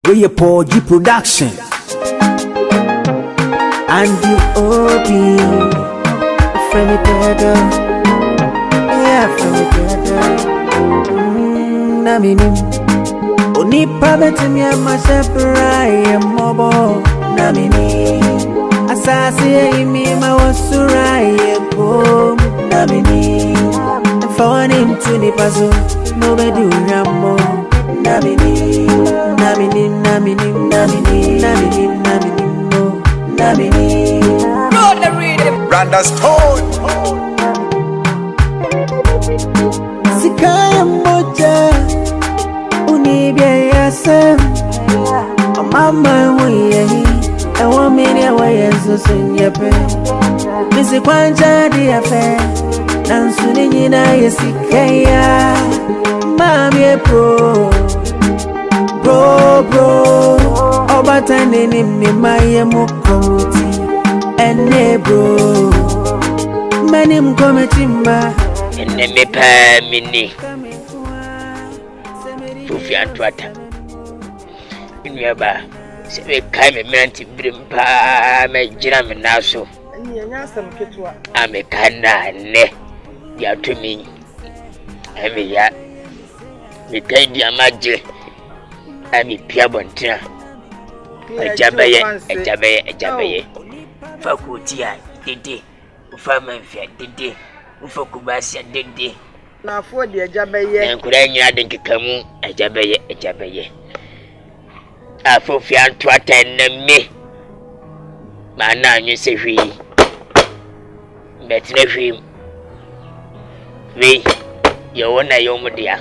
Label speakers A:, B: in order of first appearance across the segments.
A: We a Paul G production. And the OB from the brother. Yeah, from the brother. Naminim. Oni private me and my shepherd, I'm mobile. Namini. Asasi me, my was Suraya. Namini. For him to the puzzle, nobody do rambo. Namini, namini, namini, namini, namini, namini, namini. Roll the rhythm.
B: Randa Stone.
A: Sikaya moja, unibia yasem. Mama weyehi, awamini awayenzo sunyepe. Misi kwanja diafe. Nansuni nyina yesikaya mami bro obata NNIM maye mukomti ene bro mani mkometimba
C: ene mepa mini fufi antwata inweba sebe kai me menti brimpa me jira me naso ame kana ne ya to me ame ya me kai di amaje ame pia bontina ajabaye fakulty a dede ufa manfia dede ufa kubasi dede
D: na afo de ajabaye
C: nkura nyina de nkekamu ajabaye afo fi anto atenne mana anyu se hwi betre hwi we yo na yo mudia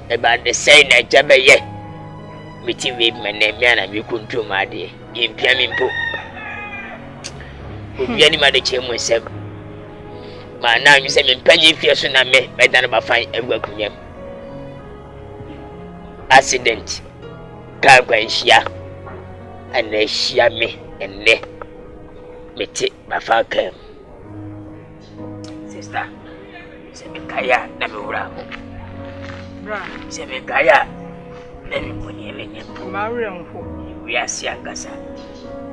C: e ba de sei na ajabaye miti we manemia na mi kuntum ade impia mi mpo obi ani ma de chemu seb ma na anyu se me panye fie so na me dan ba fan egwakunyam accident ka gwanhia ana hia me enne meti ba fa kam sister se me kaya na me wura ho
D: bra
C: se me kaya na me boni elenye
D: ma wrenfo
C: we asia kasa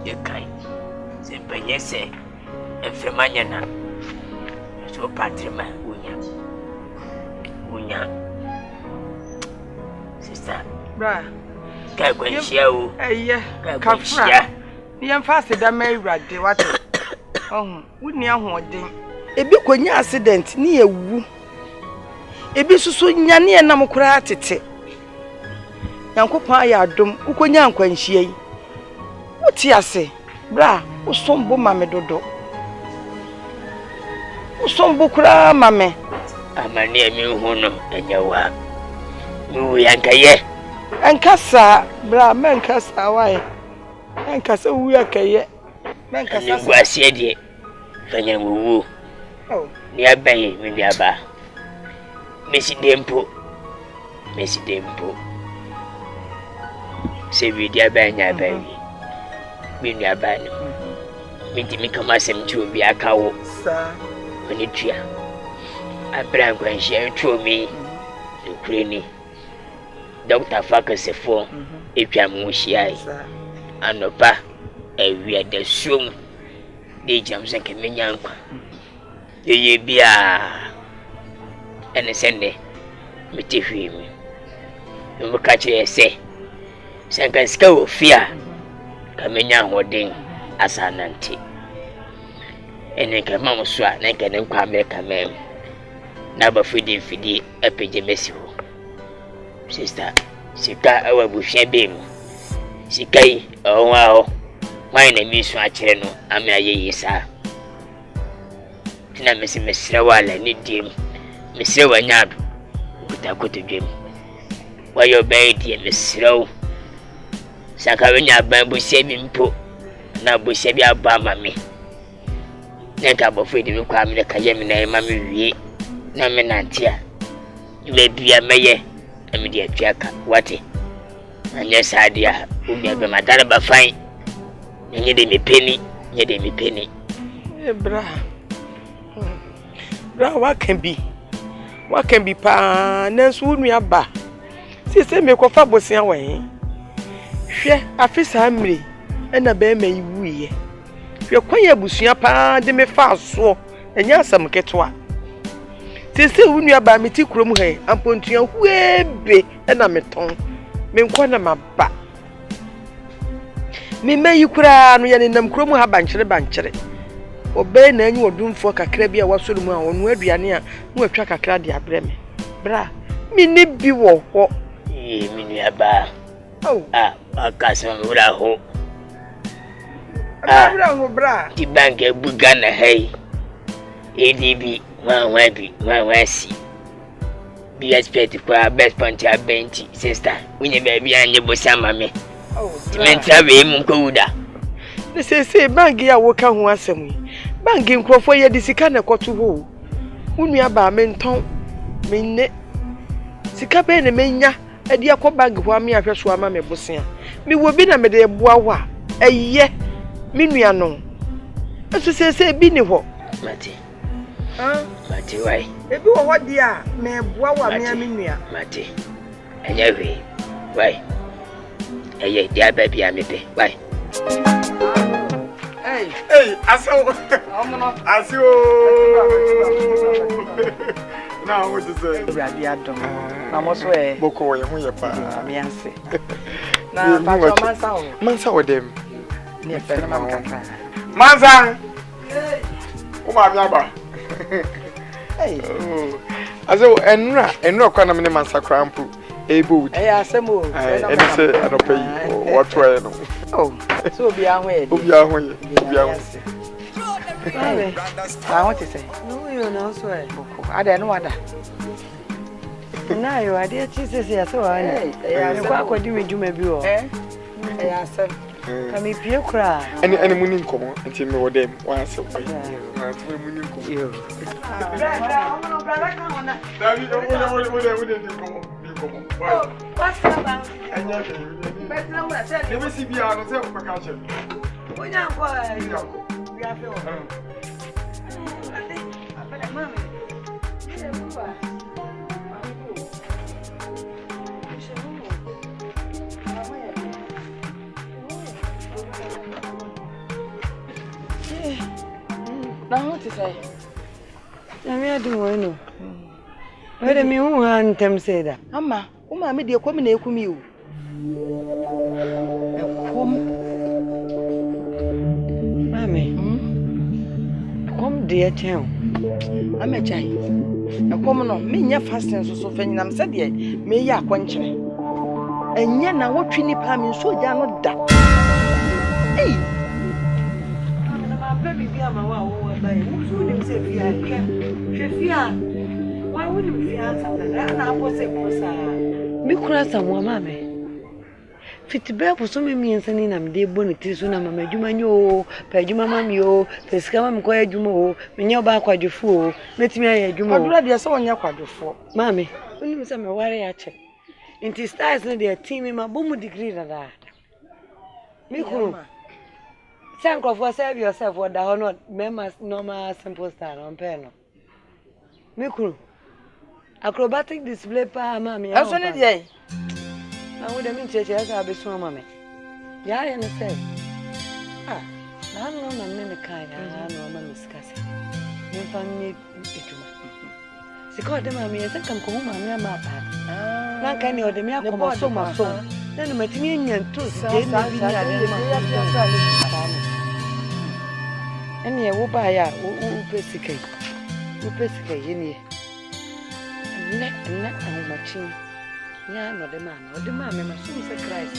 C: e kai se panye se efemanya na so patrima unya sister
D: bra
C: ka gwanhia o
D: eye kafra ni em fast da ma awurade wate wuni ahoden ebi konya accident ni ewu ebi susu nya ne nam kura atete yankopon ya adom ukonya ankwanhia yi wuti ase bra usombo mame dodo usombo kura mame
C: amani emi hu no enyawa mu yankaye
D: enkasa bra menkasa wae enkasa wu yakaye menkasa
C: ngwasie die fanya wu ni abaye mi bi aba mesi dempo se bi dia banya bayi bi ni abani mi kama sem tu bi akawo
D: sa
C: oni tua abran kwanhia tu mi ukreni Dr. Fakasefo etwa mu hia anopa ewia da som de jamsen kemenya nkwa yeye bia ene sende mitihwi mi mbuka che se senka ska ofia kamenya hoden asanante ene kama muswa na kene nkwa America mem na ba fidi epeje mesi ho sister sika awa buhwe bem sikai owa why na mi so akere no ame ayeyi sa tina mesi mesra wala ni dim mesra wanyado kutakoto dwem wayo bai die mesra saka wenya bambu sebi mpo na bo sebi aba mame nka bo fedi mi kwa me ka yemi na mame wie na me nantia ibe bia meye ami dia piaka wate anya sadia ubi abe madara ba fine nye de mi peni
D: bra what can be pa na so nu aba si se me ko fa bosia wan hwe afisa amre ena be ma yiwuye hwe kwanya busua pa de me fa so enya asam ketwa tese wunu ba meti kurom he ampontua huebe ena meton me nkwa na maba me mayi kura no ye nenam kurom ha bankyere obe na anyi odumfo kakra bi a wasoro mu a onu aduane a mu atwa kakra de abreme bra mi ni bi wo ho
C: mi nua ba akaso wura ho
D: wura ho bra
C: di bank ebuga na hey ADB wansi bi expect kwa best point a benti sister unye baby anye bosama me mentra be mu kwuda
D: ne se bank ya wo ka ho asem yi bank nkrofo ye di sika na koto ho unua ba me nton me ne sika be ne menya edi akọ bank ho am ya hweso ama me bosia me wo bi na me de boa wa eye me nua no etu se bi ni ho
C: mate mate why
D: ebi wo ho dia me boa wa me nua
C: mate enya we why eye dia baby amepe why
B: hey aso asio na what is it
D: bradi adom na mo so
B: boko ye hu ye pa
D: amianse na pa
B: mansa wo dem
D: ne fe na makaka
B: mansa o ma bia ba aso enra kwa na me mansa krampu ebo
D: asemo
B: ene se anopai what way no
D: so obi ahun e
B: obi ahun
D: I want to say no you know so boko ada no ada na yo ade chise ya so ani kwa kwadi medjuma bi o asem kami pie kura
B: ani muni nkomo nti me wo dem wan se kwa na ti muni nkomo yo David wo nkomo what's up anya bet na wa say we see bia no say ko ka che
D: onya kwa we are feel mami now what to say me adu wo no where me hu han tem say that ama uma me de komi na ekumi o ekom mami kom de chen ama chai ekom no me nya fasting so fanyinam se de me ya akwankyere enya na wotwi ni pa me so ja no da baby be ama wa wo ba e so ni se fia fia why would you fia something na apose posa mi kura samwa mame fitibe poso me miensa ni na mde bo ni tisu na mama adwuma nyo pa adwuma mami o pesika mami ko adwuma o menya ba akwadwofo o metimi aye adwuma o adura de se wonya akwadwofo mame onim se me ware ya che inti stars na de team ma bo mu degree da mi kuru thank God for save yourself for the honor members normal simple star on pen mikuru acrobatic display pa mami aso ne dey na wo de min cheche asa be so mami ya ya ne say na no na me kai ya no ma miskase me fanni etuma siko de mami esa kam ko mami ama pa na kan ni o de mi akoma so ma so na no matimi nya ntu je na bi nya de ma ene wo ba ya wo pesika yeni na ahomachin nya no de mama ma so se Christ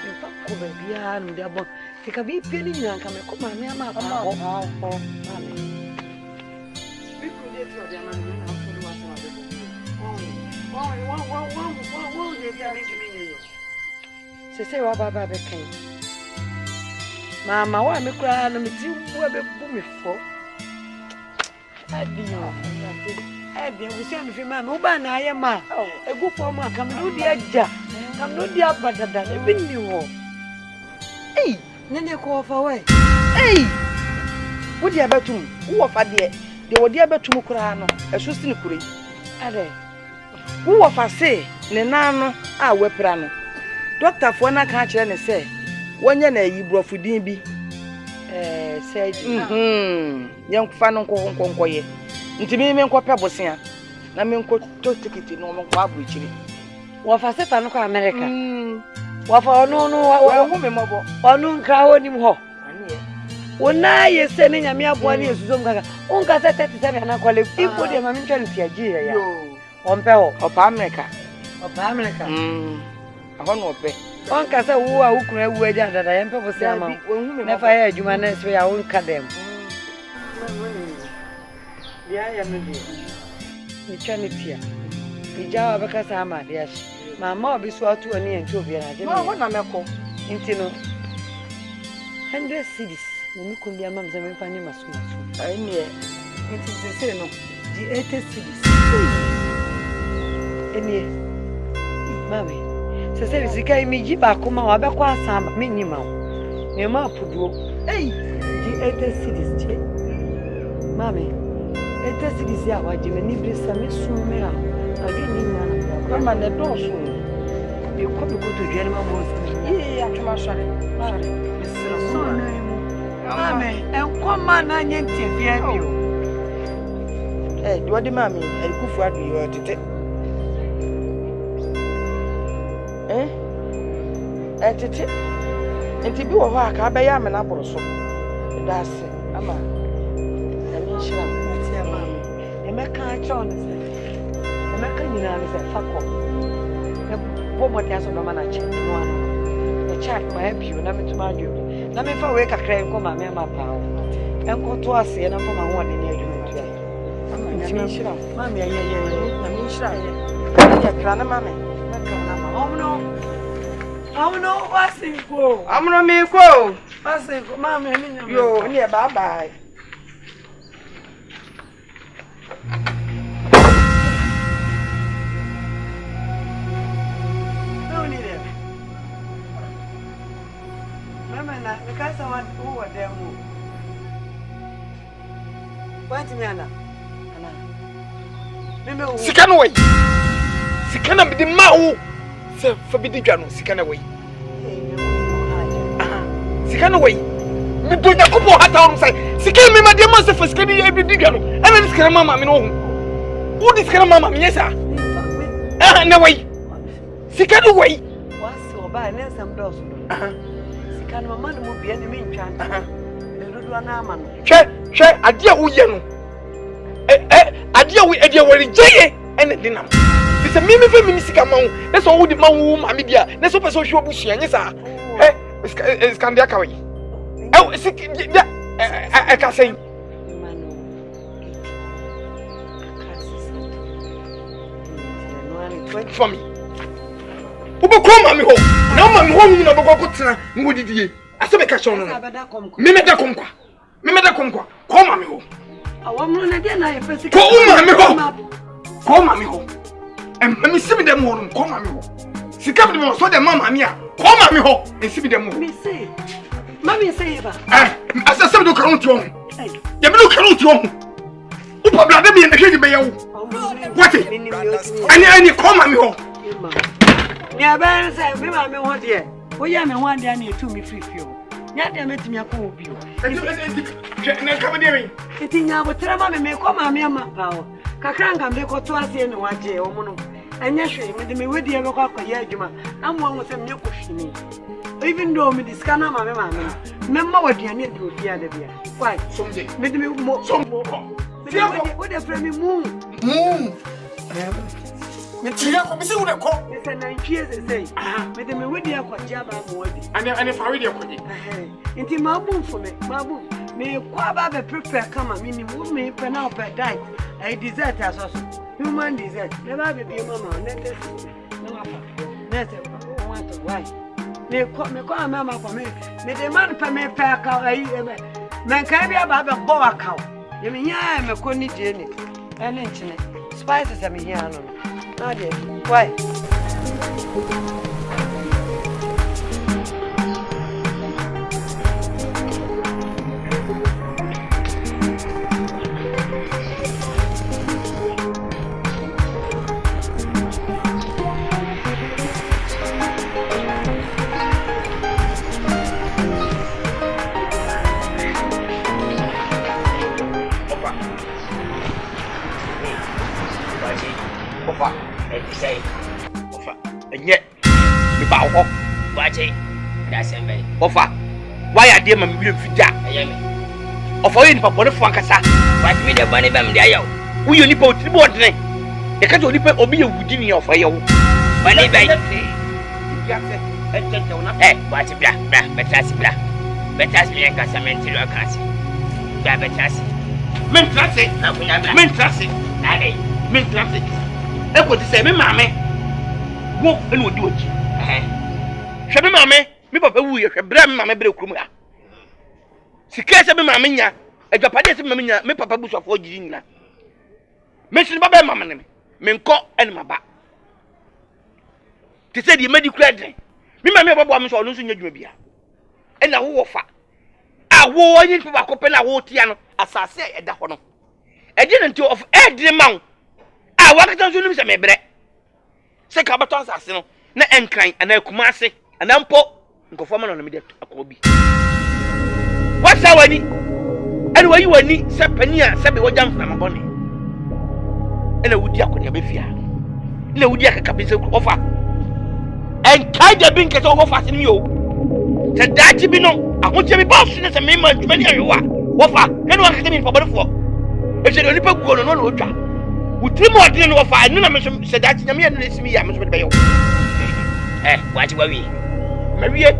D: e pa ko ba bia no de abon te ka bi pie ni nya ka me ko mama ama pa ho mama bi ko de to de mama na so do wa so ba wo de dia ni yo se wa baba be kan mama wa me kura no me ti wo be bu me fo adi we see me fi mama wo ba na aye ma egu fo ma kam do di aja kam do di abadada e bi ni wo nene ko fa we wo di abatum wo fa de wo di abatum kura no eso si ni kure ade wo fa se ne na no a wepra no doctor for na ka kire ne say wonye na yi brofudin bi surgery yen fa no nko ye nti me nko pe bosia na me nko to ticket no mo nko abuchiri
E: wo fa se fa no ko America wo fa no wo
D: me mobo
E: onu nkra wonim ho wona ye se ne nyame aboa ne yesusom kaka onka se 37 na kwale ipo de ma me ntwa ntia gi ya ompe ho
D: opa America ahọ no ope
E: onka se wo a ukura wu aja dada ye mpe bo se ama ne fa ya adwuma na so ya wonka dem ya no di ni chani tia ijawa baka sa ama de ashi mama obi so atu oni enti obi na je
D: ma na meko
E: intino 100 cedis na mi kumbia mam ze me fanye masu
D: ai ne
E: inti se no di 80 cedis eni mami se bisika imiji ba kuma wa be kwa samba mi nyima me ma puduo di 80 cedis che mami 80 cedis ya wa jime ni brisa me sume ha ade ni na
D: mama ne do so
E: e ko be ko to dwene ma mo
D: ya tuma share
E: mami en ma na nye ntifia bio
D: do de mami e kufu adu yo tete tete enti bi wo ho aka be ya me na boro so da ase ama na mi shira
E: ati ama e me ka cho ne se e me ka nyina ne se fakọ e bo mo dia so do ma na che no ano e chat ma e bio na me tuma adu na me fa we kakra en ko ma me ma pa o en ko to ase na fa ma ho ne ne adwuma tu ama na mi shira mami ye na mi shira
D: ya kra na mami
E: na ka na ma Amuno wasinko.
D: Amuno mi ko.
E: Wasinko mama emi nyama.
D: Yo, ni e bye bye.
E: No ni de. Mama na nikasa wa uwa demu. Wanti miana. Ana. Mimi u.
B: Sikana wai. Sikana bidi mawu. Se fa bidi dwano sikana wai. Sikana wai. Mi donya kubo hata on sai. Sikana mi ma de ma se fa sikana ye bidi dwano. Ana sikana mama mi no hu. Wo di sikana mama mi yesa. Na wai. Sikana wai.
E: Wasi oba na nsam do so. Sikana mama no mo bia ne mi ntwan. Ne dodo na ama no.
B: Hwe ade a wo ye no. Ade a wo ade a wo rejeye ene dinam. Bisa mimi fe mimi sika mawo. Na so wo di mawo ma me dia. Na so pese hwe obusua nye sa. Skandia kawai. Sik dia ka sei. For me. Ubo ko mami ho. Na mami ho mu na boko kotena ngodidie. Asobe ka shono no. Mimi da komkwa. Ko mami ho.
E: Awamro na dia na ye pese.
B: Ko mami ho. Mami sibi dem ho no ko mami ho. Sika bi mo so dem mama mi a. Ko mami ho. Sibi dem ho.
E: Mi say. Mami say ba.
B: Asa sibi do karon ti ho. Dem do karon ti ho. Upa blade bi en de hwe be yawo. What? Ani ko mami ho.
E: Ni aba say me mami ho de. Wo ya me ho ade na etu mi frifio. Nya de metimi akọ obi o.
B: Na ka be mi.
E: Etinya botra ma me ko mami ama pa o. Kakra nka me ko to ase ne waje o mu no. Anya hwe me de me wedi e be kwa ya adwuma. Amo ho se me ko hwini. Even though me diska na mami me ma waduane de obi ada bia. Why?
B: Somje.
E: Me de me mo. Wo de fra me mu.
B: Me tiya ko bisi wo de ko.
E: Me se na ntwie se sei. Me de me wedi akwaje aba mo wadi.
B: Ane fa we de ko ji.
E: Inti ma bu mfo me, me kwa ba be prepare kama mini mu me pe na op diet. I dessert asoso. Human dessert. Me ba be mama na test. Na ma pa. Na te ko want to why. Me ko mama ko me de man pa me pa ka ai me. Men ka bia ba be bo aka. Ye me nya me ko ni je ni. Ene nchine. Spices am here no. Na de. Why?
B: enye me ba ho
C: wache da sembe
B: ofa why ade ma me wi mfida
C: ayeme
B: ofa yi nipa bone fo ankasa
C: wache mi de bone bam de ayo
B: wo yo nipa otiri bo dene e ka to nipa obi ye wudi ni ofa ye wo
C: bone bai
B: ya se enche una
C: wache bra betrasi mi enkasa mentiro akasi bra betrasi
B: mentrasi
C: akunya bra
B: mentrasi
C: nade
B: mentrasi e ko ti se me maame wo ene odi oji hwe me maame me papa wu ye hwe bra me maame bra kurum ha sika se me maame nya adwapade se me maame nya me papa busofo giri nyina me sini baba maame ne me nko ene maba ti se di medical den me maame baba am so no so nya dwuma bia ena wo fa awo onye ntu bakope na wo tia no asase eda ho no edi nti of edre man a wakata so nim se mebre se ka bato asase no na enkran ana akuma ase ana mpo nkofo ma no na me de akobi wasa wani ene wayi wani se pani a se be wajam fama bone ene wudi akonya be fia ene wudi akaka be se ofa enkai de bin kete ofa se mi o se dachi bi no ahoche bi boss ne se me ma dwani ayewa ofa ene wakata mi pabodefo e se oni pa guo no no otwa utri mo odine no ofa enu na me se dachi nyame enu lesimi ya me so be yo
C: wache wawi
B: mawie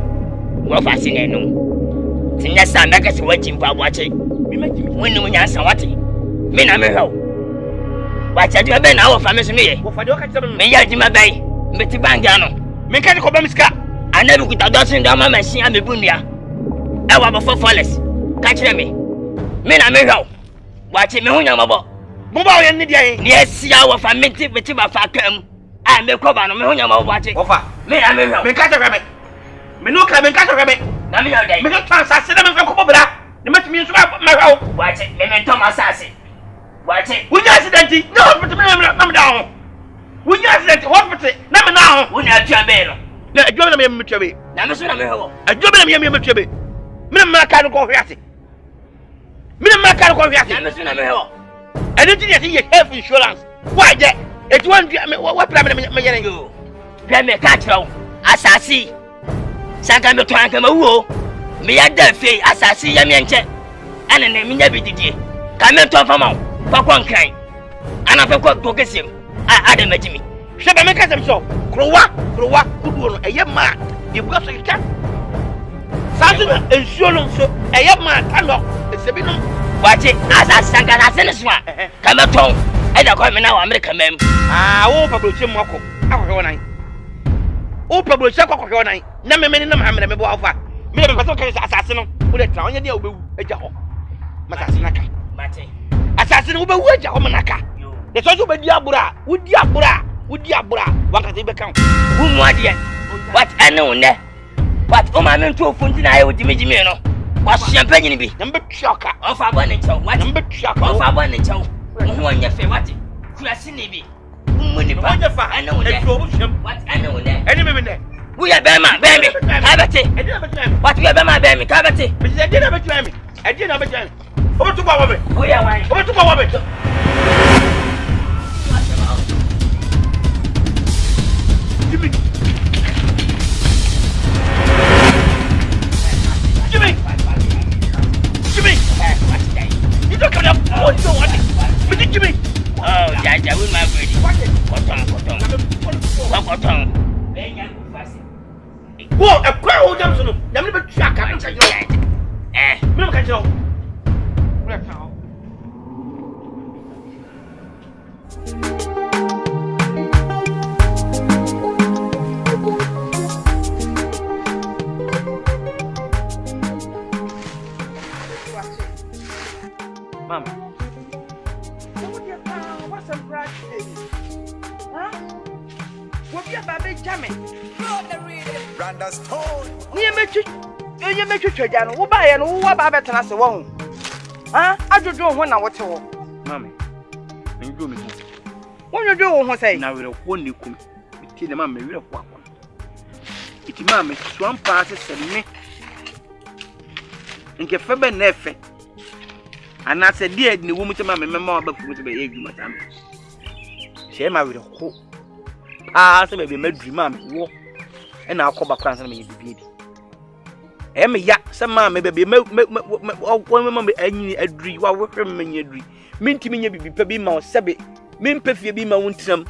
C: wofa sine no tinya sa ndaka se wajimpa wache
B: mi majimi
C: wonu munya sa wate me na me hwa wache de be na wofa me so me ye
B: ofa de wakata
C: me ya jima bai mbeti banga no
B: me kan ko ba miska
C: anabi kuta dosin da mama shi amebunia ewa before flawless ka kire me na me hwa wache me hunya mabo
B: mo ba o ye ne dia
C: ni esia wo fa meti beti ba fa kam a me ko ba no me hunya mabo wache
B: ofa
C: me na me hwa
B: me ka ta me no ka me ka ta me
C: na me hwa dai
B: me ka transase na me fa ko bra ne matimi nso ma hwa
C: wache me to masase wache
B: wunya accident no hospital me na me da ho wunya accident hospital na me na ho
C: wunya atwa be no
B: na adwo na me metwa be
C: na me so na me hwa
B: adwo na me metwa be me na ma ka no ko hwiase me na ma ka no ko hwiase
C: na me so na me hwa
B: ene ti ye health insurance why je eti wan wa pra me yere
C: yo pia me ka kire wo asasi sanka me to anka ma wo me ya da fe asasi ya me enche ana na me nya bididie ka me to fa ma fa kon kan ana fa ko kesem a da majimi
B: hwe me ka sem so krowa kuduo no eye ma ye bua so kika sanzu na ensuo no so eye ma tano esebi no
C: wache asasi sanka na sene so ka me to e da ko me na wa America mem
B: wo pablo chemu akọ nan wo pablo chemu akọ nan na me na ma me bo afa me be person ka asase no wo de tra onye dia wo bewu eja ho masase naka
C: mate
B: asase no wo bewu eja ho manaka de so so be di abura wo di abura wakati be kan
C: wu mu ade what anu ne what o ma me nto funti na aye wo dimijimi no wa champagne ni bi
B: na mbe tshaka
C: ofa bo ne chaw what
B: mbe tshaka
C: ofa bo ne chaw ho anya fe what kurasi ni bi muni pa
B: onye fa
C: anu ne what anu ne
B: eni me ne
C: wo ya be ma be mi ka bete
B: edi na betwa
C: what you be ma be mi ka bete
B: me edi na betwa me o betu kwa wobe
C: wo ya wan
B: o betu kwa wobe Jimmy, you don't come up. Oh, you don't want it. Jimmy.
C: Oh, Jaja, with my baby. Cotton.
B: Whoa, a crowd of them. Never track. I'm saying, look at you. Mama.
D: What's a practice? Huh? What you about Benjamin?
F: Randa Stone.
D: You make you children. Who buy and who about better as a woman? Huh? I do when I want to.
B: Mammy, and you do me.
D: What you do, who say?
B: Now we're one new come. Tell the mammy, we're a one. It's mammy, swamp passes and me. And get Faber Neffe. And I said, dear, the woman to my memoir, but for to be a good madam. She am with a hope.
G: pa se me dream am wo e na akoba kwan se me bibie di e me ya se ma me bebe me anyini aduri wa wo hwem me nyaduri mintimi nya bibi pa bi ma o sebe mempe fie bi ma wontiram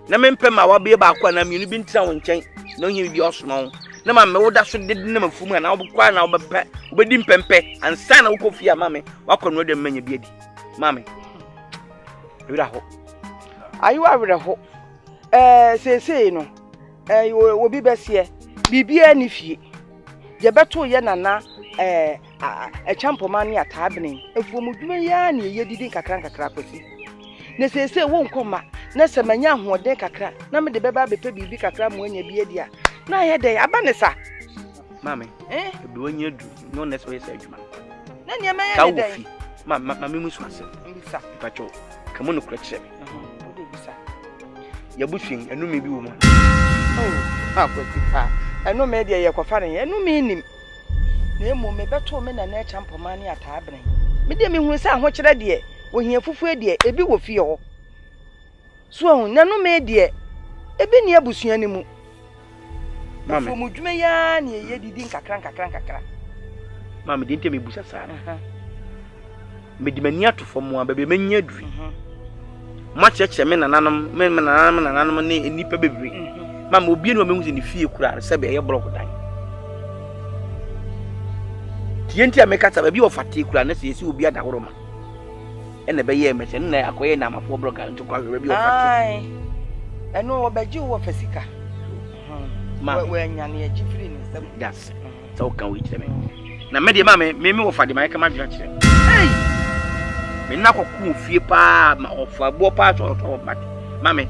G: na mempe ma wa be ba kwa na mienu bi ntira won nchen na ohia bi osoma na ma me woda so de na mafumu na wo kwa na wo bepe wo bedi mpempe ansa na wo kofia ma me wakọ no de manya bi adi ma me ewira ho
D: ayi wa were ho sesei no wo bi besie bibia ni fie je beto ye nana champoma ne atabene efuomu dwuma ya na ye didi kakra kwasi na sesei wo nkoma na semanya hoɔden kakra na me de beba bepe bibi kakra mo anya bi adi a na ye de aba ne sa
G: mame ebi wanya du no na so yesa adwuma
D: na ne ma ye de
G: ma me musu ase
D: mbisa
G: pacho kamo no kura kyerɛ
D: wo de bisa
G: ya busuen anu me bi wo mo
D: kwasi pa anu me de ye kofa ne anu me nim na emu me beto me na champoma ne atabene me de me hu sa ho kyerɛ de wo hia fufu de ebi wo fie ho so hu nanu me de ebi ne abusua ne mu mama mu dwuma ya ne ye didi nkakra
G: mama de ntem ebusa saa me di mani atofo mo abebe manya duri ma cheche me nananom ne enipa bebre mama obi ne o mehu se ne fie kura se be ye block dan tienti amekata ba bi ofate kura na se obi adahoro ma ene be ye mese na akoye na amafo block an to kwa bi ofate
D: ai eno obaji wo fasika we nya ne agifiri ni sam
G: das so kan we kire me na me de mama me wo fade ma ka ma dwa kire hey me na kokku fie pa ma ofa bo pa to mat mama me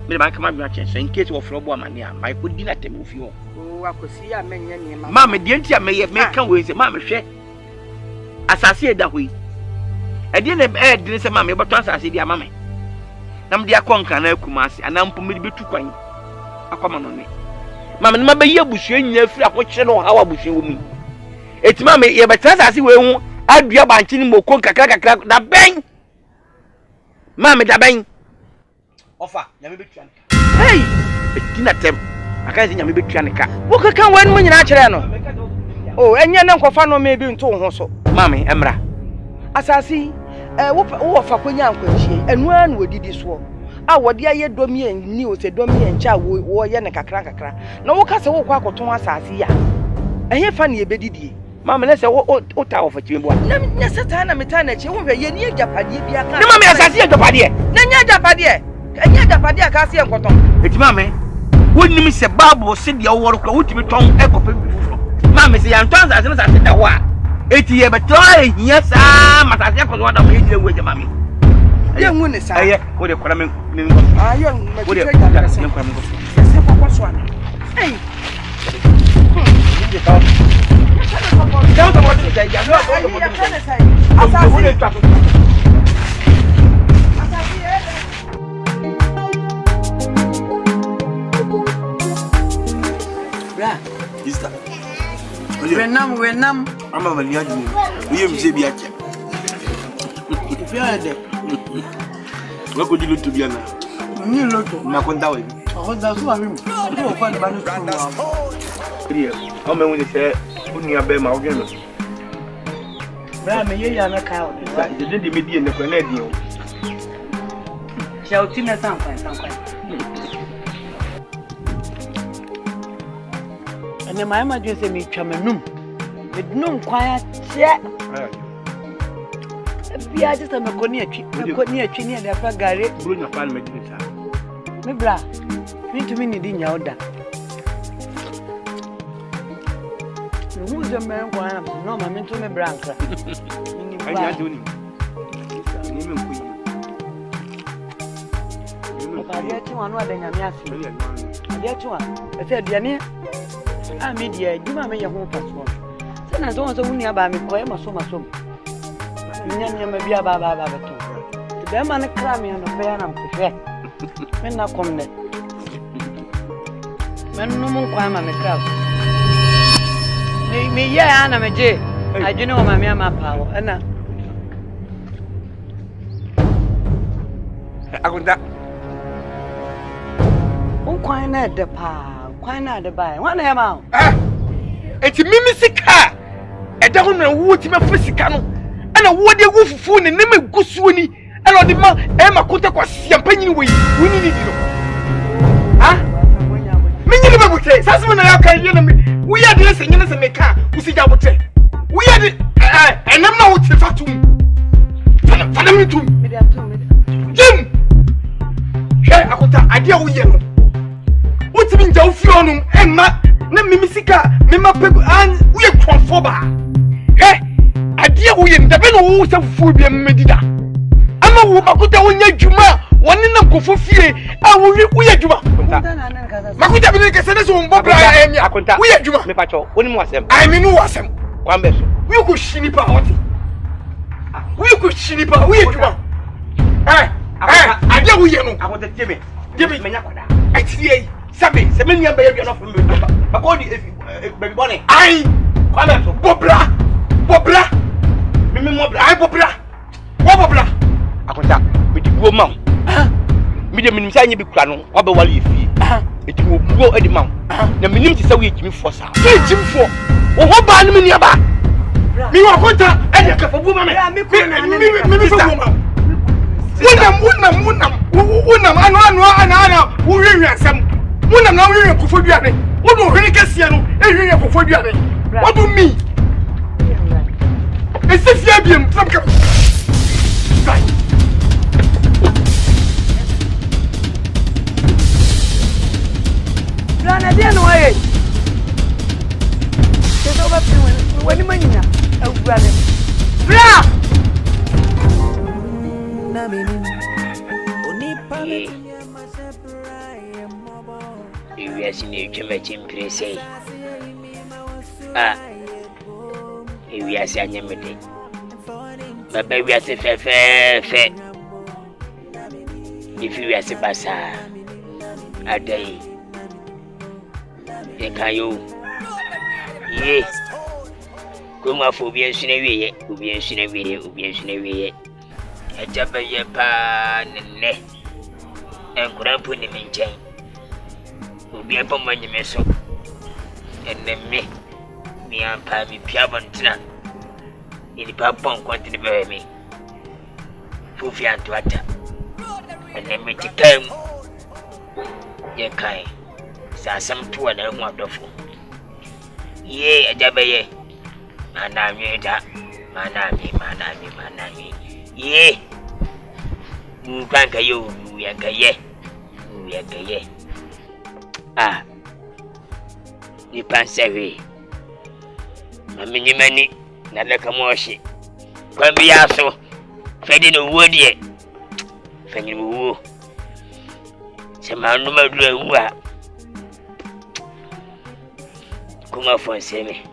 G: de ma ka ma dwa kire so in case wo fro bo amane a ma ko di na tem ofie ho
D: o akosi ya menya ne ma
G: mama de ntia me ye me kan we se mama hwe asase eda hoyi edi ne de se mama e boto asase di amama nam dia konka na akumase anampo me de betu kwan akoma no ne mama ne ma be ye busue nya firi akokye no hawa busue wo mu eti mama ye betra asase we hu adua banchi ni moko kakra da ben mama da ben ofa nya me betu an hey eti na tem aka se nya me betu an ka
D: wo kaka wan mu nyina kire no oh enye ne nkofa no me bi nto ho so
G: mama emra
D: asase wo fa kwanya ankwachie enu anu odidi so a wode aye domi ni o se domi encha wo ye ne kakra na wo ka se wo kwa akoton asase ya ehye fa ne ebedidie
G: mama ne se wo ta wo fa chiwe bo
D: na seta na meta na chi wo hwe ye ni agapade bia ka
G: ne mama asase agapade
D: na nya agapade enye agapade aka se enkoton
G: eti mama wonnim se bible se de wo kra wotimi ton ekopa bi fufuro mama se yan ton asase na asase da wa eti ye beto ehia sa masase akozo da mo yedire wo jama mi
D: ye hu ne sa
G: aye wo de kwara me
D: ayo
G: wo de kwara me
D: se kokko so ana ei
G: ni ta Don't come on to say, yeah,
E: Wenam.
G: I'm a young man. We have Zebia.
E: If you are there,
G: what could you look to be now?
E: you look to
G: Nakondawi.
E: Oh, that's what I mean. I find
F: Randers Told.
G: How many say, Unia Bema again?
E: Brahma, you are not cow.
G: You did the media in the Ghanaian.
E: Shall Tina sometimes. And then my mother just said, me, Chamanum. With no quiet chat. I just am a cornea tree, and the Gary.
G: Bring a fan, make it.
E: Me bra, me to me in your order. Who's the man? No, my mentor, me branca.
G: I am doing it.
E: I get you one more than I'm asking. I get you one. I said, Yanni, I'm media, you may your home passport. Then I don't want to win about me, poem or so much. You may be about Baba. The man a crammy on the fair and I'm prepared. When I come there. When no more crime on the crowd. Me, yeah, Anna, my J. I do know my mamma power, and
G: I would that.
E: Oh, Why not the pa? Why not the buy? One amount.
B: It's Mimisika. I don't know what you Mafisicano. And a what they wolf phone and name a Gusuni. And on the man, Emma Kuta was champagne way. We need you. Ah? Minimum would say, Sassman and I can hear me. We are the singing as a maker who see that would say. We are the. And I'm not what you talk to me. Follow me to Jim. Hey, Akuta, I dear with you. What's been down for you? Emma, Mimisika, Mima Pep, and we are conformer. Hey, I dear with you. The Ben who was a fool be a medida. I'm a woman, Juma, one in a go for fear. I will we are Juma. Makuta Benica says, we are Juma. When was them? I mean, who was them? One best. We could shinipa out. We could shinipa, we are Juma. I dear with you. I want to give me. Give me I see. Sabi, semenya baby no from me. Akodi baby bonny. Ai, kwame so bobra. Mimi mobra. Ai bobra. Wo bobra. Akonta, me di buo ma. Me de minim say nyi bi kura no, wo be wale efie. Eti wo buo edi ma. Na minim ti say we ejimi fo sa. Ke ejimi fo. Wo ho ba no me nia ba. Mi wa konta, e de ka fo buo ma me. Mi fo buo ma. Wonam ana wo hwehwe asem. Muna na we kofo duane wo do hwene kese no ehwe kofo duane what do me esefia biem samka sai
E: Rana dia no aye Teso ba pin wani manyina awurade bra na me oni pa me
C: we are seeing a Jamaican place. We are seeing a meeting. But we are saying, fair. If you are saying, Bassa, a day, a caillou, yes, come off, will be a scenario, will be a scenario, will be a scenario. A Jabba pan and grandpa in the meantime. Be upon my meso, and then me and Pammy Piavantina in the Papon quantity by me. Fufian to utter, and then me to come. Ye kind, some 2 and 1 wonderful. Yea, a Jabaye, Manami, Manami. Yea, you can't go, you are gay. Ah, you pass away. Mammy, many, never come wash it. Come be also fed in a wood yet. Fanny woo. Some no matter who are. Come off and say me.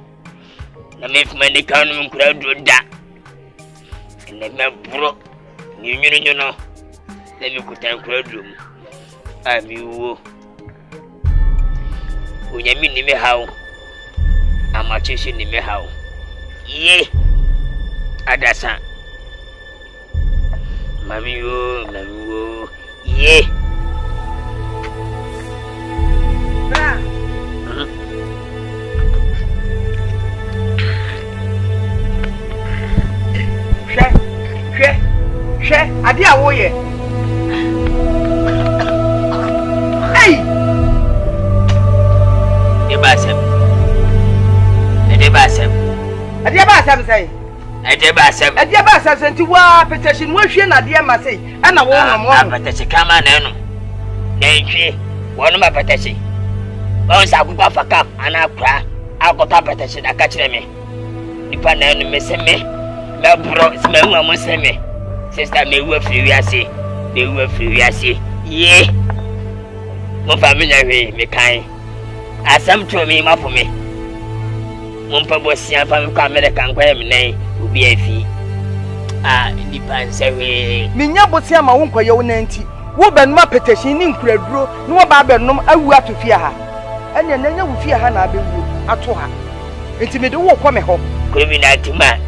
C: Now, if money can't crowd do that, and then my bro, you know, let me go down crowd room. I'm you. When you mean me how I'm a chasing me how. Ye, Adasa. Mammy, ye.
D: She, I dear warrior. Hey! A dear Bassam say, a dear Bassam sent to war petition. What she and a dear Massey, and a woman, but she come on. Then she, one of my petition. Once I go off a cup and I'll cry. I'll go to petition. I catch me. If I know me, send me. My bro, smell one send me. Sister, me were furious. They were furious. Yea. No family, me kind. As some to me, my for me. Mumpa was young from American Quay, will be a fee. Ah, depends away. Minya Bosia, my uncle, your nanty. Woman, my petition in Credro, no Babernum, I will have to fear her. And then you will fear her, I told her. Intimate walk come home. Criminal man.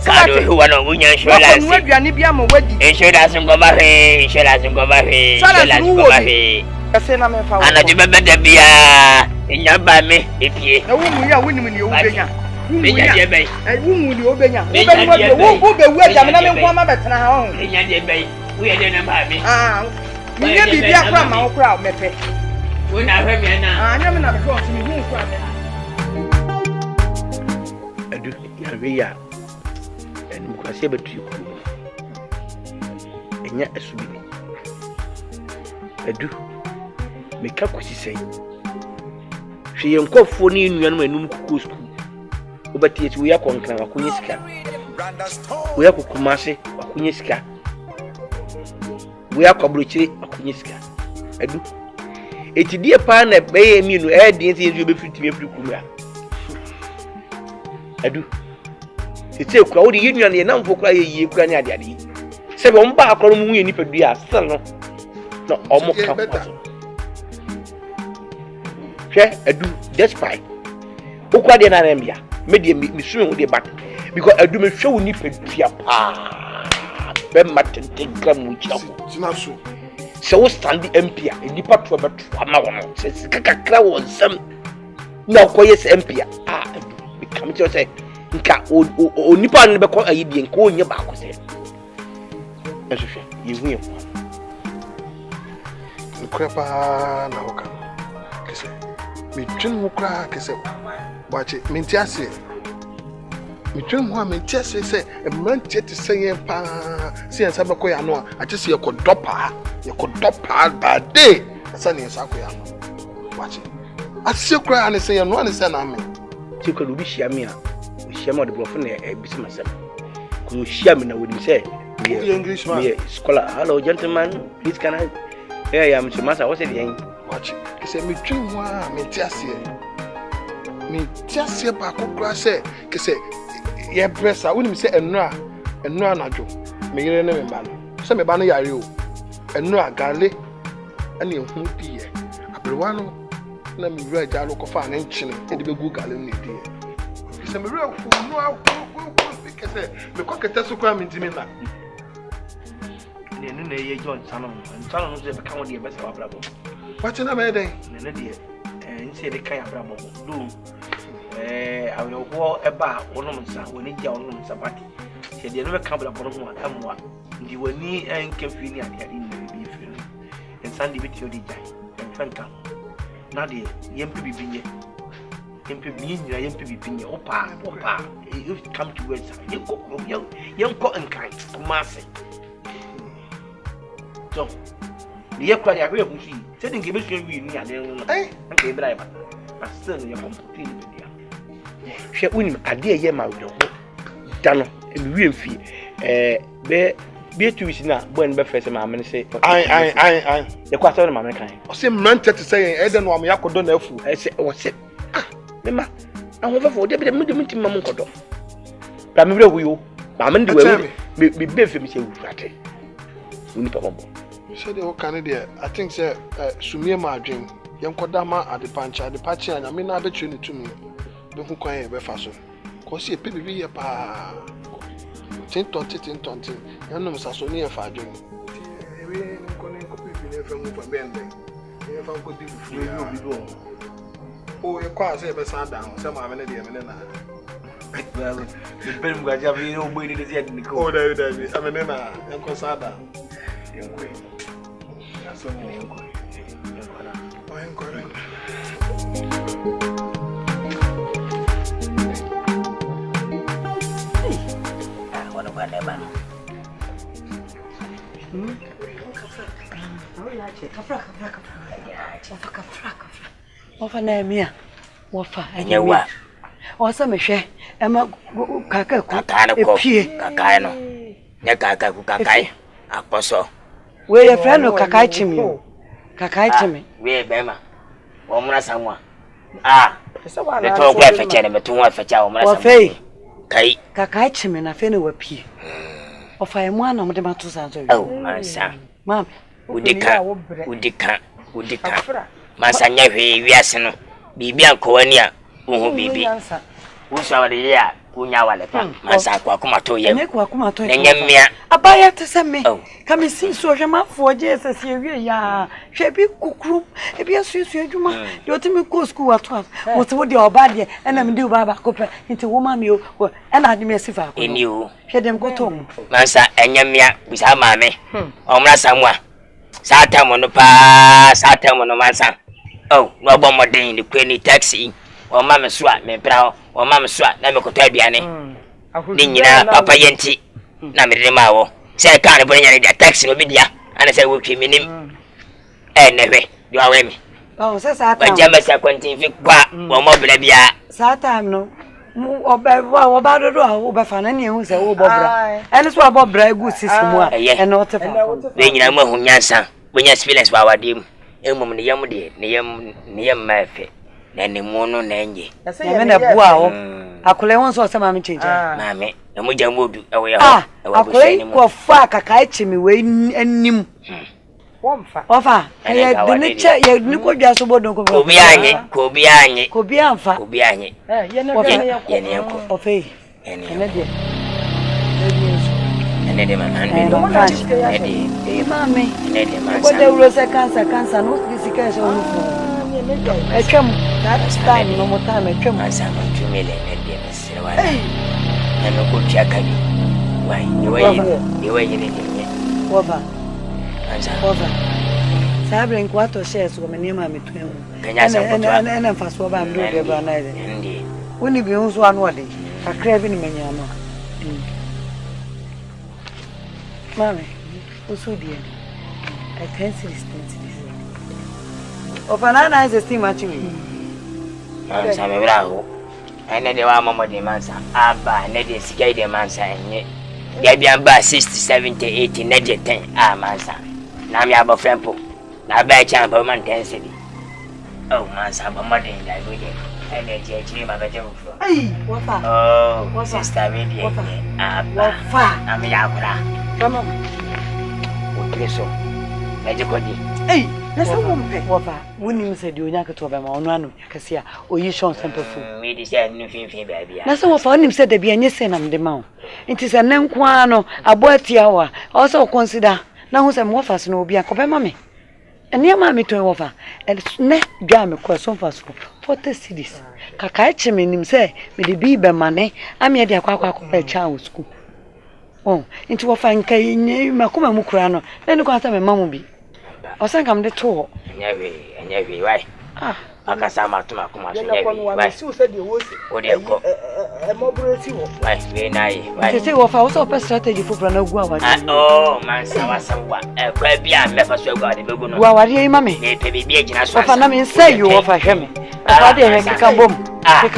D: Sado who one of Union Shoulders, Insurance go back, Insurance go back, Ese na me fa wo.
C: Ana de bebe da bia. Enya ba me epie.
D: Na wo mu ya woni mu ne obenya.
C: Benya de bai.
D: Wo mu ne obenya. Wo be wu aja me na me nko ma betena ha ho.
C: Enya de bai. Wo ye de na ba me.
D: Minye bibi akra ma wo kra mepe.
C: Wo na hwe me na.
D: Anya me na me ko so me hu kra me.
G: Adu ya we ya. En ko ase betu ku. Enya asubi. Adu me ka kwisi sei. Hwe yenkofo ni nuanum anum kuku school. Obati eti wo yakonkran akonye sika. Wo yakokumase akonye sika. Wo yakobrochire akonye sika. Adu eti die pa na beye mi no e die nti yezu obefitimi afiri kumra. Adu eti kwa wo de yenuan ye namfo kura ye yie kura ne ade ade. Sebe on ba akoro mu ye nipa dua sel no. No omo ka ko. Hwe adu despite ukwa de na nambia me de me sunu wo de back because adu me hwe wo nipa dua pa be matente gram mu kira ko
B: Sinaso
G: se wo stand MP a nipa to beto ama wo no se kakakra wo nsam na ko yes MP a adu me kam ti o se nka o nipa no be ko ayi die nka onye ba ko se eso hwe ye hu ye ko
B: nkrepa na hoka kese me twin ho kra kese wache mentiase me twin ho mentiase se emrantie te senye pa se ensa be ko ya no a che se ye ko dopa ba de asa ne ensa ko ya no wache ase kra ane se ye no ane se na me
G: ti ko bi hia me a hia me de brofo na e bisi masem ko hia me na wodi se
B: English man
G: scholar hello gentleman please can I yeah I'm Chimasa what's it yen
B: watch kese me twin ho a mentiase ba ko kra se kese ye bresa woni se enura najo me yire ne me ba no se me ba no yare o enura gale ane ehu diye abrewa no na me wura ja lo ko fa na nchine e de begu gale no diye kese me wura fu no afu kese me ko kete so kwa me ntimi na
G: ne ne ye John Sanon no se be kan wo de be se wa brabo
B: watch na me den
G: ne de nse de kan abrabo do awo ho eba wonom nsa woni gya wonom nsa bati se de no be kan brabo no ho amwa ndi woni enke fi ni ade ade ni bi fi nsa de beti odi gya enfanka na de yempe bibinye yempe binyira yempe bibinye opa you come to words yenko enkan kumase so ye kwa ya hwe hushi se de ngebe hwe wi ni ade no nka e bra ba pastor no ye complete ni bia hwe unim ade ye ma wo da no emi wi mfi be tu wisi na bo en be fese ma amene se
B: ai
G: ye kwa so na ma me kan
B: o se mrante te say e de no am yakodo na afu
G: se o se mema ahofafo de be de mutim ma mon kodo pra me bra wuyo ma me de wa me be fe me se wurate uni pa bombo
B: so de o kan de I think say sumie ma adwen yenkoda ma adepancha adepachi anya me na abetwe ne tumi be hu kwan e be fa so ko se pe bibi ye pa tinton yanom saso ni e fa adwen ewe nko ne ko bibi ne fa mu fa bende e fa ko di fu yo bi do o e kwa se be sa down se ma me ne de me ne na
G: well the film ga ja bi no boy de de ni ko
B: o da bi amene na enko sa down
G: enko aso ni enko na
B: o enko re
C: wana kwa neba
E: Kafra. Wafa na mia. Wafa
C: enyewa
E: wasa mehwe ema kaka ku
C: epie kaka no ne kaka ku kaka aposo
E: we ye friend no kaka chimi
C: we bema wo mura sanwa me to gwa feche ne me to wa feche wo mura sanwa kai
E: kaka chimi na fe ne wapie ofa emu ana mo de mato sanzo
C: ansa
E: mam
C: udika masanya hwe wiase no bibia kwani a wo bibi wo sawade ya kunya wale pa masa kwa kuma to yem
E: ne kwa kuma to
C: nyemia
E: abaya te se me kame si so hwema fo Jesus ye ya hwe bi kukuru e bi asusu adwuma de otimi ko school wato mo se wo de oba de na me de baba ko pe nti wo ma me o na de me sifa ko
C: eni o
E: hwe dem ko to mo
C: masa nyemia bisa ma me omra samwa satan no pa satan no masa no bo modern de kwani taxi o ma me so a me bra o ma me so a na me koto aduane ni nyina papa yenti na me de ma wo se ka ne bo nya de taxi no bi dia ana se wo twi minim nehwe do awe me
E: se satan
C: ba jama sa kwantin fi kwa wo mo bra bia
E: satan no oba do oba fa na ne hu se wo bobra ene so bobra egu sisimu a ene o te fa
C: be nyina mo hu nyansa bonya experience ba wadim emum ne yam de ne yam mafe na ne mu no na enye
E: me na bua wo akole won so ma me chenje
C: mame na mo jamodu ewo ya ho
E: akole ko fa kaka chimi we anim womfa ofa ye de ne che ye ni ko dwa so bodon ko
C: bi anye
E: ko bi amfa
D: ye ne
E: ko ofe ene de
C: ene de man ande
E: no ene mame
C: ene de man
E: ko de uro se cancer no disika so no etwam that time no mo time etwam
C: asa no tumele ene de mesere wa na no ko tia kabi wai ni wai ni ni
E: wofa sabre nkwато shares ko menima metwem ene mfaso ba mdo de ba na ide
C: ndi
E: woni bi unso anu ade akra bi ni menya no mame usudie I can't see this ofanana is esteem actually
C: mansa me braho ene de wa mama de mansa aba ne de sikai de mansa enye ya bia ba 60 70 80 ne de 10 mansa na me aba frempo na ba cha ba man 10 cedi mansa ba ma de da go de ene je chiri ma ba je mu fro
E: wafa
C: sister me de
E: wafa
C: na me ya kura
E: mama
C: o treso na je ko di
E: na so wompe wafa woni mi se di onya keto ba ma onu anu yakase a oyi shon sempefu
C: me di se nu finfin ba bia
E: na so wafa woni mi se da bia nye se na mde ma o nti se ne nko ano abo atia wa also consider na hu se mo wafa so na obi akobe ma me ene ma me to wafa ne dwa me ko so fa so 40 cedis kaka eche me nim se me de bi be ma ne ame de akwa pa cha wo school nti wafa nkai nye makoma mu kura no ne ko asa me ma mu bi osanka mde to
C: enyewe wai akasa matuma kuma so nyewe
D: wai si o se de wo si
C: o de ko
D: mobro si wo
C: wai we nai wai
E: se wo fa wo so strategy for na gu awade
C: man sawa kwa bia me fa so awade begu no
E: gu awade yi mame
C: me pe bi agina so
E: fa na me say you wo fa hweme fa de he kika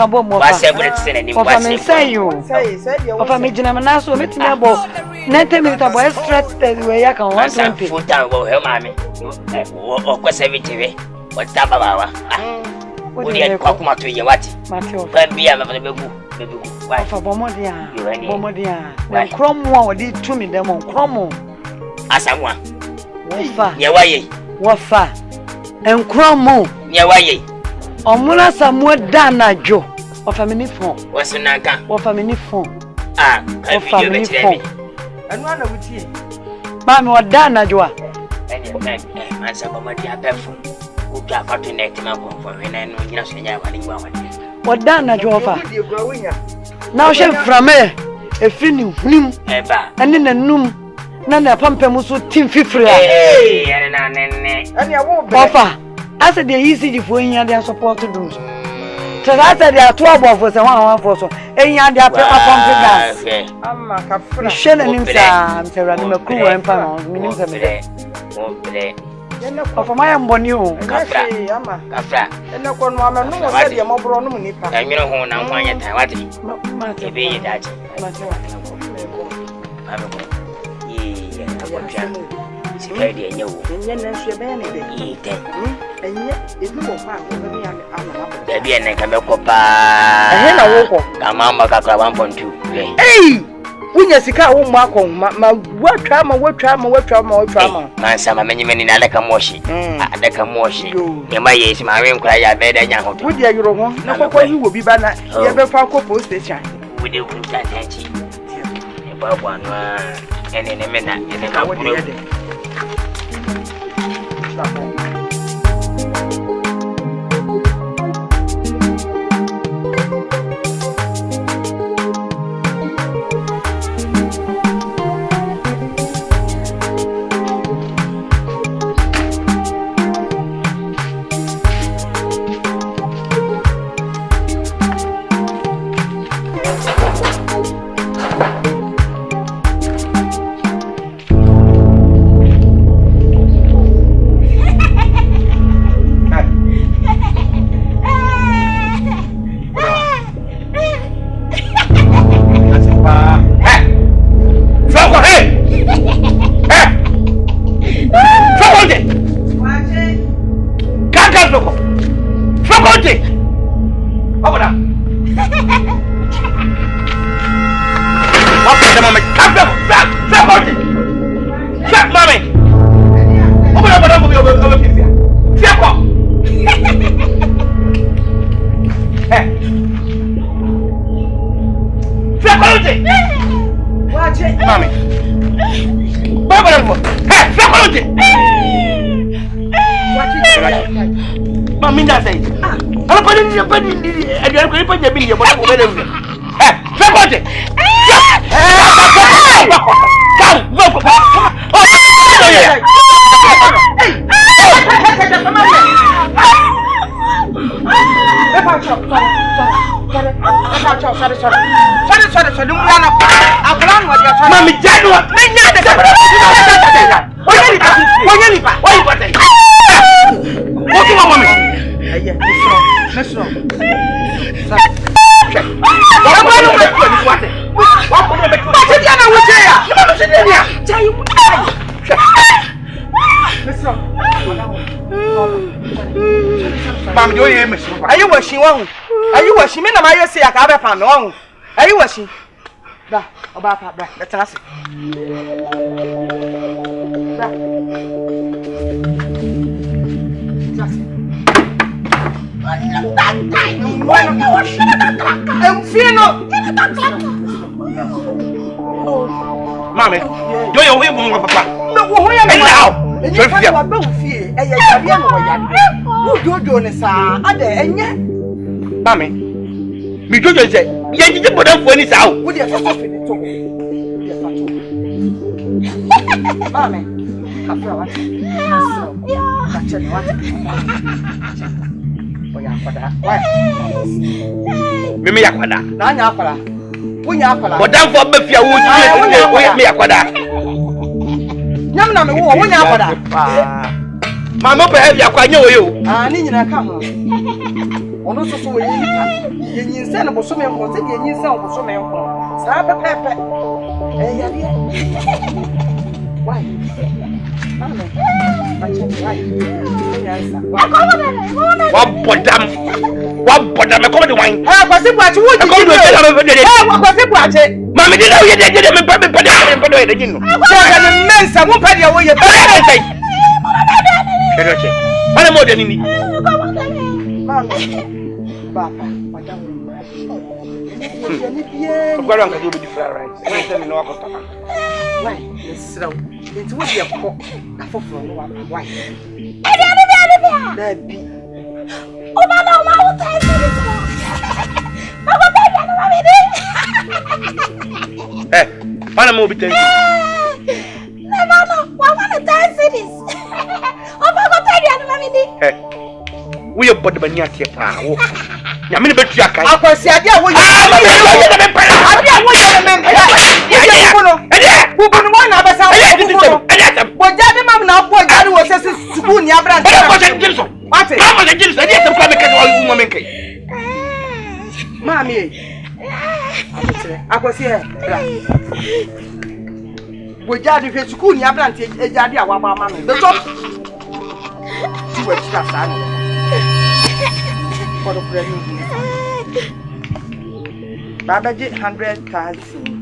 E: bom wo fa
C: wa se bret se ni
E: wo fa me say you wo fa me gina me na so metimi abo 90 minutes abo extra we ya kan 120
C: full time wo he mame o kwa 70 we o taba bawa o de kwa kuma to ye wati kwa bia me fa begu wai
E: fa bomodia na kromo a wodi tumi dem kromo
C: asamwa
E: wofa
C: ye waye
E: wofa enkromo
C: ye waye
E: omuna samu danajo wofa me ni fon
C: wasunanka
E: wofa me ni fon
C: ka video be tire
D: anu ana wutie
E: mami wadanajo a
C: man sa bomodia pefo o twa fa to net ma ko fo we na no nyina so nya wale gwa wale
E: wadanajo wofa na o she frame efri ni hunim
C: eba
E: ene nanum na na pampam so tim fifiri a
C: ene na nenne
D: ene awo be
E: wofa ase de easy di fo nya de support do asa de ato abofo se wan fo so enya de apepa pump gas
D: amma ka fra
E: shene nim sa mtera de makru wan pa no minim sa me
C: obre
E: ofa maya mboni o
C: kafra
D: amma
C: kafra
D: ene ko no ama no se de mobro no nipa
C: enwere ho na nwa anya tan wate ebe yi daji sika de enye wo
D: enye na nso ebe ne de
C: ite
D: enye ebi mo fa ko be ya ama
C: da bi ene ka be ko pa
D: ehe na wo ko
C: ka mamba ka 1.2
D: wunya sika wo mu akon ma watwa ma
C: man sama menyimeni na alaka moshi adaka moshi ne ma yesi ma wen kura ya be da nya hoto
D: wudi ayuro ho na kokko yi wo bi ba na ye be fa ko post station
C: with the group that anti. About one and in a minute, and then I would do it.
D: Are you washing one? Are you washing me? I say I can't have one. Are you washing? Bra, about bra, let's ask.
G: Mommy, do you win one, Papa? No, who are you now? Mommy, me do you say? Yeah, you put up when it's out. Would you have
D: Mommy,
G: Mimi Yakwada.
D: Nanya Apala. Punya Apala.
G: But down for Mafia would me Yakwada.
D: Yamna me wo wonya Apala.
G: Mama behave Yakwanyo you.
D: Ah, ni nyina ka ho. Ono so we yi nyinsa na boso me ho, se ye nyinsa o boso me ho. Sa pepepe. Yari. Why? What bottom? Come to wine. Ah, what's it? What you want to do? What's it? What it? Mammy, did you get them? But you know, men, I won't pay your way. I'm more than any. I'm going to do the right. I tell you no about why? It's so. It's what you have for why? That be. Oh, no, my eh, I'm moving to no, what want to dance this? Oh, my God, we are but the Banyaki power. Yamini bet you can. I can see a dear way. Baba did 100,000.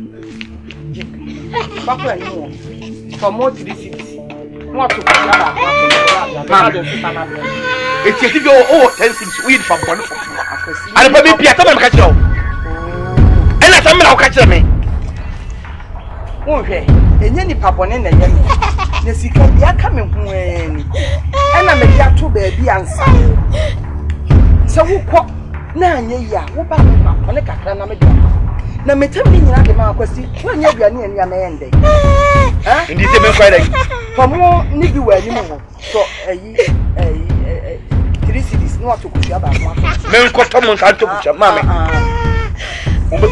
D: For more to this city. What to it's if you all 10 cents weed from one. And the baby Piazza Macacho. And that's
G: asem na ukache me
D: wonhwe enye ni papone na ye me na sika bia ka me ho ani ana me dia to ba bi ansa se wukọ na anye ya wo ba me papone kakra na me dia na metam ni nyina de ma akwasi wanya aduane ani amende ha
G: ndi se me kwa dai
D: famo ni bi wa ni mo so ayi 3 cities no atokushia ba mo
G: me nkoto mo nka atokushia ma me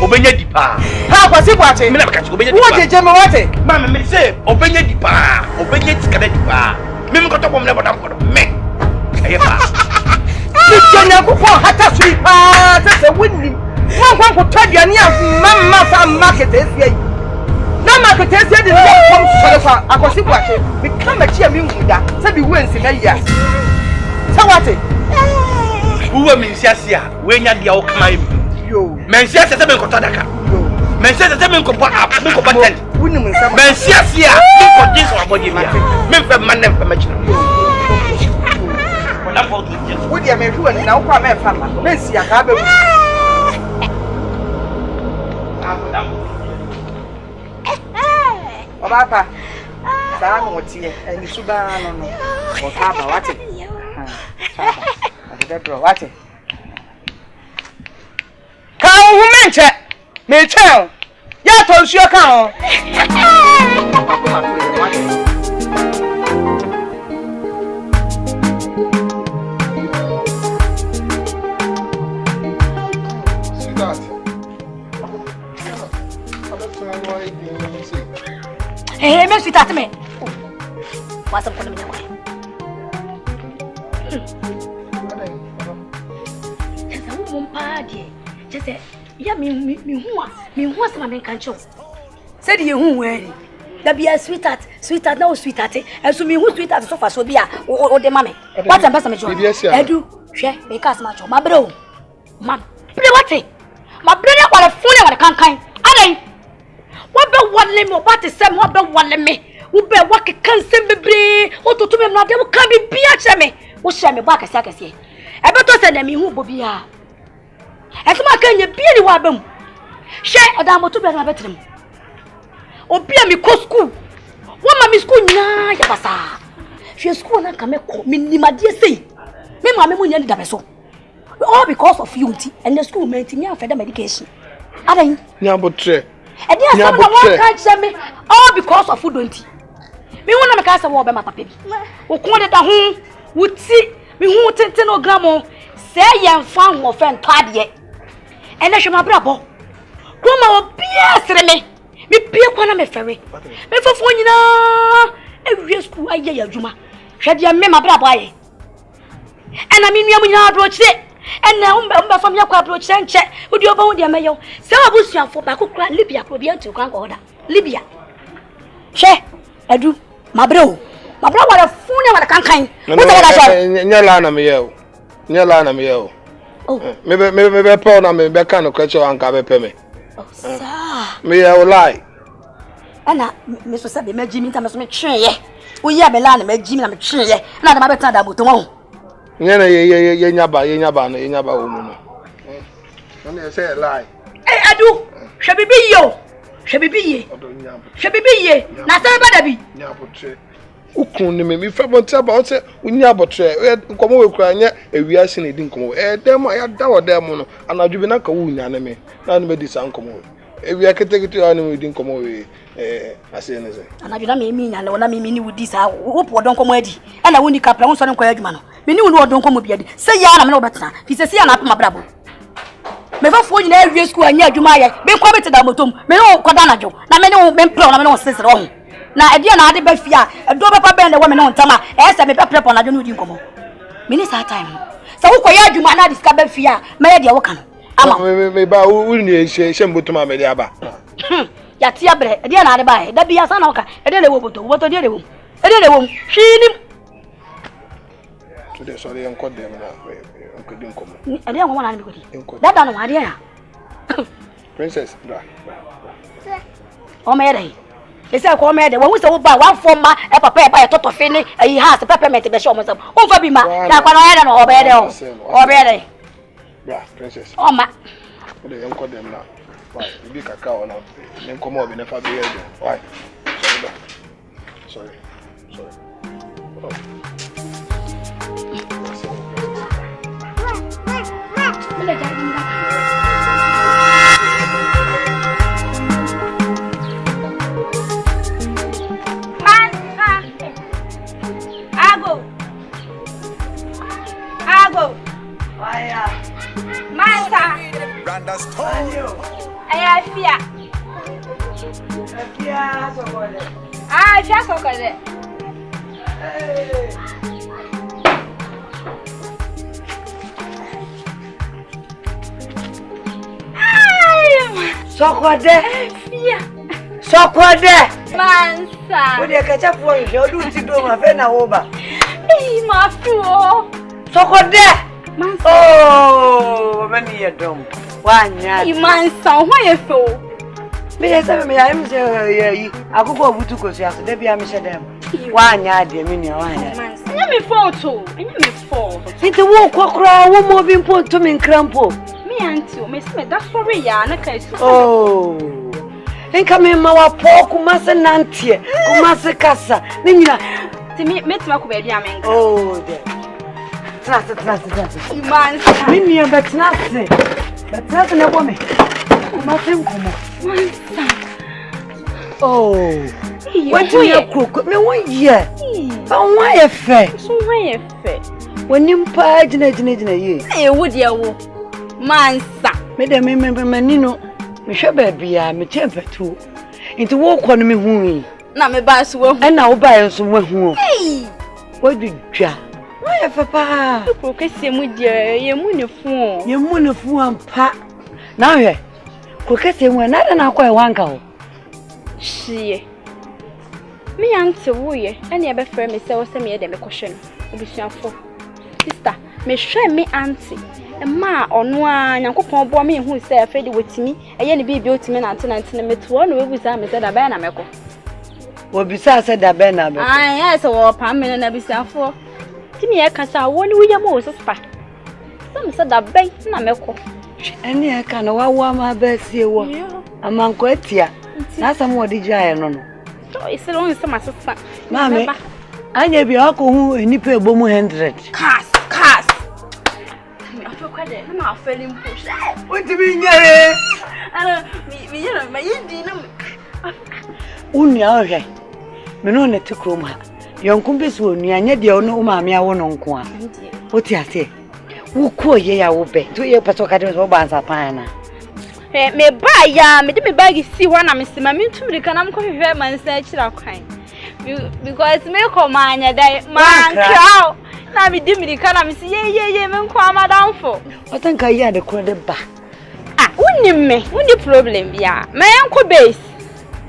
G: obenya di pa
D: ha kwasi kwate
G: me na ka obenya di pa
D: wo jeje me wate
G: ma me se obenya di pa obenya tikada di pa me nkoto ko me bodam ko me aye pa
D: Kenya ko hata sui pa se wonni won ko twaduane a mamma fa market esie na market esie de kom sore fa akosi kwate me kama chia me nguda se bi wensi na ya se wate
G: uwa minsiasi a wenya dia wo kama im
D: yo
G: mensiasi se me nkoto daka mensiasi se me nkopo app me nkopo tent
D: wonni mun sama
G: mensiasi a me ko dis wa body bia me mfa man na mfa machina wala ko tu je
D: wo dia me hwa ni na wo kwa me fa ma mensi aka ba wu Obapa saa no tie ani suba no o taba wate ha bro wate ka hu menche me chen ya to nsuo ka ho
H: Hey, me sweetheart me. What's up with me? Just a woman party. Just say, yeah, me who some men can show. Said you who way. That be a sweetheart, no sweetheart. And so me who sweetheart so far so be or the mammy. What's a person? I do share because my job, my bro. Man, what? My brother was a fool when I can't kind. I what be one lemon or what is some what be one lemon? Who be what can send me brave or to me not devil can be beat me. What shall me back as I can say? I better send me who will be here. As my can you be the wabum? Share a dam to be a bedroom. Or be a me co school. What my miss school na yabasa. She school and come me my dear say. Me mamma will end the so. All because of you and the school made me for the medication. I don't
B: Nyabotre.
H: And yes, someone can't send me all because of food, don't me want to cast a war by my papa. Who called it a home would see me who tend to know grandma say young found or friend tired yet. And I shall my bravo. Grandma will be a me. Me be a corner me ferry. Me for phone you know. Every school I hear Juma. Shall you remember bravo? And I mean, we are approach it. And now, from your approach and check with your bone, dear mayo. So I was young for back Libya, Probian to Grand Order. Libya. She, I do. My bro. My brother was a fool when I can't kind.
B: Nyalana me yo. Nyalana me yo. Oh, maybe Paul and me back on the question and Cabe Peme.
H: Oh, sir.
B: Me, I will lie.
H: And Mr. Sabi, my Jimmy, I'm a tree. We have a land, my Jimmy, I'm a tree. Not my better than tomorrow.
B: Ye nyaba woman. And say a lie.
H: I do. Shall be yo. Shall be ye. Shall be ye. Not a baby.
B: Nyabotre. Ukun me fa bon taba o se unyabotre. Nkomo we kura nya ewia se ne din komo. Dem ya da wo dem no. Anadwo bi na ka wo nya na me. Na me di san komo. Ewia ketekete anu me din komo we ase ne se.
H: Anadwo na me nya na me ni wudi sa wo po don komo adi. Ana woni kapra won so ne kwaya adwuma no. Me ni woni odon komo biade. Se ya na me no betena. Fi se ya na apema brabo. Me fa fo nyina awie school anya adwuma ye. Me kwa beti da motom. Me no koda na jo. Na me no me mpro na me no sesere ho. Na edi na ade ba fia. Edo be pa ben de wo me no ntama. Se me pepre pon na jo no di nkomo. Me ni sa time. Sa wo kwaya adwuma na discover ba fia. Me ye de wo kan. Ama
B: me ba wuni she mbotom a me de aba.
H: Ya tia bre. Edi na ade ba e. Da bia sa na wo ka. Edi le wo boto. Boto de wo. Edi le wo. Hwinim.
B: Today sorry enko dem na enko din komo.
H: Edi en wo na me ko di. Da da no ade ya.
B: Princess bra.
H: O me dey. Ese ko me dey. Wo se wo ba one form ma e papa e ba e toto fe ni e house peppermint be show mo sam. O fa bi ma. Na kwa no ya no o be dey o. O be dey.
B: Bra princess.
H: O ma.
B: What they call them now? Why? You be cacao now. Then come up, never be here. Why? Sorry. Oh.
H: Ago. Manta.
F: Randa's told.
H: I fear. Ah, just okay.
D: Sokwade.
H: Mansa.
D: What you catch up for you? Do it to do my friend over.
H: Hey, my fool.
D: Sokwade. Oh, many a dumb. One ya.
H: You mansa, why you fool?
D: Me, I say, I go over to go see us. There be a mission them. One ya, dear, mini one.
H: You me fall too. You me fall.
D: It's a walk, one more being put to me in crampo.
H: Me and two, Miss Smith, that's for real, and okay.
D: Oh. And come in my pork, Massa Nantia, Massa Cassa. Nina,
H: to me, meet my baby.
D: Oh, dear.
H: You mansa.
D: Mini, but nothing. But nothing a woman. Nothing, Mansa. Oh, what do you cook? Me 1 year. Oh, why a fair?
H: So, why a fair?
D: When you paginate a year.
H: Hey, would you? Mansa.
D: Madam, remember Manino. Me sure baby, I'm a temper too. Into walk on me who.
H: Now, me bass will.
D: And now buy us some who.
H: Hey,
D: what did you? Why, Papa?
H: you can see me, dear. You're money for.
D: You're money for one pa. Now, here. Cook when I don't quite one cow.
H: She. Me auntie woye, and you prefer me say what's me a question. Obishanfo. Sister, me share me auntie. And ma on one, and coupon boy me who say afraid with me, a yenny be built me and me to one way with them, said a banner meko.
D: Well, besides, said that banner.
H: Ah, yes, or Pamela and Abishanfo. Give me a cassa, one with your Moses pa. Some said that bank, Nameko.
D: And I can't know what my best here was. Among Quetia. That's some more DJ.
H: So it's only some sister.
D: Mammy, I never be alcohol who nip a boom 100.
H: Cast. I'm not feeling push.
D: What do you mean, Yare?
H: I my Indian.
D: Unya, Menone took room. Young Cumbis will near the no mammy, I won't on. What you say? Who call ye? I will bet 2 years per academy or Banza Pana.
H: Me buy ya, me bag see one. I'm Mr. Mammy to me, can I'm coming here, man, say, crying. Because me come on, ya die, man, cow. Now me do me, can I see, yeah, man, come down for.
D: I think I had a credit back.
H: Ah, wouldn't problem, yeah. My uncle base.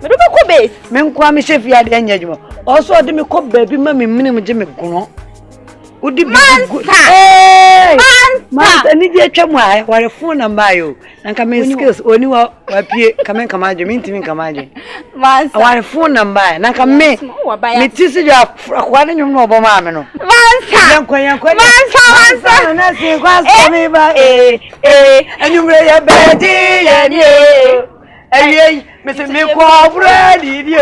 H: Me do go base. Men come, me chef, ya the engagement. Also, I didn't call baby, mammy, minimum Jimmy Guno. Would you be good? Man, I need your chum. Why a phone number you? And come in skills when you are come and come out. You mean to me, come out. I want a phone number. And I can make it. Is your what do you know about Mamma? And you may have been and you. And Mr. Milko, ready, you.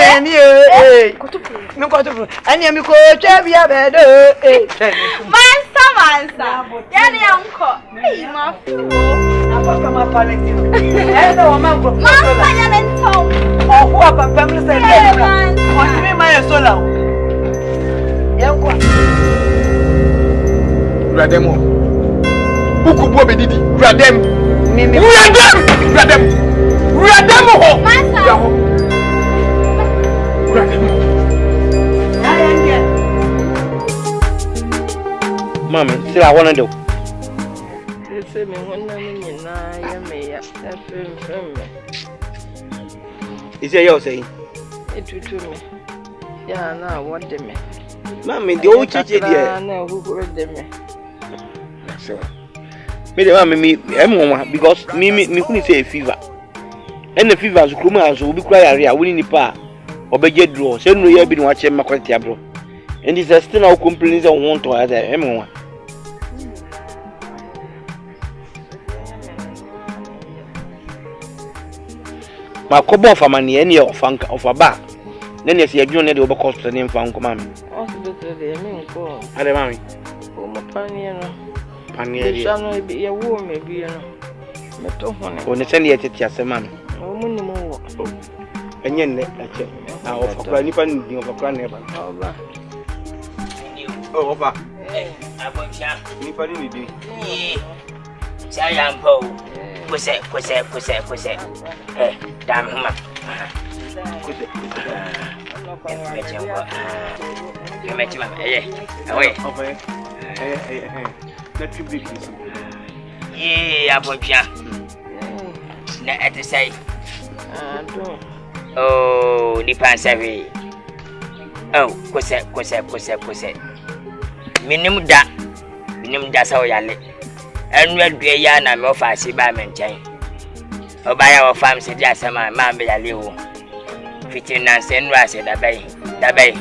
H: And you. No, and you go to your bed. Mansa. Yanny uncle. Hey, my fool. I'm come up on you. I know my uncle. Oh, who are family said, what do you mean, my solo? Young one.
B: Rademo. Who could Bobby did it? Radem. Radem.
G: Mommy, still I want to do.
I: They say me one minute now, me
G: Is it your saying?
I: it to me. Yeah, now what the me?
G: Mommy, the old church idea.
I: No, who heard them?
G: So, me, because me couldn't say fever. And the fever will be crying. I wouldn't nipper or be get draw. Send no, you have been watching my quantity, bro. And it's still no complaints on one to other.
B: ma kobo fa ma ne ne ofanka ofaba ne ne se adwon ne de obekọ hospital ne mfa nko mami
I: hospital de me nko
B: ade mami
I: o mo panie no
B: panie
I: ye no ye wo me bi no me to hone
B: o ne se ne yetete asema no
I: o mu ni mo wo
B: enye ne ache na ofakra nipa ni ofakra ne ba
I: oba
B: oba
C: aboncha
B: nipa ni di
C: saya ampo kuse dam huma
B: kuse
C: mechi away
B: na tribute
C: aboncha na etesai
I: do
C: oh ni pansavi oh kuse minim da sawo yale enu adue ya na me ofasi ba me nchen obaya wo fam se dia sama ma be yale wo fiti na se nu ase dabai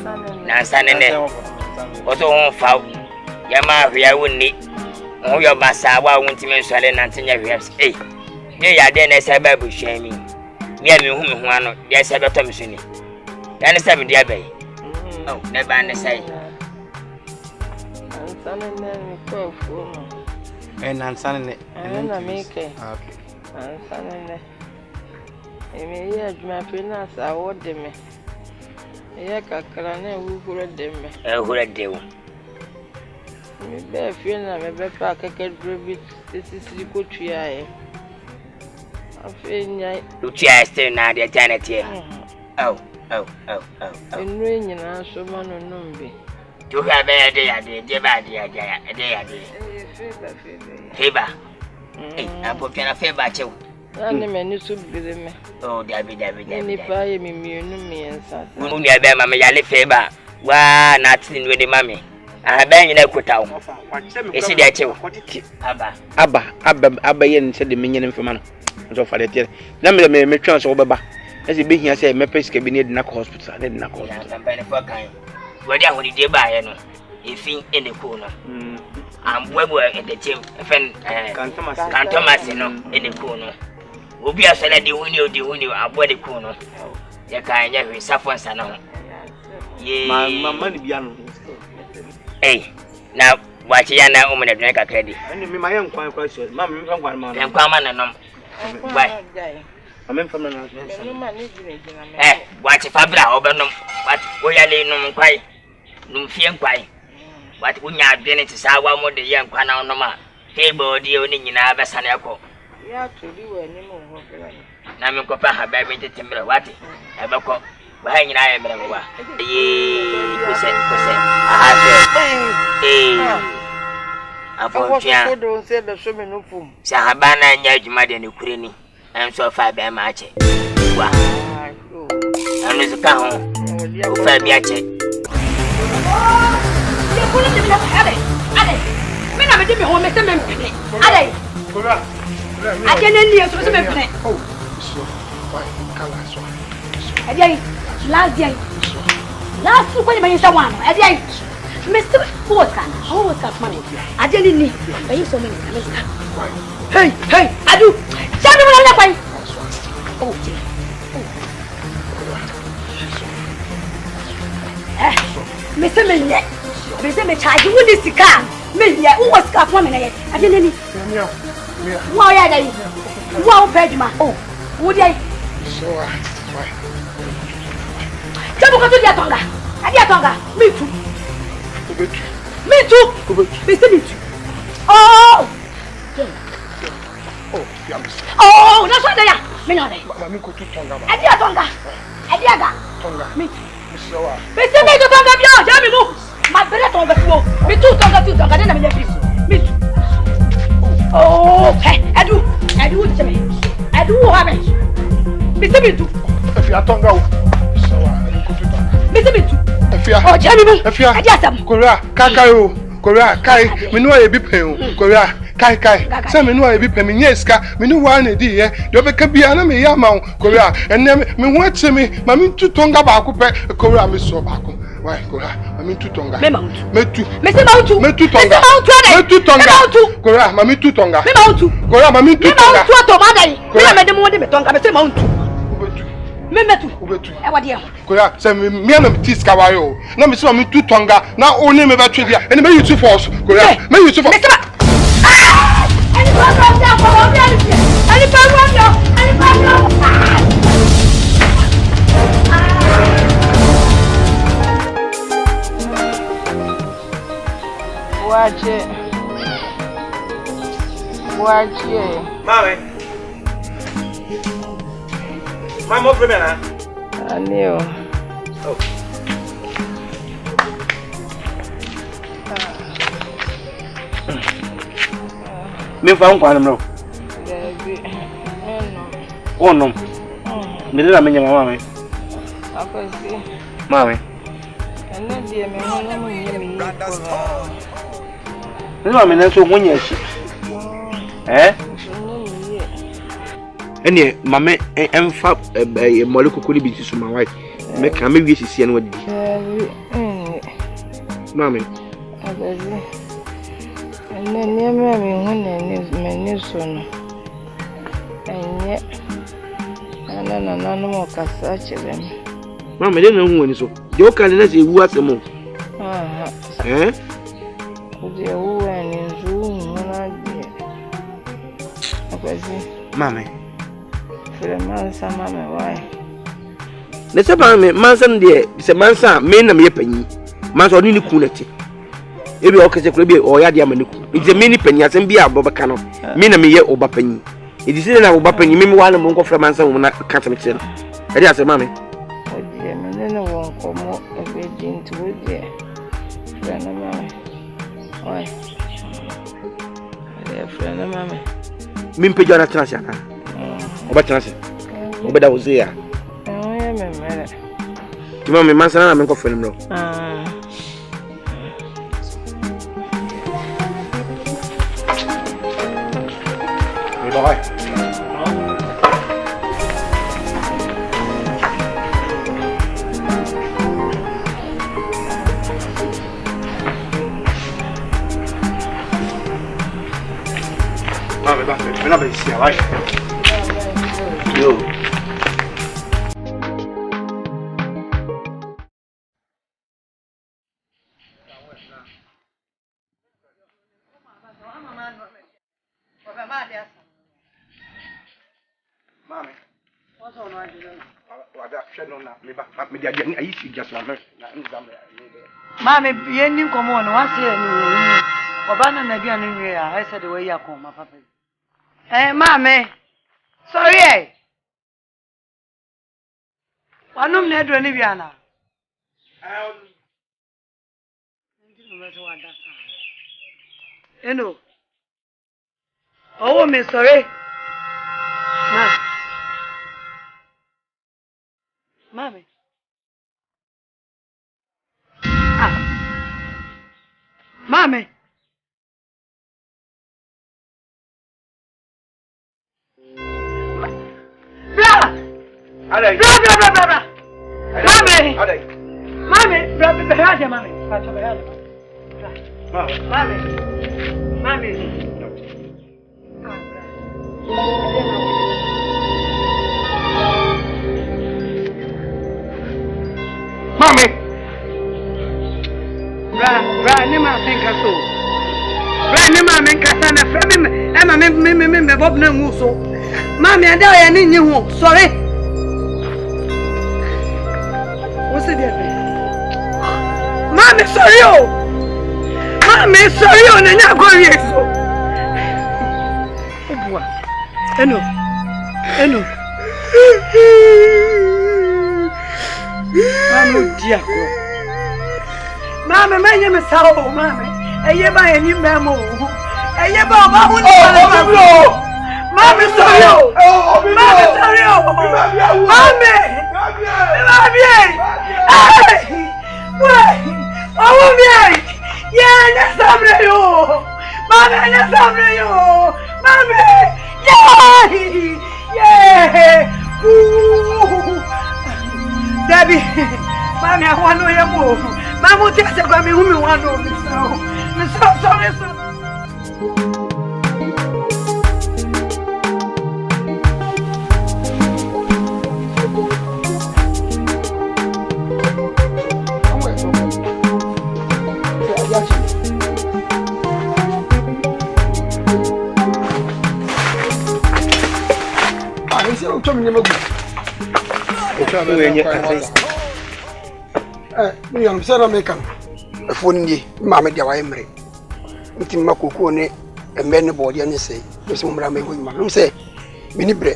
C: na nsane ne oto ho fa ya ma hwea woni ho yo basa wa wontime nsole na ntenya hwea ye ya de na se ba bu hwami mi hu ano ya se beto me suni ya ne se me dia bai oh ne ba ne sai
I: nsane ne ko fu
B: nansane ne
I: na meke
B: okay
I: nansane ne emi ya adwuma pe na sa wo de me ya kakra na wuhuro de me
C: hura de wo
I: me be fi na me be pa kakadro bi sisi ko tua e afi nya
C: tua ste na de tanete oh
I: enu enyina so ma no nombe
C: to ha be de ba de Feba. Apo piana feba chew.
I: Ane meni subire me.
C: Oh, dabi.
I: Ni pa ye mi mienu mi ensa.
C: Unu ya be mama yale feba. Wa na tin we de mami. Aba nyina kutawo. Esi dia chew. Aba ye nse de menyene mfema no. Nso fa de tie. Na me twan so beba. Esi be hia se me pesika bi ne de na hospital, ne de na hospital. Ya kampani for kan. Wodi ahodi de ba ye no. Efin ene ko no. Ambwebo the team fen Thomas no ene ko no obi asala de huni abwo de ko no ye kan nya hwe safonsa no ye
B: mama ni bia no
C: na wachi ya na umene dwen kakra di
B: ene me maye nkwan kwa so mama me nkwan ma
C: no nkwan ma na nom why
B: mama fam na
C: wachi fabra obenom wat oyale nom kwai num fie nkwai wat unya adwene ti sawa mo de ye nkwa na onoma table di oni nyina besane akọ
I: ya tuli we ni mo ho kra
C: na me ko pa ha ba bi tetemre wati e be ko ba nyina ya mere wa kuse abontia
I: do se be so me no pum
C: sa haba na nya adwuma de ne kure ni am so fa ba ma ache wa anu zika ho o fa bi ache
H: Kula de la ade mina me de me ho me se me mpene ade
B: kula
H: akene ni so se me mpene
B: oh so fine kala so
H: ade last ko ni me sa wan ade Mr. Oscar money ade ni bayi so me ni hey adu sabi mo na kwai oh Mr. Menye Mr. Me charge you this car. Me ya who was car for me na ye. Ade ni.
B: Mia.
H: Wo ya dai. Wo page ma. Oh. Wo dai.
B: So why?
H: Jabu ko to dia tonga. Ade tonga. Me too.
B: Kubetu.
H: Me too.
B: Kubetu.
H: Mr. Me too. Oh.
B: Oh, ya misi.
H: Oh, na so da ya. Me no dai.
B: Mami ko tu tonga ba.
H: Ade tonga. Ade aga.
B: Tonga.
H: Me.
B: So wa.
H: Mr. Me to tonga bio, jami mu. Ma bere tonga tuo. Me too tonga de na me lefi. Me too. Oh, hey, Edu what me? Edu what me? Mr. Me too.
B: If you tonga o. So wa, ko tu tonga.
H: Mr. Me too.
B: If you.
H: Oh, jami mu.
B: If you.
H: Ade asam.
B: Korea, Korea, kai, me no e bi pen o. Korea, kai. Say me no e bi pen me nyeska, me no wa na di ye. De obeka bia na me ya ma o. Korea, enne me ho ache me, ma me tu tonga ba ko pe. Korea me so ba ko. Why, Korea? Mami tu tonga.
H: Me mautu.
B: Me tu.
H: Me se mautu.
B: Me tu tonga.
H: Me tu tonga.
B: Korea, mami tu tonga.
H: Me mautu.
B: Korea, mami tu tonga.
H: Me mautu to ma dai. Me na me de mo de me tonga me se mautu.
B: Me tu.
H: memetu
B: obetu
H: e wade
B: ko ya se me na tis kawayo na me se me tu tonga na oni me betwe dia ene me yutu force ko ya me yutu force
H: ani program ya ko obi ani program ya ani program
I: Wache.
G: Mame. Mama ofre me na.
I: Anio.
G: Oh. Me fa nkwa no.
I: Debi.
G: Ono. Me de la me nyama mame.
I: Akwasi.
G: Mame.
I: Ene die me hono mu nyemi.
G: Nima me nanso ho nya shi. Ene mame emfa mole kokoli bi tisu ma wife. Me kan me wie sisi ene wadi. Mame.
I: Abazi. Ene nyema me ho na ne so no. Enye. Ana mo kasa chebe me.
G: Mame de na hu ani so. De o kan na se wu asemo.
I: De wu ani nzu na de. Abazi.
G: Mame.
I: Freman sama me why?
G: Ne se ba me mansan de se mansa me na me panyi. Mansa oni ni ku na ti. Ebi o kese kure bi o ya de amaniku. Ije me ni panyi asem bi abobaka no. Me na me ye oba panyi. Edi se na oba panyi me wa na mo nkofra mansa mo na ka se me kire no. Edi ase mame.
I: Odi me ne won komo obedi nti wodi. Frana mame. Why? Frana mame.
G: Mi mpejo na transi aka. Oba transi. Obeda uzia.
I: Ya memere.
G: Tuma me mansa na me nkofra no. Bye. Ven a ver si abajo. Yo. Mami.
E: What's on right there? Mami, you didn't come on. What's here? Obana na dia no nwe a I said the way you come my papa. Mami. Sorry eh. Wanum na edro ni bia na. Eno. Oh, me sorry. Mami. Mami.
G: Alay.
E: Bra. Mami.
G: Alay.
E: Mami, bra behaja mami. Pacha behaja. Mami. Mami.
G: Mami.
E: Bra, ni ma think so. Bra ni ma men kasa na fra me e ma me bob na ngu so. Mami ada ya ni nyi hu. Sorry. What's it there? Mami sorry o. Mami sorry o na nya go yeso. Obua. Eno. Mami dia ko. Mami menye me sawo mami. Eye ba eni memo. Eye ba ba hu ni ba. Mami sorry o. Mami sorry o. Mami. Mami. Why? Oh mami. Yeah, na sabre yo. Mami na sabre yo. Mami. Yeah. Debbie. Mami, I want to hear more. Mama, just a me who want to be so sorry.
J: chom ni magu mi am sara me kan phone ni ma me dia wa emre nti makoko ne embe ne body ne sei so mra me go ma no say mini bre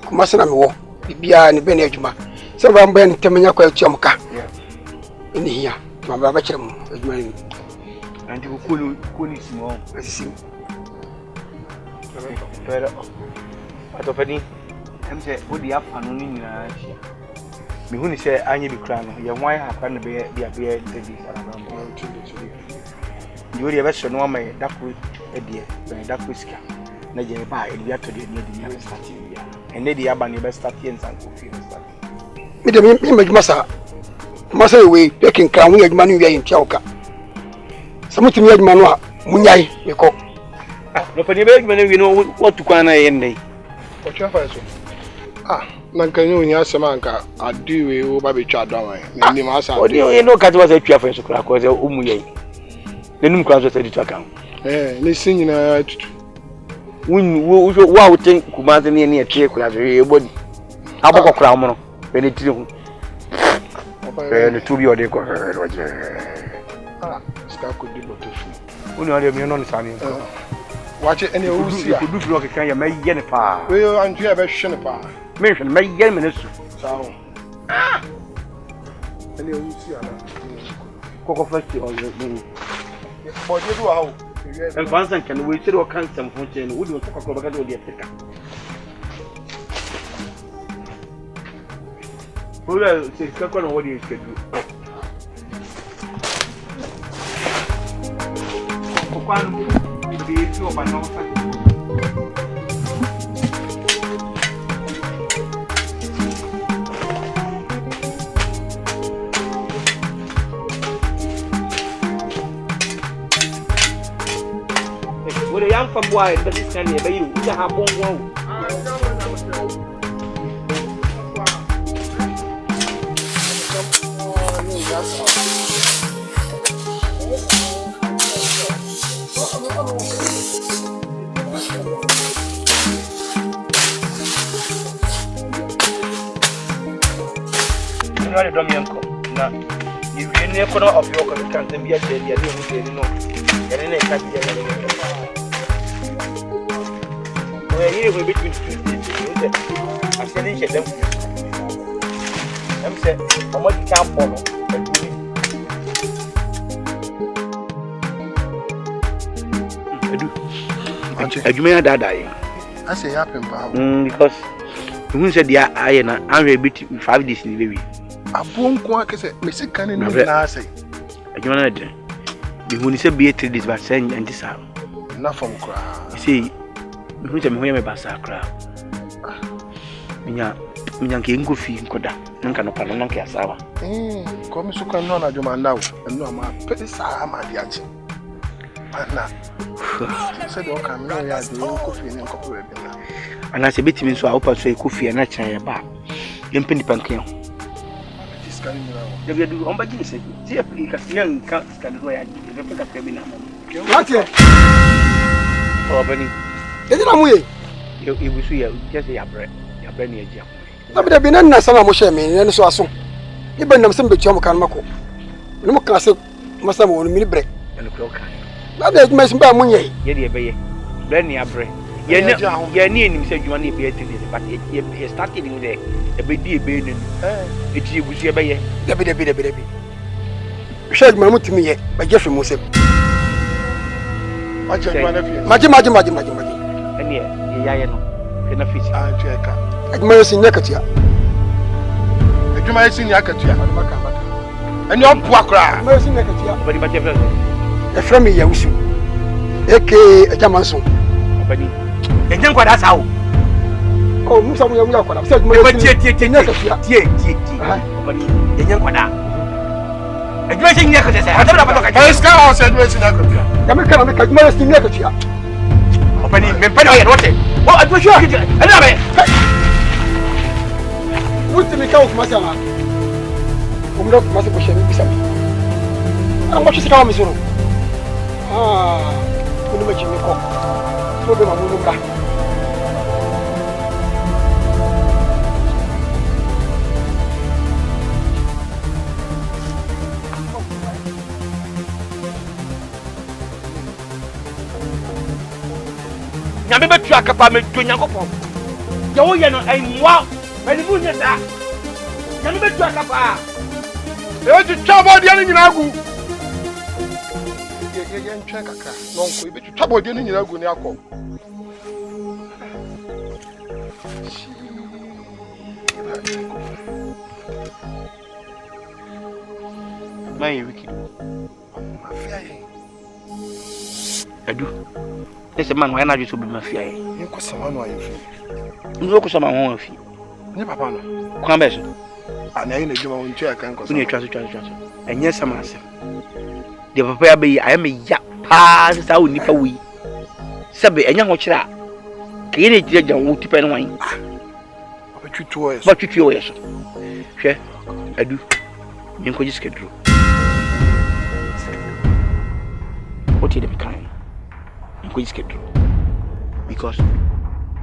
J: kuma sana me wo bibia ne be na adwuma se ba mba ne temenya kwa atuam ka ni hia ma ba kire mu adwuma ni
G: anti ko ni simo
J: sim
G: pero atofani emse odi afa no ni nyina hia mi hu ni se anye bi kra no ye wan akwa ne be dia dedi ara no yori ebe so no ma dako edie be dako sika na je ba e bia to de ni de ni start ya ene de aba ne be start yen san ko fi start
J: mi de mi majuma sa masa we pekin kra hu adwuma ni wi ayin tiawka samutimi adwuma no a munyai me ko
G: no pa ni be adwuma ni wi no watu kwa na yen dai
K: o twa fa so na nkanyo nya asema anka adiwe wo ba betwa adawan na ni ma asa
G: odi o no ka ti wa se twa fa so kra ko se umu yei nenum kra so se di twa kan
K: ne sinyina tutu
G: wo wo ten kumaze ne ne tie kra so e bodi aboko kra mo no be ne tiri hu ne tubi ode ko
K: ska ko di botofu
G: oni ade mi no nsani
K: wache ene o usia
G: ko du block kan ya mai ye ne pa
K: we antu ya be hwe ne pa
G: me hwe mai ye me ne su
K: sawo ene o usia na
G: koko fasti o ye
K: body do hawo
G: en fansan kan we tiri o kan sam fonche ne wudi o koko baka do di afrika Pula se kako no wodi skedu ko kwanu bi ti o ba no fa wodi yang fa boy be skan ne be yiru ja ha bongo no do mi enko na you ne ko no of your kan tem bia de dia no yare ne ka bia ne o yiri ko between two asene je dem se omo di kan polo edu adwuma ya dada yi
K: I say happen pa
G: because who said dia ayena anwe bit 5 days ni bewi
K: abonko akese mesika ne na say
G: adwuma na de bi hu ni se be 3 days ba sen anti sa
K: na fam kra
G: see hu se me hu ya me ba sa kra minya nke ngofi nkoda nka no pa no nka asawa
K: ko mi suka no na adwuma ndawo no ma pedi sa ma di achi ana se do ka mi ya de kofi ne nkopo be na
G: ana se betimi nso a opa so e kofi na chan ya ba yempe ni pankan
K: diskani mi rawo
G: de bi du on ba gini se ti e ka sian ka skan do ya de pe ka bi na mo
J: wache
G: o bani
J: edi na mu ye
G: yo ibusu ya just ya bre ni eji
J: na bi da bi nan na sama mo hye me ne so aso ibe nam sem betua mo kan mako ne mo ka se masama wonu mini bre
G: ene ko ka
J: na da adwuma sim ba mo nyai
G: ye de be ye bre ni abre ye ni enim se adwuma na e be atiri but ye started in there e be di e be ne e ti ebusu e be ye
J: da bi hwe adwuma mo timi ye ba je hwe mo se
K: acha adwuma na fi
J: maji
G: ene ye ya ye no ke na fisi
K: antu e ka
J: adwuma yo sin nyakatia
K: adwuma yo sin nyakatia ene opo akra
J: adwuma yo sin nyakatia
G: bani ba te fe
J: e fra me ya usu eke ejamanso
G: bani enyen kwada sawo
J: oh musa mu ya kwada se adwuma yo sin nyakatia
G: tie bani enyen kwada adwuma sin nyakatia se adwuma ba ka
K: e ska o se adwuma sin nyakatia
J: ya me kana me ka adwuma yo sin nyakatia
G: bani me pa ya wote o adwuma shi ana be
J: wuti mi ka o kuma sama umro kuma se ko shemi bisa an wacho se ka mi suru kuni ma jimi ko so be ma mu ka
G: nyame betu akapa me do nyankopon ye wo ye no ai mwa mani mu nya sa nyame betu akapa
K: e ju twa body ani nyina gu ye ntwe kakra nonko e be twa body ani nyina gu ni akọ
G: man wiki
K: mafia ye
G: adu ese man wa na ju so be mafia ye
K: ni ko sama no ayefi
G: ni ko sama ho afi
K: ni papa no
G: kwa beso
K: ana yi na djuma won twa kan ko
G: ni twa so enye sama ase de papa ya be aye me ya pa sa wo nipa wi sebe enye ho kira ke ye ne jira wo tipa no wan
K: ba twitwo ye
G: ba twitwo ye so hwe adu mi nko jiskedro what you kind nko jiskedro because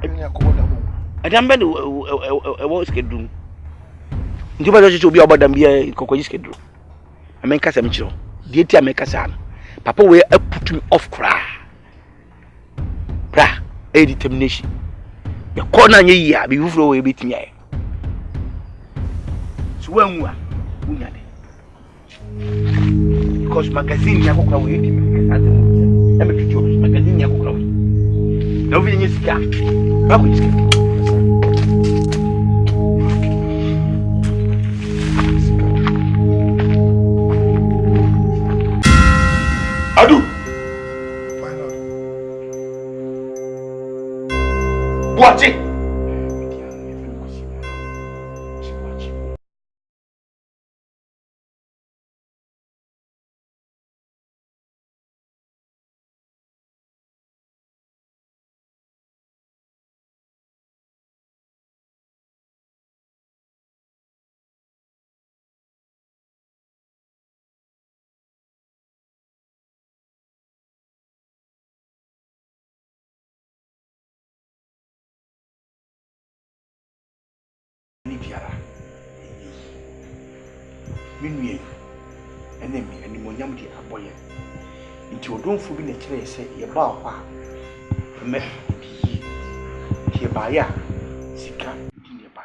K: enya ko da mo
G: adam be e wo skedro nti ba jo obi obodam bia ko jiskedro amen kasa mchiro die ti amen kasa no papa we put me off cry bra a determination ya kona nye yi a bi fufuro we betimi aye so wanwu a unya de because magazine ya kokra we edimi kasa e me tutu magazine ya kokra we na obi nye sika ba ko sika
K: adu
G: Boache. Minwie enemi animonyam di aboye nti odonfo bi na kire se ye ba kwa me bi ke ba ya sika di ne ba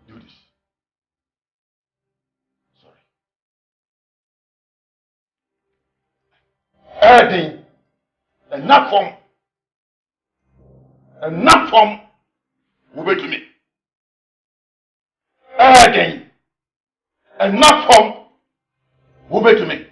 K: do this sorry enough from wo betumi enough from wo betumi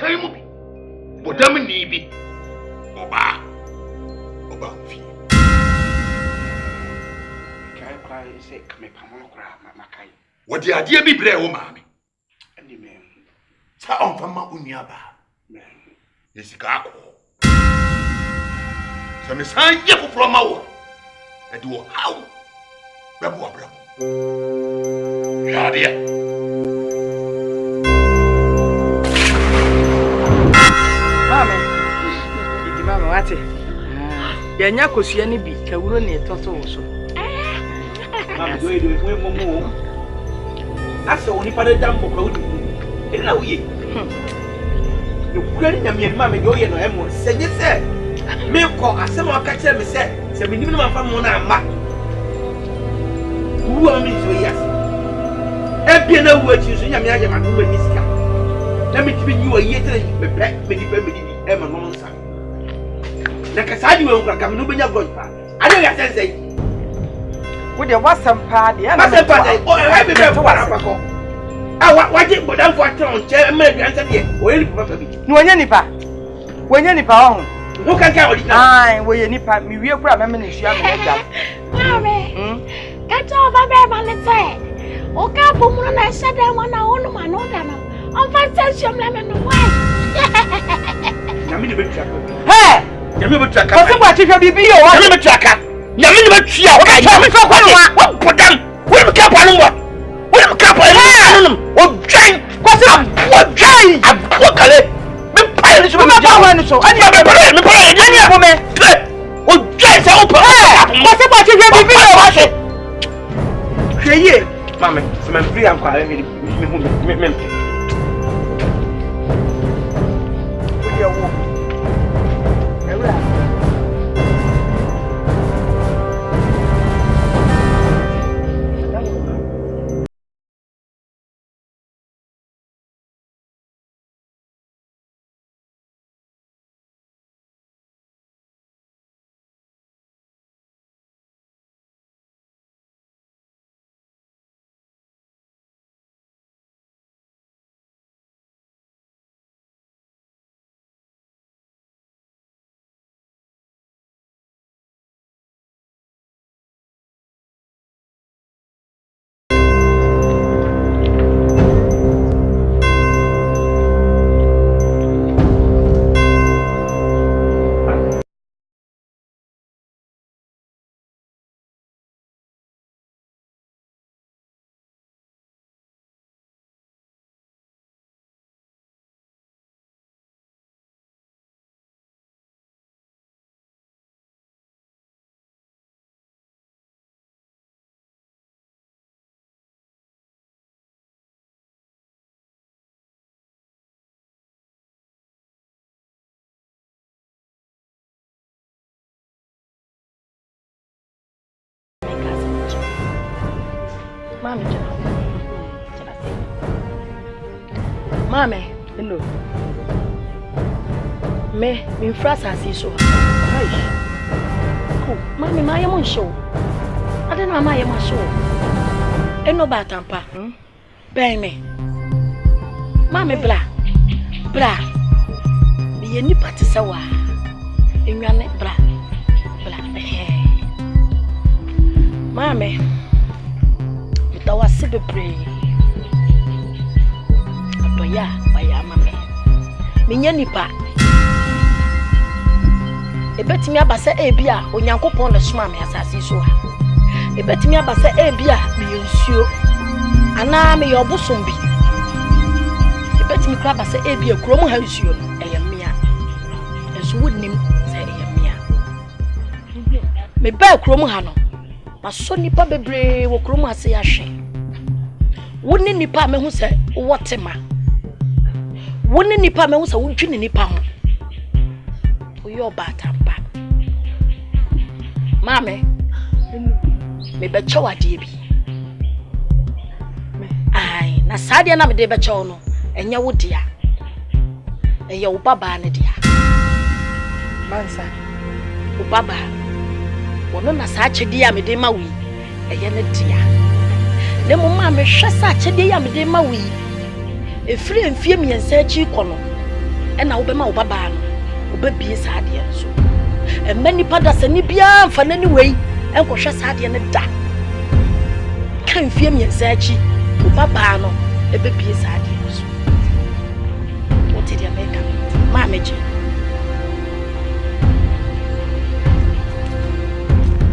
L: nyansai mu bi bodam ni bi oba fi
G: kai kwa se kame pamono kra makai
L: wodi ade bi bre wo maame ani me sa on fama unia ba yesika akọ se me san ye foforo ma wo ade wo hawo bebo abra ya
D: Mama, wate. Yanya kosua ni bi kawuro ne toto wo so.
G: Mama, do we momo. Asa oni pa de dambo kwa wudi. Ena uye. Yo kwani na me mama yo ye no emo. Senye se. Me ko asema aka kire me se me nim na mafa mo na ama. Uwa mi so yas. Ebie na uwa chi so nya me aje ma no ba nisika. Na me tibi nyi wa ye tere me pe me di e ma no nsa. Na kasadi we nkra kam no benya gonpa. Ade ya sense.
D: Wo de wasampa de
G: na wasampa de o ha be be para pako. Waje bodam fo atron che ma aduansa de o ye nipa bi.
D: No wonya nipa. Wonya nipa ho.
G: Wo kan ka odi na.
D: Ai, wo ye nipa mi wie kura me na hia me na
H: Mame. Kacha ba be ma le te. O ka bu mu na se de mo na wonu ma no da no. On fa se shom la me no wa.
G: Nyame de be twa.
D: Hey!
G: Nyame be twa ka.
D: Ko se kwa ti hwe bibi yo wa.
G: Nyame be twa ka. Nyame de be twa o ka. Nyame fa kwa no wa. Wo podam. Wo me ka pa no mo. Wo me ka pa no. O dwan. Ko se wo dwan. Wo kale. Me pa ni so me
D: pa wa ni so.
G: Ani me pa ni ko me. O dwan se o pa.
D: Ko se kwa ti hwe bibi yo wa se. Hwe ye.
G: Mama, se me free am kwa me me.
H: Mami, Mami, hello. Me frasa si so. Oh, Mami, ma yemo show. I don't know ma yemo show. Eno ba tampa. Ben me. Mami bla. Ye ni pati sawa. Enwane bla. Mami. Tawasi bebre adoya baya mame menya nipa ebetimi abase ebia onyankopon le soma me asase so ha ebetimi abase ebia me yensuo ana me yobosom bi ebetimi kra abase ebia krom ha nsuo eyemia enso wonnim se eyemia me ba krom ha no maso nipa bebre wo krom ase ya hwe woni nipa me hu se wotema woni nipa me hu se wodwini nipa ho oyo batampa mame me be chawade bi ai na sadia na me de be chaw no enye wo dia eye wo baba ne dia mansa wo baba wono na sa chede ya me de ma wi eye ne dia le mo ma me hwe sa chede ya me de ma wi efiri mfie miensa achi kono ɛna wobɛma wo baba no wobɛbie saa adeɛ no so ɛma nipa da sɛ ni bia mfa n'ani wei ɛnkɔhwɛ saa adeɛ no da kan fie mmiɛnsa akyi wo baba no ɛbɛbie saa adeɛ no so wote deɛ mɛka maa megye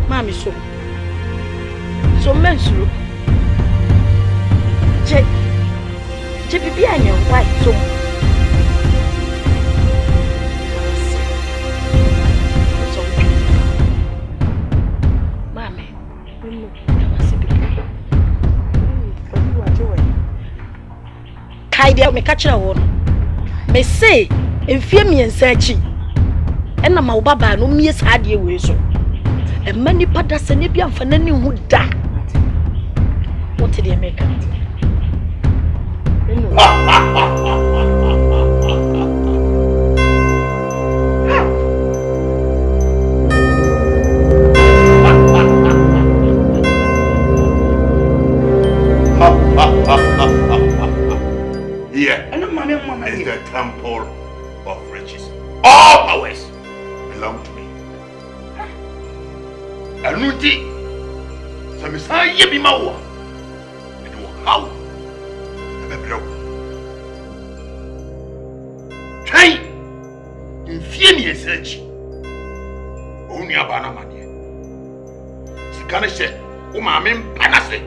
H: maa me so mensuro je bibi anya why so mame kai dia me ka kira wo no me say enfie miensa achi ena ma wo baba no mie saa de we so e mani pada se ne bia mfa nani hu da what did you make it?
L: Here is the temple of riches. All powers belong to me. Anuti, Samisa Yebimawa. How? Try in fear search. Only a banana money. Sikanese, Umamin Panase.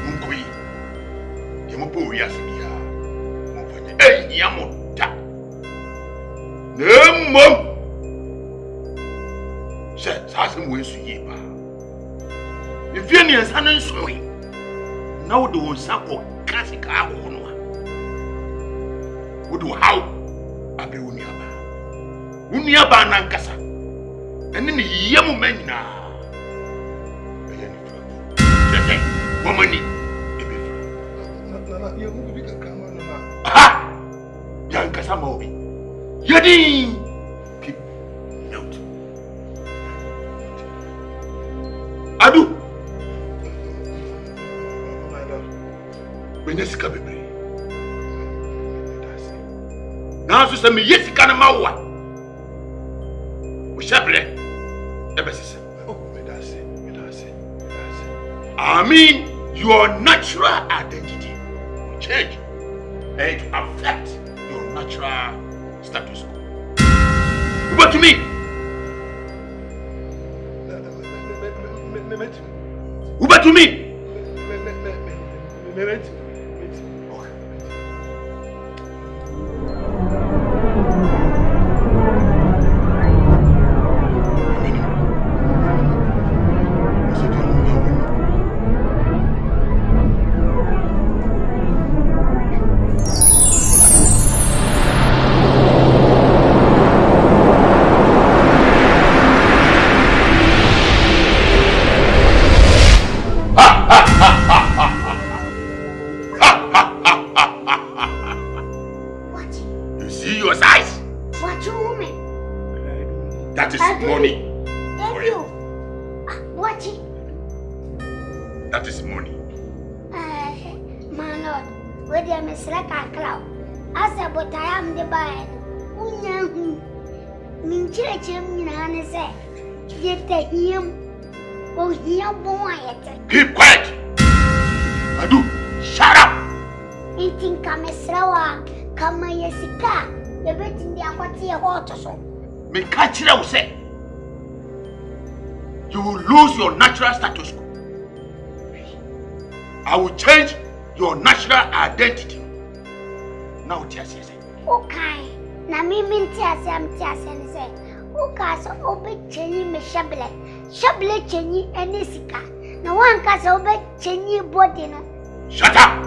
L: Munkui. Yamupo Yasibia. Hey, Yamuta. No mum. Said Sassam wins to Yiba. If you're near San and Swing. Now do sample classic hour. Would do how? Abi Uniaba Nankasa. And then the young men now. Woman, aha! Yankasa Mobi. Yadi! Keep note. Adu! Menyesika bebre. Na so se me yesika na mawa. O shebre ebesese. Oh, me dase. I mean, your natural identity will change and it affect your natural status quo. Over to me. Over to me. Keep quiet! Adu, shut up!
M: Eating Kamesrawa, Kamayesika, the bit in the aquatia water.
L: Me catch you say you will lose your natural status quo. I will change your natural identity. Now, Tiasia say.
M: Okay, Nami Tiasia, and say, okay, so open Chenny me Shablet Chenny and Isika. No one can obey Chenny body.
L: Shut up!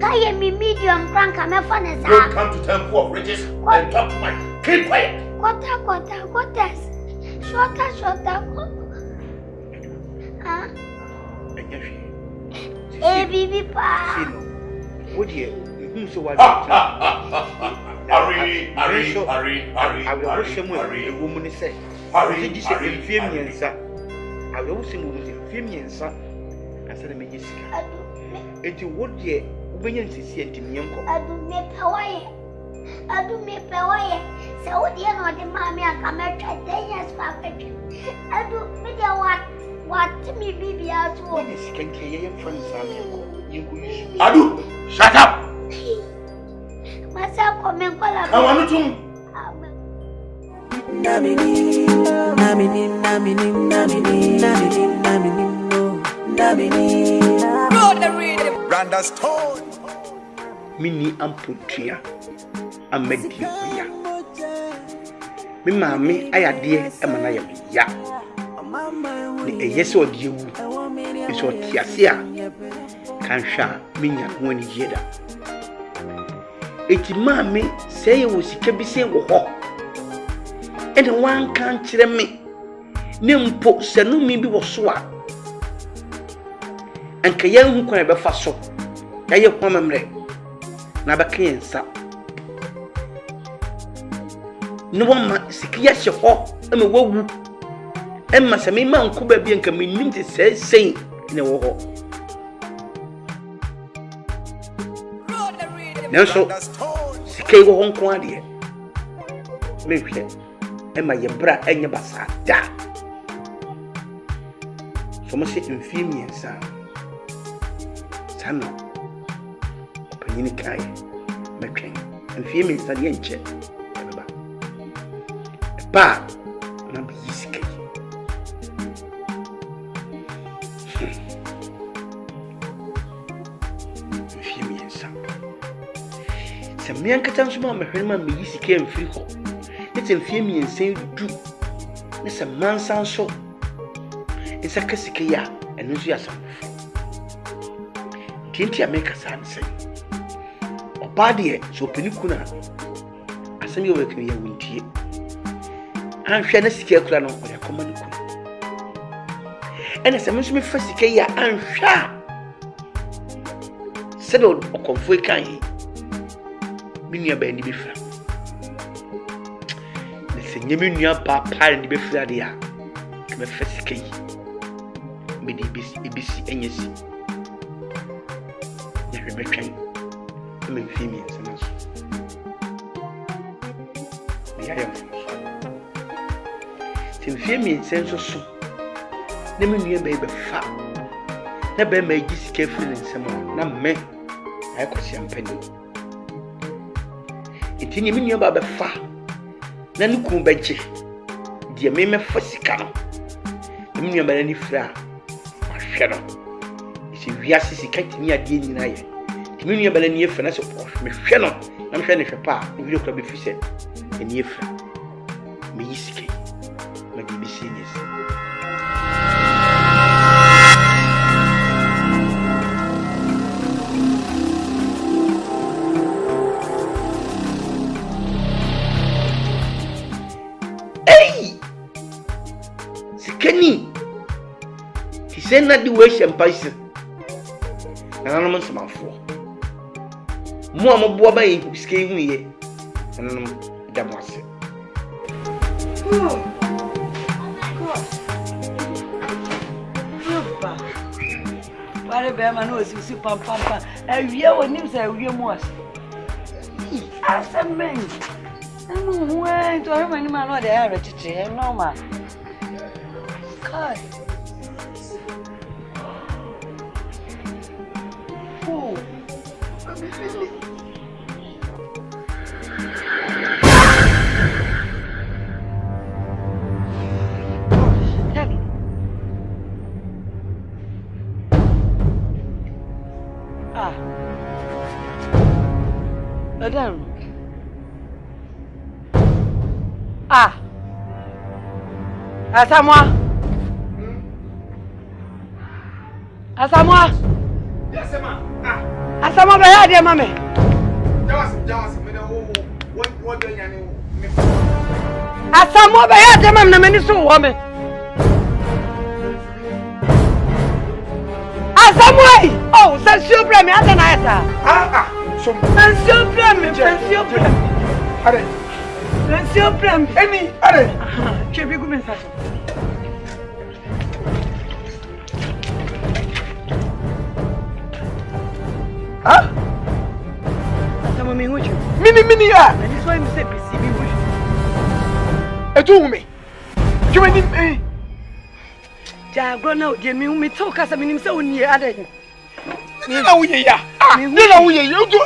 M: Kaya me medium crank and my phone is
L: don't come to temple of riches and talk to my. Keep quiet!
M: Quota, shorter. Huh? Hey, baby, pa.
G: Would you? So what?
L: Hurry.
G: I will wish him when the woman is said. Hurry, and son. I will wish him with and son. I said, me, it would ye, obedience is yet in young.
M: I do make Hawaii. adu me pewaye so odi no de mami aka metwa 10 years for afetwe adu me de what me bibi aso
G: what is kenke ye friend sami ko yinku yusu
L: Adu, shut up.
M: Masa komen kola
L: Kawanutum.
A: Namini, namini, namini, namini, namini, namini, no, namini.
F: Randa Stone.
G: Mini amputia amedia me mami ayade emana ya ya ni eyese odiewu eso tiase a kanhwa minya woni yeda eti mami sey wo sika bi sen wo ho ene wan kan kire me ne mpo sanu mi bi wo so a anka yan hu kwan be fa so yaye kwamamre na bakensa no ma sikia hye ho eme wawu emma se me man ko ba bi anka me nim te sei ne wo ho nanso sikia wo honko ade me hwe emma ye bra enye basa da so mo se mfimi ensa sana opanyini kai metwen mfimi ensa de enche ba na bi yisike mfimi ensa se miankata nso ma mehwema me yisike mfiri ho ete mfimi ensa du ne se mansa nso esa kasike ya eno nso ya sam tinti ameka san se obade so penikuna asem ye wekiri ya wuntie anhwe na sike akura no ode akoma ne kun ene se menso me fa sike ya anhwa se do okonfo kan yi minua ba ni befra ne se nyemi nua papa ni befra de ya me fa sike yi me di ebisi enyesi na hwe betwen me mfimi nsenaso ya ya mfimi nsenso so na me nua ba fa na ba ma gi sika firi nsemo na me ay kwasi ampani etini me nua ba fa na nuku bagye die me fa sika no me nua ba ni fra ahwe no isi wiase sika tini ade nyina ye me nua ba ni fa na so me hwe no na me hwe ne hwe pa e bi kura be fi se eni fra me yisike ma di bisinis sikeni tisena di we champagne na no man samafo mo ambo ba yi sikeni hu ye na no da mo ase
E: Pare be ma no si pam pam pam. Awia wonim say awia mu as. Asamen. Amu wen to he mani ma no dey are tete normal. Kai. Oh. Madam. Asamoah.
B: Yes, ma.
E: Asamoah be ya de mame.
B: Jawas, me no what do you
E: Asamoah be ya de mame na me ni so wo me. Asamoah. Oh, ça surprend me ata na esa.
B: So
E: pension prime.
B: Allez.
E: Pension prime.
B: Emi, allez.
E: Tu veux combien ça?
B: Ah?
E: Ça m'a mis où tu?
B: Mini ya.
E: find me say BCB bush.
B: Etu me. You mean me?
E: Jagro now, dear me talk as a minimum so near other.
B: Nina we ya. Nina we you do.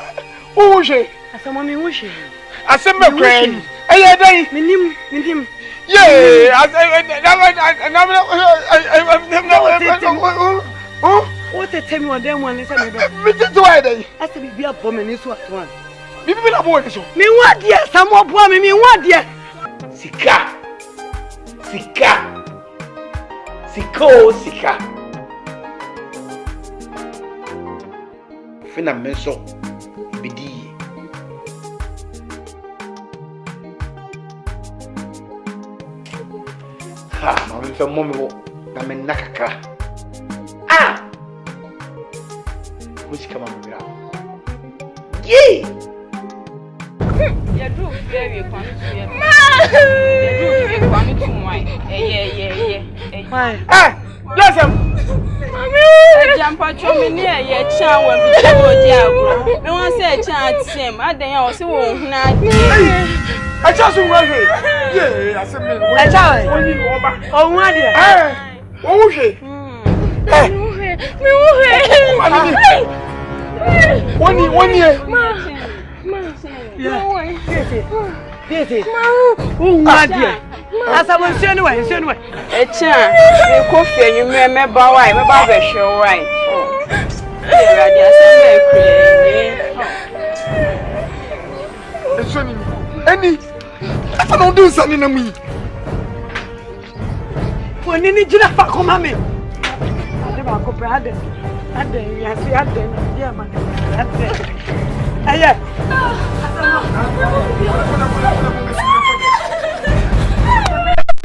B: Who she?
E: As a mommy wish.
B: As a friend. Hey, day.
E: Minim.
B: Yeah,
E: what a time one them one listen me. I said be a woman is what one.
B: Me be na boy so.
E: Me what dear some more boy me what dear.
B: Sika. Fina menso bidi. Ha, mama fe mommy wo na me nakaka. Ah! Musika mama bira. Yee!
I: Ya do very kwami to ya. Ya do very kwami to why. Yeah.
B: Why? Eh, listen.
I: Mami, jampa chomi ni ye cha wa bi to di agro. Me wan say cha atem, adan ya o se wo hu na ade.
B: I just want to yeah, I said me.
E: I tell
B: when you over.
E: Oh, what dear?
B: Oh, she. One year.
E: Oh, my dear. As I was saying, away.
I: A chan, a coffee, you may remember why, my barber show right.
B: Any, I don't do something to me.
E: When you need to come on me. I never comprehend. I didn't, yes, I didn't. Yeah, man. Yeah.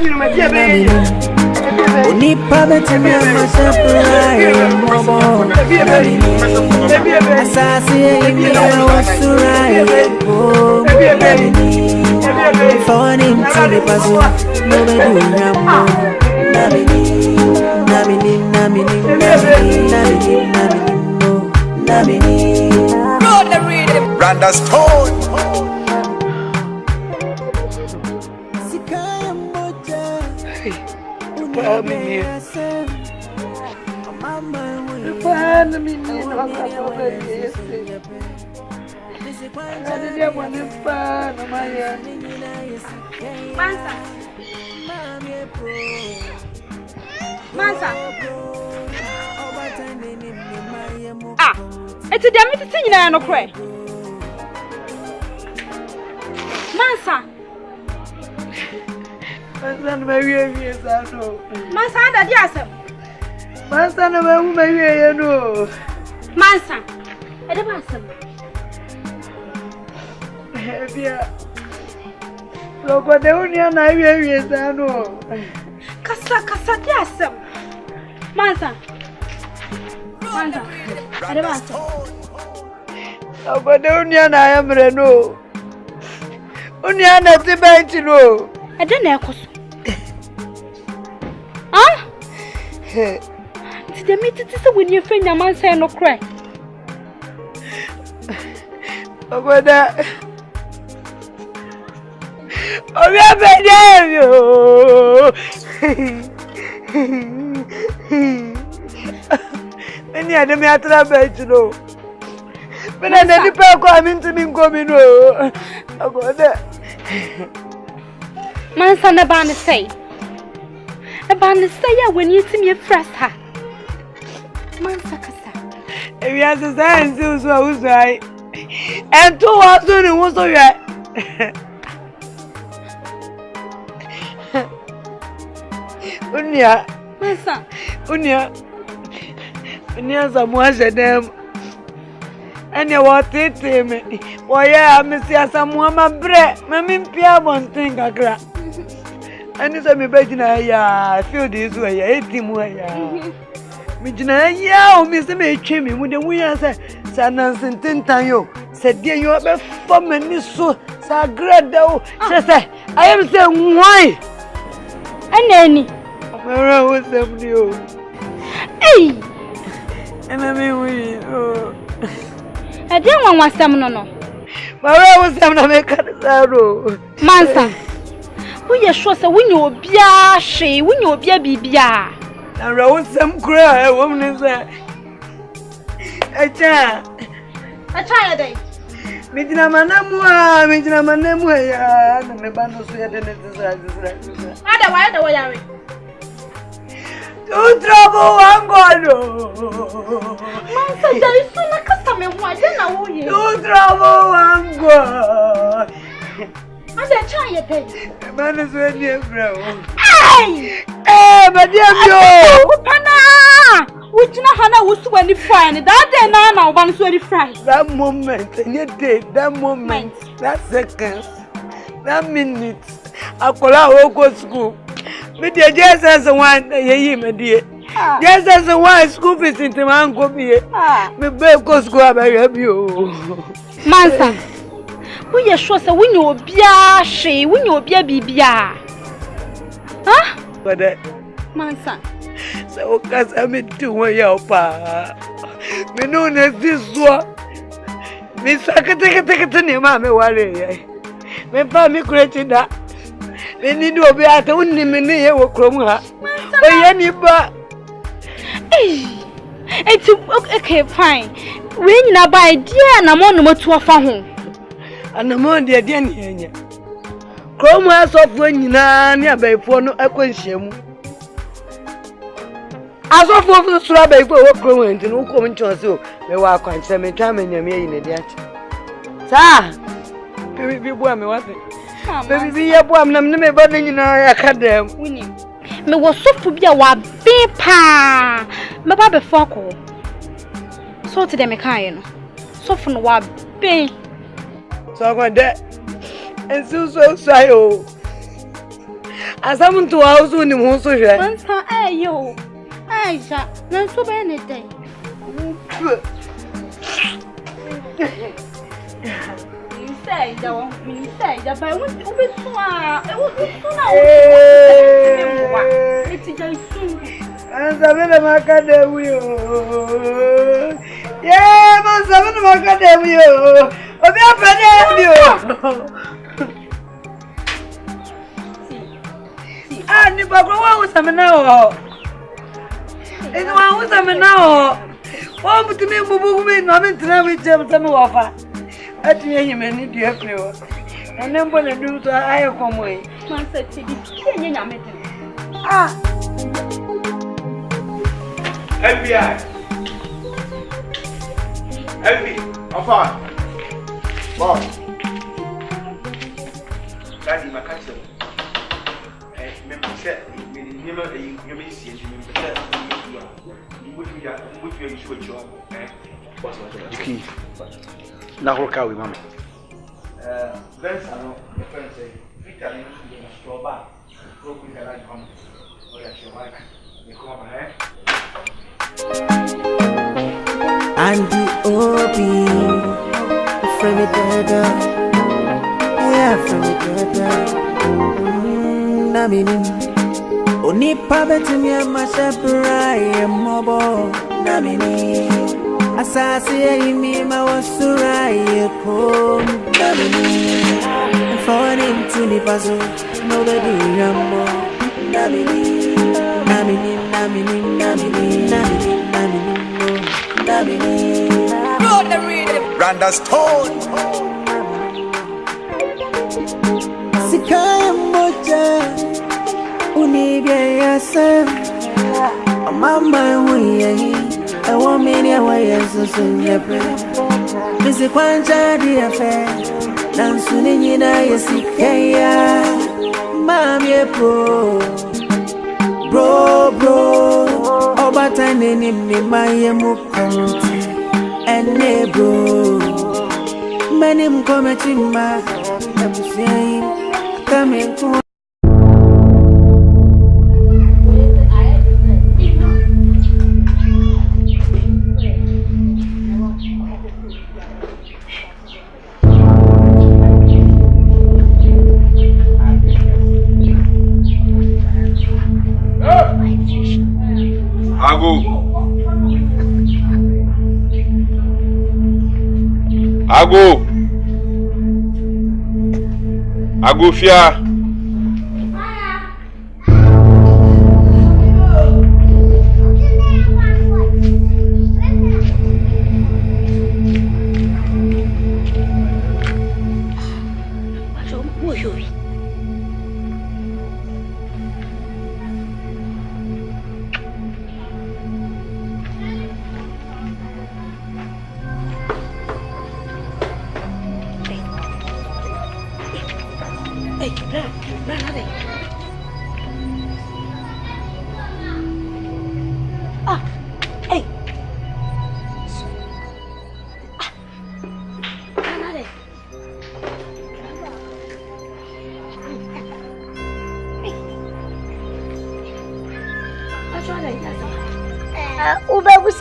E: You know, my dear baby.
A: Only problem to me, I'm
F: Randa Stone.
H: Mansa. Ah, it's a damn thing in a no cry. Mansa.
E: Mansa, my years, I know.
H: Mansa, that yes.
E: Mansa, my year, no.
H: Mansa, I don't answer.
E: Look what the union I years, I know.
H: Kasa, yes. Mansa. I don't answer.
E: Oh, but the union I am Renault. Union at the bench, no.
H: I don't know. Huh? Did they meet it when you find a man say no cry?
E: Oh, but that. Oh, we are many of them are traveling to know. But I never come into me coming. Oh, God.
H: Mansa, the band say. A band say when you see me first. Mansa,
E: if you have the science, who's right. And 2 hours soon, what's all right? Unia,
H: Mansa,
E: Unia, someone said them. And you want it to me. Why, yeah, Mr. Samuel, my bread, Mammy Pia won't think I crack. And it's a me begging, I feel this way, 18 way. Mijina, yeah, Mr. May Chimney, when the we answer, Sanas and Tintayo said, dear, you have a family so great though. She said, I am saying, why?
H: And any.
E: Where was them new?
H: Hey!
E: And I mean, we,
H: I didn't want some no.
E: Where was them to make it?
J: Zaro.
H: Mansa. We are sure so when you be a she, when you be a bibia.
E: I wrote some cry, a woman is there. A child.
H: A child, eh?
E: Mijina manamua, and the band was here.
H: Otherwise, the way I read.
E: Don't trouble, I'm going.
H: Mansa, there is so much customer who I don't know you.
E: Don't trouble, I'm going.
H: And the child, eh?
E: The man is with you, bro.
H: Hey!
E: Eh, but dear,
H: Pana! Which na Hana was when the fine. That day now, one sweaty fry.
E: That moment, and your day, that moment, that seconds, that minute, I call out go school. Me dear, just as a one, my dear. Just as a one school fees into my uncle be. Me beg go school, I help you.
H: Mansa, we are sure so when you be a she, when you be a bibia. Huh?
E: But that
H: Mansa.
E: So, cause I'm doing your pa. Me know this one. Me take to name, mamma, worry. Me family created that. Me need to be at only me or Cromha. Or any bar.
H: It's okay, fine. When you buy dear, and I'm on the to a home.
E: And I'm on the again. Cromha soft when you know, nearby for no acquaintance. As of the strawberry for what growing to no common choice, they were quite some time in your mean idiot. Sir, baby, be warm, what? Baby, be a warm, no, me, but you know, I had them.
H: Me was so to be a wab paper. My baby focal. So to them a kind. So from wab bay.
E: So I got that. And so sorry. As I'm to house when you want to share.
H: Hey, yo. Aisha, no so anything. You say that by what you be so it's just soon.
E: And seven of my academy. Yeah, man, seven of my academy. Oh, be a and the background was some now. It's one was a man now. One to me, moving, nothing to know which of them offer. I tell you, many dear flavor. And then when I do so, I come away.
H: Master,
E: ah,
L: FBI. I'm fine. Boss. Daddy, my cousin. Remember, said, you may see it.
J: Now, what can we, Mamma?
L: Friends are not friends. Peter, you straw back. Broken the light on. Oh, that's your wife. You come over here.
A: And the OB from it, yeah, from it, Naminim. Only Pabet me and my shepherd, mobile, Namini. Asante me, my was Suraya, Namini. For him to the puzzle, nobody rambo, Namini, Namini, Namini, Namini, Namini, Namini, Namini.
F: Randa Stone.
A: Sikaya moja. Unibia yasa Mama huye I want me near why so soon yepe Misi kwanja diafe Nansuni nina yesikaya Mami yepo Bro Obata nini mimaye mukanti Ene bro Mani mkome chimba Nabusiai Kame kuwa
L: Ago. Agofia.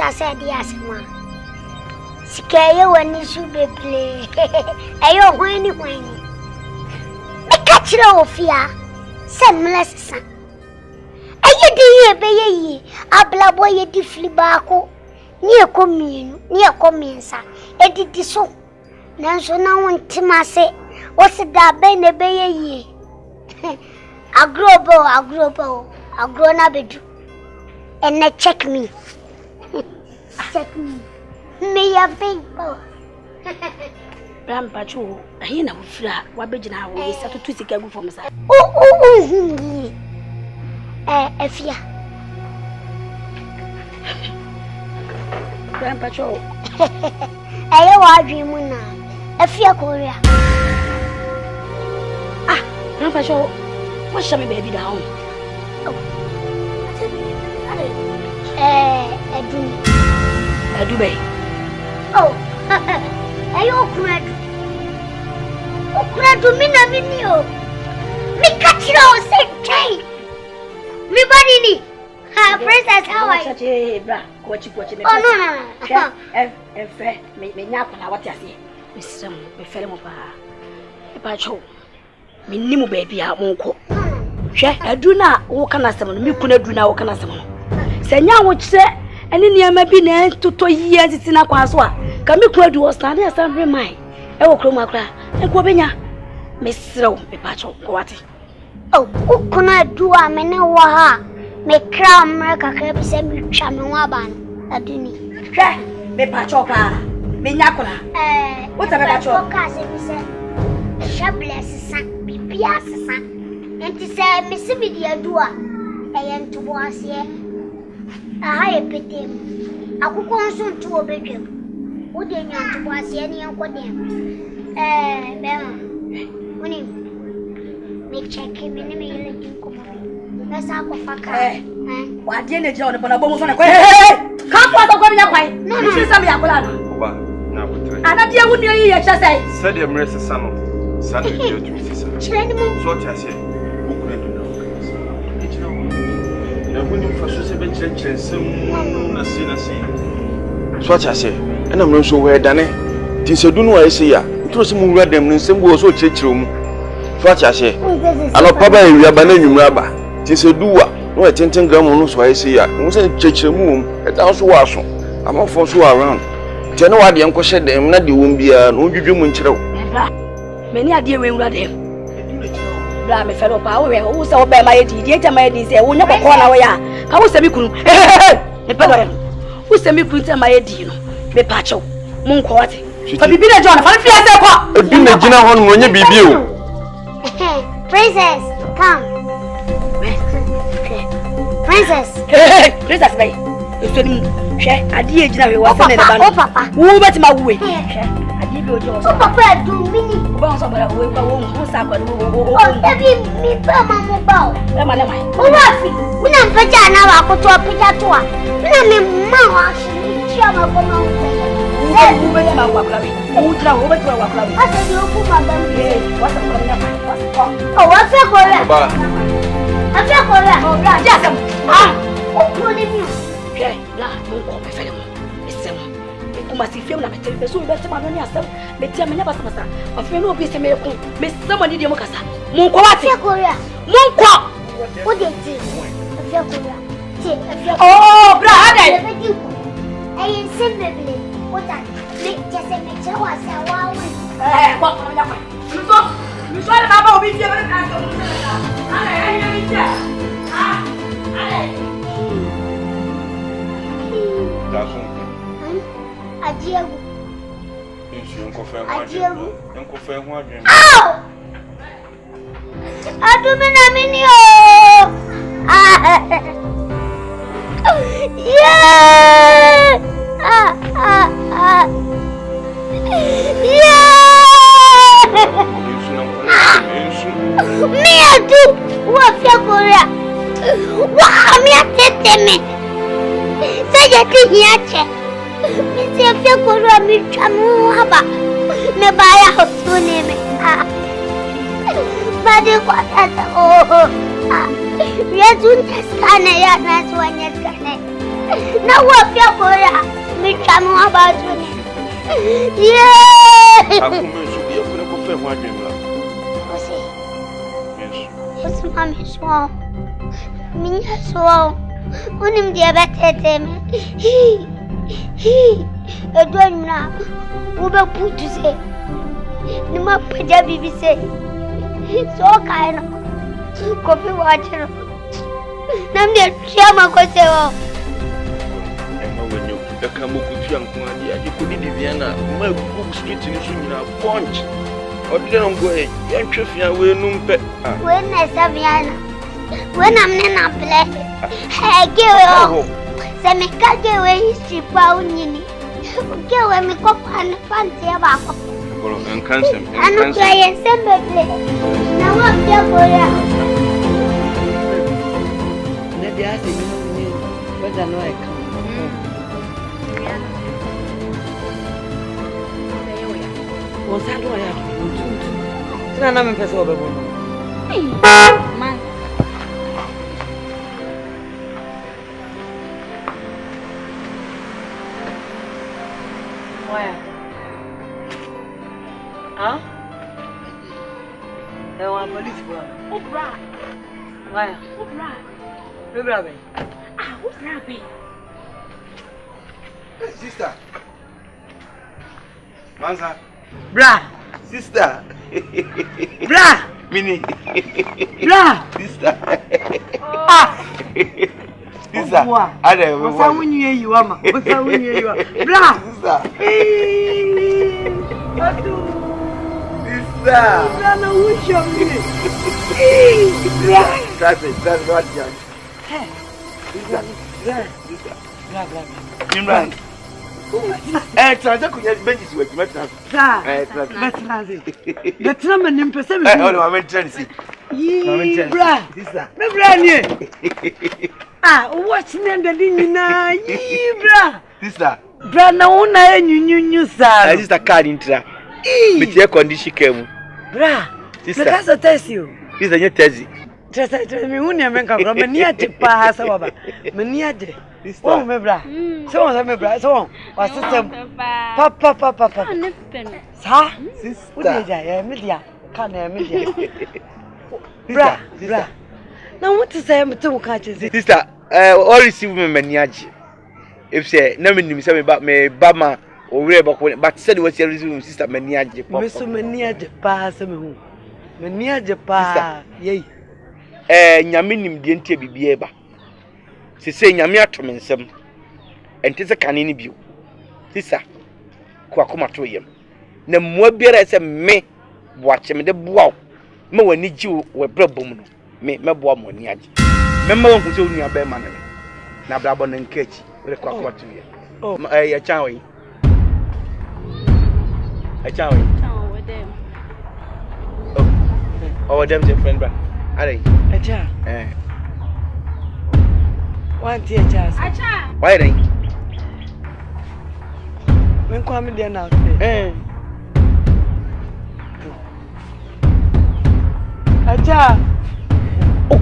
M: Said yes, ma. Scare when you should be play. Ayo, whiny. The catcher of fear. Send less son. Aye, dear, bay, a blaboy, a diffly barco. Near commune, sir. Edit the so. Nanso now one Timase. What's it that bene bay ye? A grown up bedu. And they check me. Check me. Me a big boy.
H: Ram Pacho, I hear no flat. What big now is set to go from us.
M: Efia.
H: Ram Pacho.
M: I dream now. Efia Korea.
H: Ah, Ram Pacho. What shall we baby down? Dubai.
M: Oh, ayo Ukradu mina minio. Mi kachira o say mi bani ni. Ha, princess, how are you?
H: Bra, kochi.
M: Oh
H: no. Me nyako na wati ase. Me sram, me fere mo pa. E pa cho. Me nimu baby a monko. Hwe, aduna wo kana sem no, mi kuna aduna wo kana sem no. Senya wo kire ene niam bi na toto yi asisi na kwa so a ka me kura du stand ya stand remind e wo kro makra e ko benya me srew me pacho ko wate
M: oh ukuna du a me ne wo ha me kra America ka bi se mi twa me wa ban aduni
H: hwe me pacho pa me nyakona what am I pacho
M: ka se bi se shabless sa bibia sa enti se me se bi dia du a e yentu bo ase aha epetem akukọ nso ntu obedwem wo de nyanto bo ase ne yankodem bema woni me check me ne me yele dinko mo na sa ko faka
H: wa de ne jira ona bomo so na kwa ka ko to ko nya kwai no sam ya kula no
L: oba na botre
H: ana de woni yi ye chese
L: said the mercy sano sad the you to sisa
M: chene mo
L: so ti ase okure do na na woni faso se be chenchensem na si so ti ase ena mro so we dane ti se du no wa ese ya ntro se mu wura dem no nsem bo so chechiro mu so ti ase ano papa ewia ba na nwumra ba ti se du wa no e tenten gram no so wa ese ya mo se chechiro mu e ta so wa so amafo so around je no wa de enko hye dem na de won bia no dwudwu mu nkyerɛw
H: meni ade we nwura dem bra me fero pa wo se wo be ma yedi die jama yedi se wo nya kokko na wo ya ka wo se mi kunu me pedo ya wo se mi kunu te ma yedi no me pa chew mu nko wate fa bibi na John fa fi ase ko
L: edu na gina ho no nya bibi o
M: princess come
H: princess bay eso ni hwe ade e gina we wa se na ne ba no wo beti ma wuwe ade bi o je o so
M: papa du mini
H: ba so bara wo ba wo mo sa kwa wo
M: ebi mi pa ma mo ba o
H: e ma le mai
M: o wa fi una mpeja na wa ko to pija to a na me ma wa shi chi ama ko ma o
H: wo be ma wa kula bi wo tra wo be tra wa kula bi
M: ase di o ku ma ba mi
H: wa sa ko na wa sa
M: o wa fe ko re
L: ba
M: afi ko re
H: o bra ja sam
M: o ku ni mi
H: hwe la mo ko be fele mo esem kuma si fiem na betel be so be se ma no ni asem be tia menya basa basa afem no obi se me ko me sama ni de mo kasa mo ko wate
M: afi ko re
H: mo ko
M: o de ti afi ko re ti afi
H: oh bra ade
M: ayi sembele o ta me jese me che wa sa wa we
H: ko ko ya ko so Miswale baba obi tie bere ka so mu na. Ale ya mi tie. Ah. Ale.
L: Daso.
M: Adiego.
L: Isso, eu confio em
M: Adiego.
L: Eu confio em Adriano.
M: Au! Adumina minio. Ah. Yeah! Ah. Yeah! Minha tu, wafia Korea. Wa minha teteme. Seja que hiache. Me se afia Korea me chamu haba. Me baya hotune me. Bade kwa tata oh. Ya tunta sana ya naswanya sana. Na wafia Korea me chamu haba tune. Yeah!
L: Akumenso dia foi com fé com Adriano.
M: Isso, mami, só. Minha só. O nome de abatete. Eu dou na. O meu puto se. Numa pode viver se. Só cai no. Coffee water. Não me chama com seu.
L: Eu acabo com o Tianco ali. A gente pode viver na. Mas o street não na ponte. Obi don't go ahead. You ain't tripping we no pet.
M: When I Saviana. When I'm not play. Hey, give it. Say me can give away history pound nini. Give away me cup and fancy about.
L: Well, and cancel.
M: I don't play and send me. Now I'm here for you.
E: Maybe I say you but I know I come. What's that doing? Sina na mpesa obebo.
H: Man.
E: Why? Huh? They want police bro.
H: Obra.
E: Why?
H: Obra.
E: Obra be.
H: Ah, obra be.
L: Sister. Manza.
E: Bra.
L: Sister.
E: Bra.
L: Mini.
E: Bra.
L: Sister.
E: Ah.
L: Sister. Ade.
E: What's that when you you ama? What's that when you are? Bra.
L: Sister. Sister.
E: Bra na usho me. Bra.
L: That's what you.
E: Hey.
L: Sister.
E: Sister. Bra.
L: Imran. Transa kunya benches we metra.
E: Sa. Metra. Metra me nim pese me.
L: Oh no, I'm trying to see.
E: Bra. Sister. Me bra ni. Ah, what's name the nyina? Bra.
L: Sister.
E: Bra na una enyunyunyu sa.
L: Sister card intra. With air condition came.
E: Bra.
L: Sister.
E: Me kasa test you.
L: Sister you test.
E: Tresa me unia menka bra me ni ade pa sa baba. Me ni ade. Oh me bra. So me bra. So wa system. Papa. Sa?
L: Sister.
E: Udi ja ya me dia. Ka na me dia. Bra. Na what to say me to ka che.
L: Sister, all receive me maniaji. If say na me nim say me ba ma o we ba ko but said what you receive sister maniaji.
E: Me so maniaji pa sa me hu. Maniaji pa. Yey.
L: Nyame nim de ntia bibie ba. Se nyame atom nsem. Ente se kane ni bio. Sister, ko akoma to yem. Na mmoa biara se me boache me de boa. Me wani ji we brabom no. Me boa mo ni age. Me ma won se onu aba ma na brabo na nkachi. We ko akoma to yem.
E: Oh,
L: ya chan we. A chan we.
H: Chan with them.
L: Oh, them the friend bra. Are
E: acha. One tear chance.
H: Acha.
L: Why then?
E: When come there now. Acha.
L: Oh.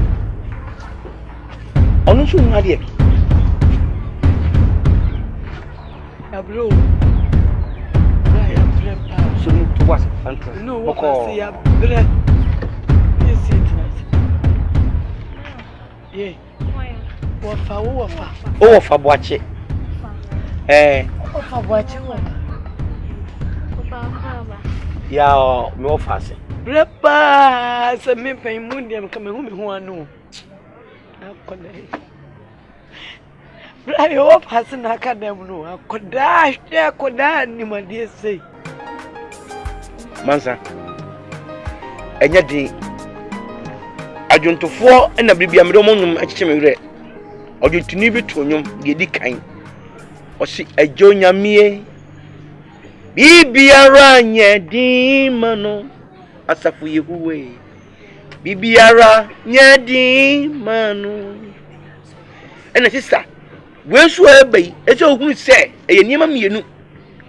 L: Onu su ma dia.
E: Ya bro.
L: So you to what?
E: No, what say ya bro. Yes it. Yeah. Wafa.
L: O wafa boache.
E: Wafa boache wa.
H: Papa.
L: Ya me wafa se.
E: Brepa, some men pay Mundium coming home who I know. I hope Hassan Akan know. I could dash there, could die, my dear say.
G: Mansa, and yet I don't to four and a baby. I'm the one I chimney. Or you to leave it to you, the kind. Or see a jonya me. Bibi aranya di mano asafu yehuwe. Bibi aranya di mano. And sister, when so ebe, e so hu se e niam mienu.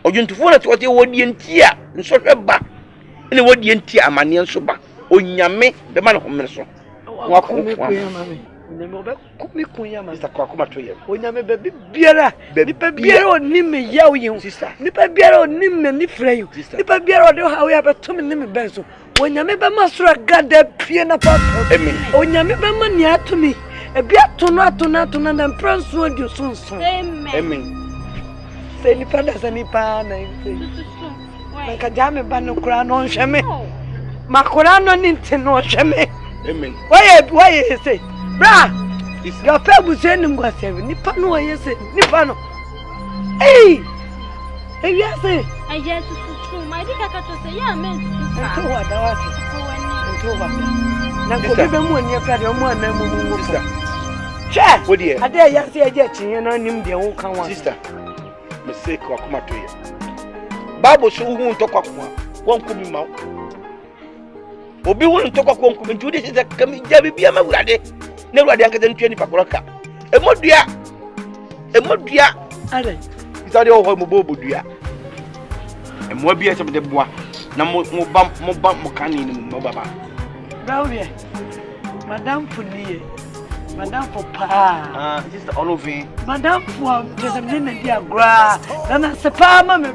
G: Ojuntufo na to te wodi entia, nso hweba. Ene wodi entia amane nso ba. Onyame be ma no homene so. Wa ko mami. Onyame obe kumi kunya ma. Sister kwa kuma to ye. Onyame be biara. Nipa biara oni me yaw yin. Sister. Nipa biara oni me ni freyo. Nipa biara de ha we abeto me ni me benso. Onyame be masura gada pie na papa. Amen. Onyame be ma ni atumi. Ebi atunu na pranso odi sonson. Amen. Amen. Se nipa da se nipa na nse. Na ka jame ba no kura no nhweme. Makura no ni nte no nhweme. Amen. Why say? Bra, your pebble sending was 7. Nipa no, yes, Nipa no. Hey, yes, I just my dick. I got to say, yeah, man. What I was. Now, go give them one year, one name. Chat, what dear? I dare you say, and I named the old come sister. Mistake or come to you. Babu so won't talk of one could be mouth. Obi won't talk of one coming to this is a coming jabby be a mawade. Never had younger than 20 Pacoraca. A modia. Is that all mobile budia? And more beers of the bois. No more bump, Mocani, Mobaba. Brownie, Madame Poulier, Madame for Pa, just all of it. Madame for just a minute, dear gra. Then I say, Pa, Mamma,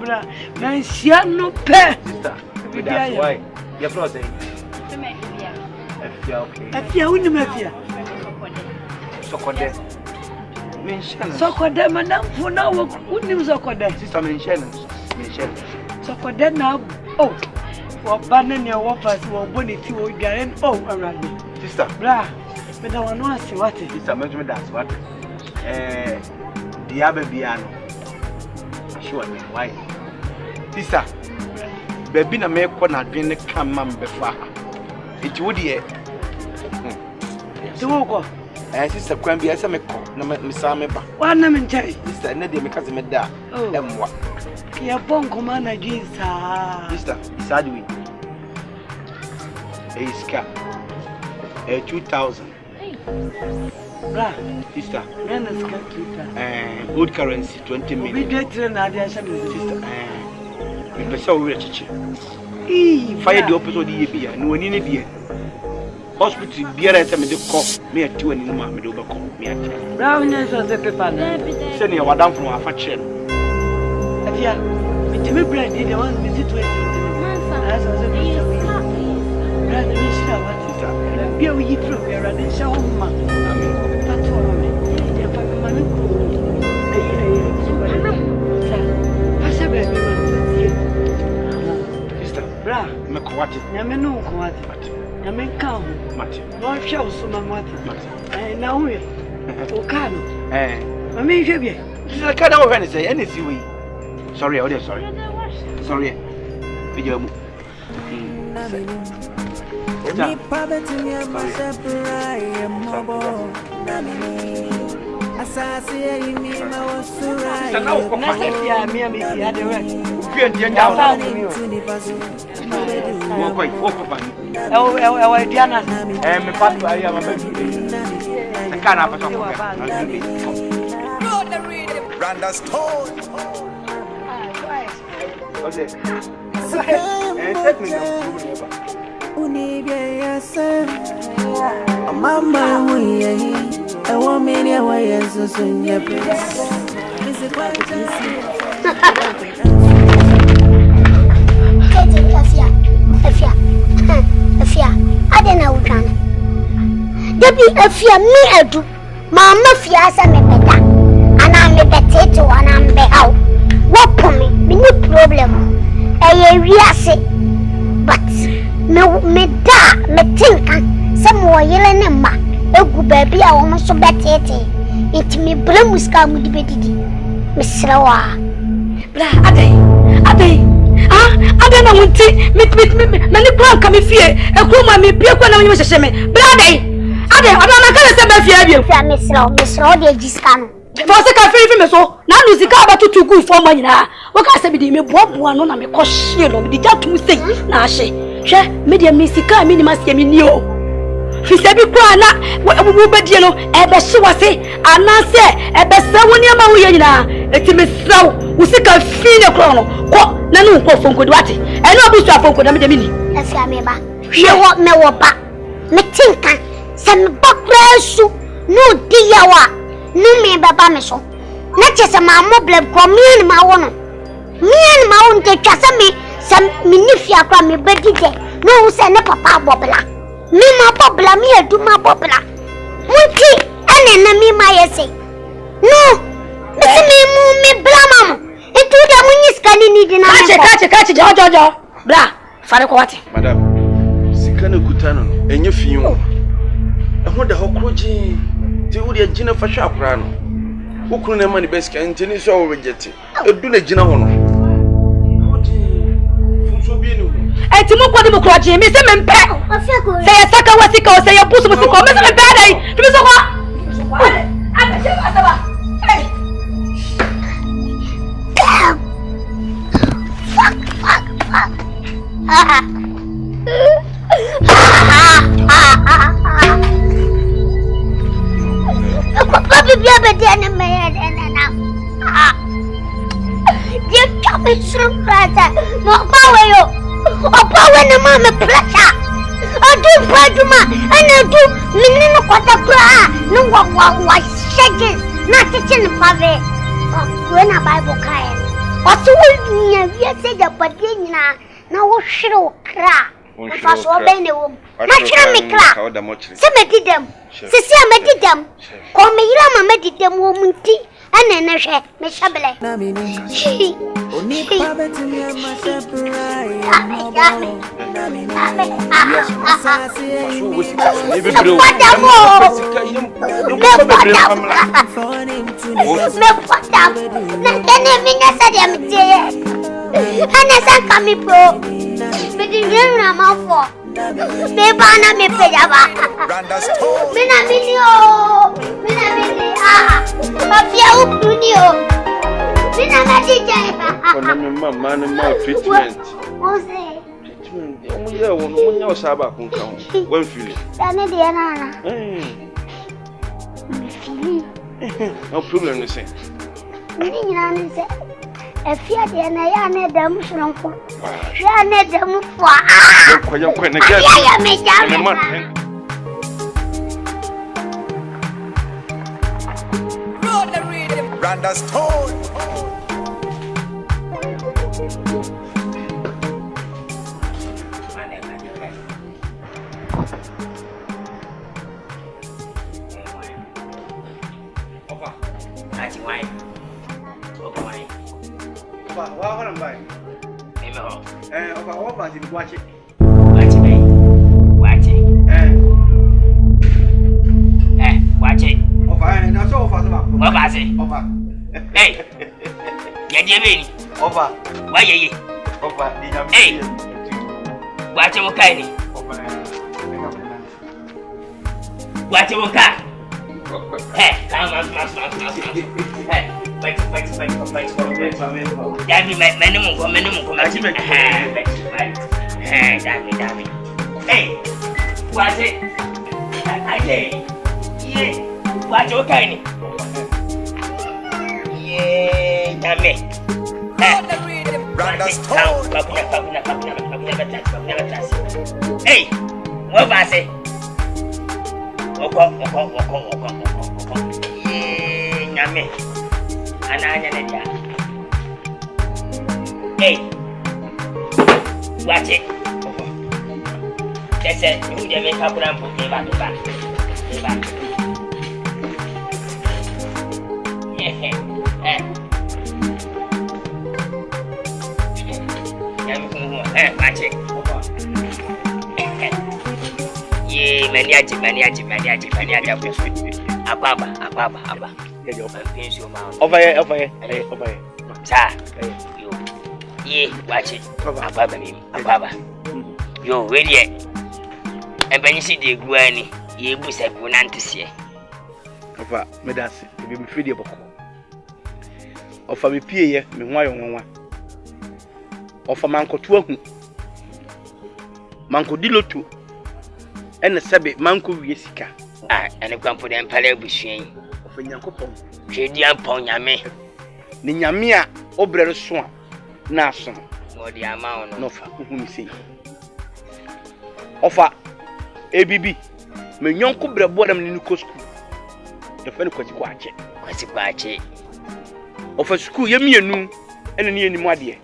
G: then she had no pet. Sister, that's why you're frozen. If you wouldn't have here. Sokode madam for now good news sokode sister mention sokode now oh for banana your workers will bonity will gain oh around me sister bra me da wan no ase what sister me that's what the abebiano sure why sister baby na me ko na dwen kan mam befa it would here go sister Kwambi, I said, Miss Ameba. One name in Cherry. Sister, Neddy, because I'm a da. And what? You're born commander, Jesus. Sister, sadly. A scar. 2,000. Bra, sister. Good currency, 20 million. We get to another sister. We saw rich. Fire the opposite of the year, no one in a beer. Hospital beer at me me at 2 and no mamma do call me at Browness was a paper. Send you down from our faction. If you are me bread, you want me to wait. As I was brother, we shall what is that? Be a wee through here and then show him. I mean, that's for me. If I come and go, I said, sister, bra, Macquat, Yameno, Yamen come, no show so much. Now we can. I mean, you can't over anything. Sorry, oh, sorry. Sorry. Video.
A: Mama, I want me away so soon.
M: I don't know. If you me do, Mamma Fiasa me better, and I'm a potato and I'm be out. What for me? No problem. I realize but me No, me da, me think, some more yelling and ma. A good baby, I almost so bad. It me blamus come with the baby. Miss Rawa.
H: Ade. I don't know what to many plan come here. A cruma me pick when I was a shame. Ade, I don't know.
M: Miss Raw, the Giscan.
H: For a second, free so now lose the car to good for money. What can I say? Me bob one on me cost you know, the cat to say, Nashi. Share media Missika, minimas Yaminio. He said, be quiet, what will be, you know, a best she was say, and I say, a best someone near my it's a miss slow, who sick a female chrono, what, no, from good watty, and no booster from good mini.
M: As I remember, she walked me back. Me think, some background soup, no dear. No me baba me so. Not just a mamma blood come me and my own. Me and my own take me some minifia from me bedi day. No send a papa bobbler. Me my bobbler me a do my bobbler. Munti and then me my essay. No, Miss me blamam. It do the munis can need in
H: catch it, Jojo. Blah, Faraquati.
L: Madam, Sikana Kutano, and your funeral. I wonder how could would a gina for sharp run. Who couldn't money best can tell us all rejected? A do the gina one.
H: I to look what the book, Jimmy, say a sucker was sick or say a pussy was sick or Mr. Bad. Do so what?
M: Papi biar dia nak dia kami suruh rasa nak bawa yo, bawa nama me placa, aduh padu mah, aduh minum kota kura, nunggu shages, nak cecil pawe, gue nak Bible kaya, asuhnya dia saja pergi na ushro kra. Fast obey the womb. Natural me crack. Some did them. Cecilia made them. Come me, Rama made them woman tea and then a share, Miss Shabele. I'm out for. Me bana me pejaba. Mina minio. Mafia upunio. Mina madija.
L: Man, treatment. Treatment. Omuya osaba kunkan. When feeling.
M: Dane dia nana.
L: No problem you say.
M: Ni nana say. If you are a damn strong, you are a damn for.
F: Randa Stone.
L: What am I? Watch it. Watch it.
C: Watch it.
L: That's all for the
C: what was it? Hey, Yajimini.
L: Over.
C: Why are you? Hey, watch it. Okay. Watch it. Hey, come. Hey. Wait. Daddy, minimum. Hey, Daddy. Hey, what's it? I say, yeah, what's your kind? Yeah, damn it. Hey, what was it? Yeah, damn it. Ananya. Hey, watch it. That's it. You didn't make up and put me back. Watch it. mani aji ababa
G: Yeah, you
C: pension ma
G: over here.
C: sa yo ye watch it ababa yo ready and when you see the guani ye bu se bu nantesie
G: Ofa medasi be me fidi boko ofa me pieye me ho ayo nwanwa ofa mankoto ahu manko dilotu ene sebe manko wie sika
C: ene kwampo de mpale abusuan
G: ofa nyankopon
C: twedi ampon nyame
G: ni nyame a obrere so a na aso
C: modi ama ono
G: no fa hu mi sei ofa ebibi me nyonko brebo dam ni ko school the fene kwati
C: kwache
G: ofa school ye mienu ene ni enimu ade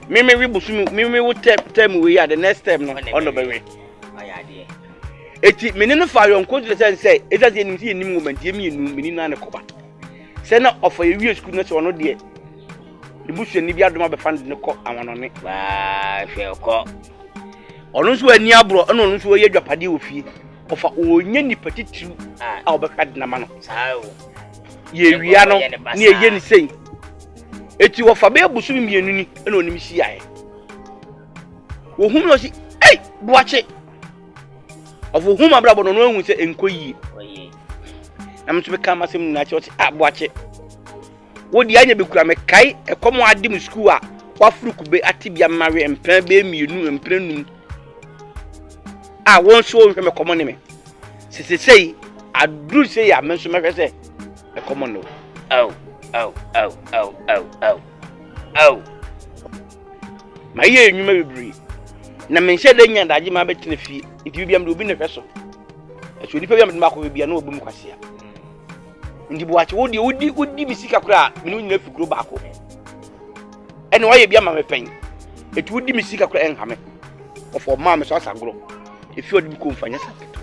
G: me busu me wo term we ya the next term no ono be we
C: ayade
G: eti me ne no fa yonko de say eta se enim se enim moment ye mienu me ni na ne koba se na ofa ye wi school no se ono de the busu ni bia doma be fan ne ko awanone
C: ba hwe ko
G: ono so ani abro ono so ye dwapade ofie ofa onye ni patitiru a obeka de na ma no
C: sao
G: ye wia no na ye ni sei eti wofa be abusu mienu ni na onim si aye wo hum no si buache of hum abrabo no no hu se enkoyi na mto be ka masem na che buache wo di anya be kura me kai ekomo adim school a wafuru be atibia mare empran be mienu empranum won so hwe me komo ne me sesei aduru sei ya menso me hwe se e komo no ma ye enwuma bebri na me hye da nya daje ma betene fie iti biam de obi ne hwe so so nipa biam de ma ko bia na obum kwasea ndi buache wodi bisika kura me no nyina fikuro baako ene wa ye bia ma me pen eti wodi bisika kura enhame ofo ma me so asagro efi odi ko mfanya sapeto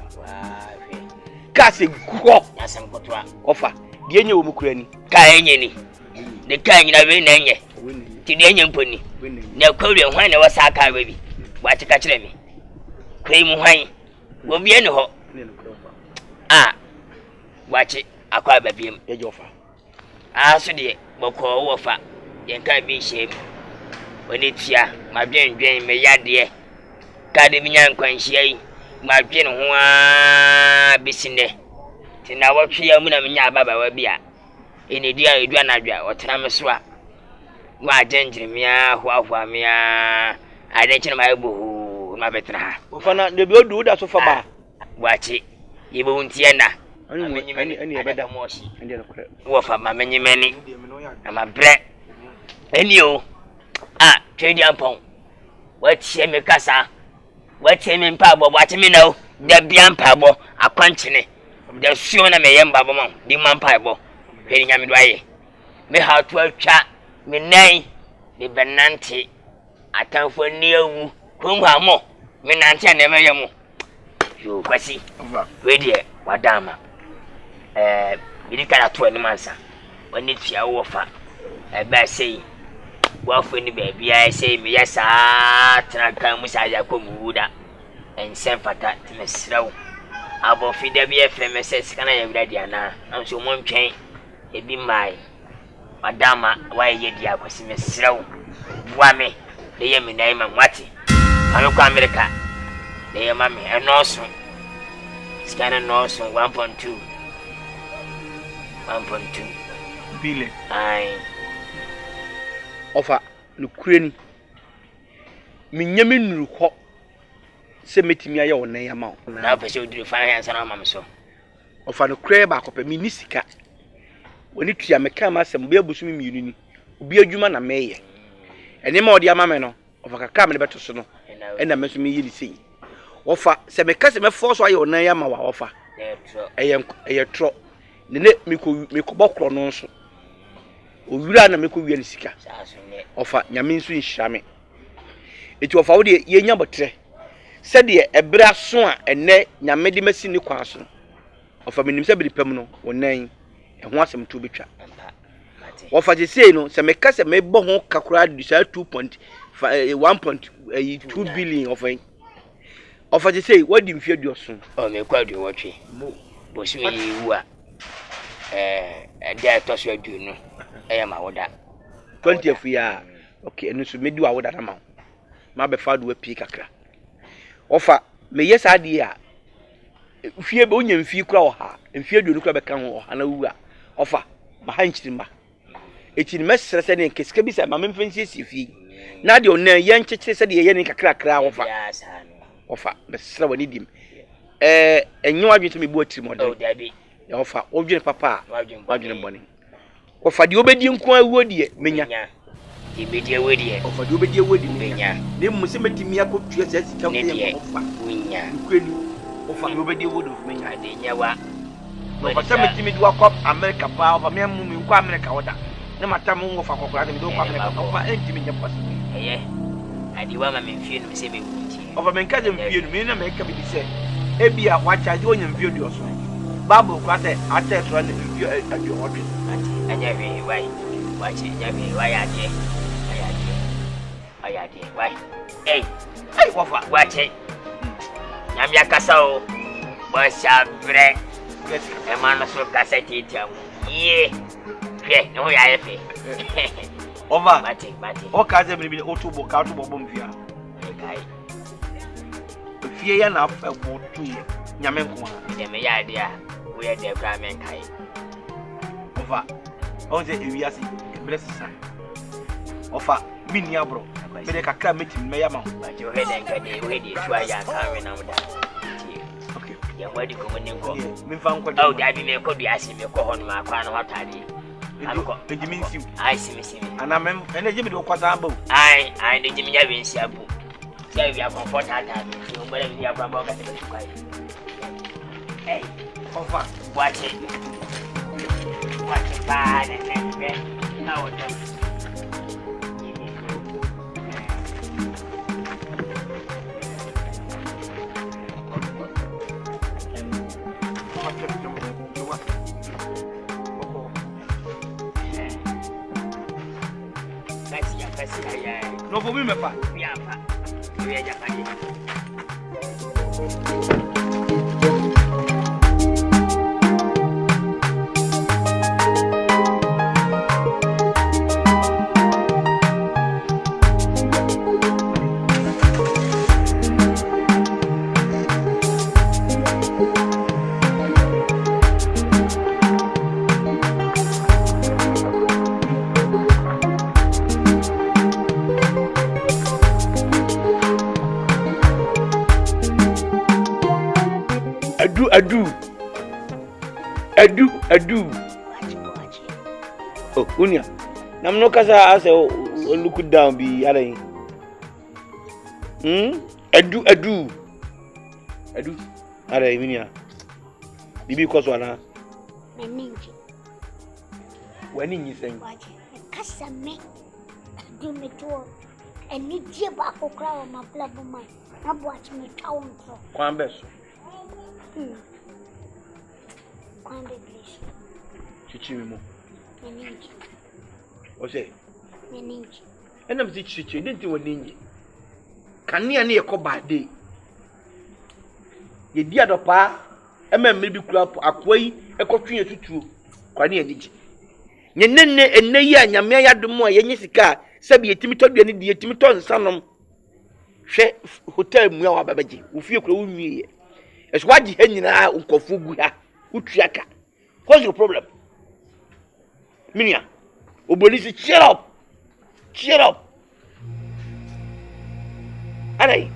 G: kase guho
C: asampotwa
G: ofa de enye wo mukura ni
C: ka enye ni de ka nyina we na enye ti de enye mponi na kwawre hwan na wasa ka we bi wa tika kire mi kwai mu hwan wo bie ne ho wachi akwa babiem
G: ye jofa
C: so de boko wo fa ye ka bi shem oni tia ma dwen me yade ka de minya nkwanhia yi ma dwen ho a bisine ti na wo twa mu na minya baba wa bia ene dia edu anadwa otena me so a wa jenjirmia hwa mia ade chine ma ebu ma betra ha
G: wo fa na de bi odu da so fa ba
C: wachi yibo ntia na
G: ani ebeda moshi ndi no kure
C: wo fa ma menyimeni ama bre eni o twedi ampon watie me kasa watie me mpa bo watie me na o da bia mpa bo akwanchene da suo na me yemba bo mo di mpa bo hweri nyame do aye me ha to atwa me nan de benante atanfo ni awu konwa mo me nante na me yemo yo kwasi wedi wadama bidi kala to ni mansa wani tia wo fa ba sei wafo ni ba bia sei me yasa traka musa ya ko muda ensem fata timesrawo abo fida bia fremeses kana ya wradi ana anso mo ntwen ebi mai wadama waye di akwasi mesrawo buame de ye me nai ma nwati amekwa America de ye ma me enoso scanner noso 1.2
G: billion
B: ofa nukureni minyame nuru ho se metimi aye wonan ya ma
C: na pese oduru fa han sana ma so
B: ofa nukure ba kope mi nisika woni tua meka ma asem be abusu mi mienu ni obi adwuma na meye ene ma odi ama me no ofa kaka me beto so no ena me so mi yi ni sei ofa se meka se me force aye wonan ya ma wa ofa eye tro ne miko bokro no nso owura na meko wiye ni sika ofa nyame nso nhirame eti ofa wo de ye nya botre se de ebra so a ene nyame de masi ni kwan so ofa menim se be pam no wonan ho asem to betwa ofa je sei no se meka se mebo ho kakura du sa 2.2 billion ofa
G: Offer to say, what do you fear your son?
C: Oh, me quite do what we. Was me who are there toss your do no. I am our that.
G: 20 of year. Okay, and so maybe I would that amount. My befad will pick a crack. Offer me, yes, idea. Fear bony and fear crow her, and fear you look at a can and a woo. Offer behind timber. It's in mess sending Kiskabis and my infants if he. Now your name, young church said the Yannick crack offer. Offer, but slow need him. And you are going to be bought to model, Daddy. Offer, Ogian Papa, Margin Bonnie. Offer the obedient quite woody, Minya.
C: The media woody,
G: offer the obedient woody, Minya. They must meet me a good dress as come here. Minya, offer the obedient wood of Minya.
C: Yawa.
G: No, but some Jimmy walk up America, power, a man moving to America. No matter more for Cockrat, don't come up and Jimmy.
C: I do want my fear to say me.
G: Of a man cousin fear me, no make me say. Maybe I watch I join and view your son. Babu Quatte, I tell you at your watching.
C: I never why. Watch it, never why I did. I did. Why? Hey, I offer. Watch it. Namia Casso was a break. A man so cassette. Yeah, no, I have
G: over
C: Matty.
G: All cousin will be auto out of Bombia. Fear enough a boat to you. Yamen,
C: the may idea where the Brahman Kai.
G: Over all the areas, bless the sun. Offer Miniabro, make a climate in Mayama.
C: But your head and get the way you try and carry on that.
G: Okay,
C: you're ready to come in.
G: Oh,
C: Daddy may could be asking me to go on my crown what I did.
G: It means you.
C: I see me.
G: And I'm an Jimmy do Quasambo.
C: I the Jimmy Javin Sabu. Say we are comfort at time. You better be a bamboo. Hey, offer. Watch it. Watch it bad and then now it does.
G: No, for me, my father.
C: We are Japanese.
G: Adu. Oh, Unia. Nam no kasa ase look down be are. Adu. Are Unia. Bibi koswana.
M: Meninji.
G: Wani nyi sen.
M: Kasa me. Adu me to. Eni die ba kokra o ma blabo man. Na bo ati me twa won tro.
G: Kwan beso.
M: Kwan be please.
G: Chichi mi mo.
M: Meninji.
G: Ose.
M: Meninji.
G: Enam si chichi didn't won ninji. Kania na yekoba de. Ye di adopa emme bi kura akwai ekotwe tutu kwani aniji. Nye nenne enne yi anyame ya dom a yenye sika sabi yetimi todua ne di yetimi ton sanom. Hwe hotel mu a wababaji. Ofie kura wunwie. Eso wadi ha nyina nkofu gu ha. Utuaka. What's your problem? Minia. Obolisi cheer up. Alright.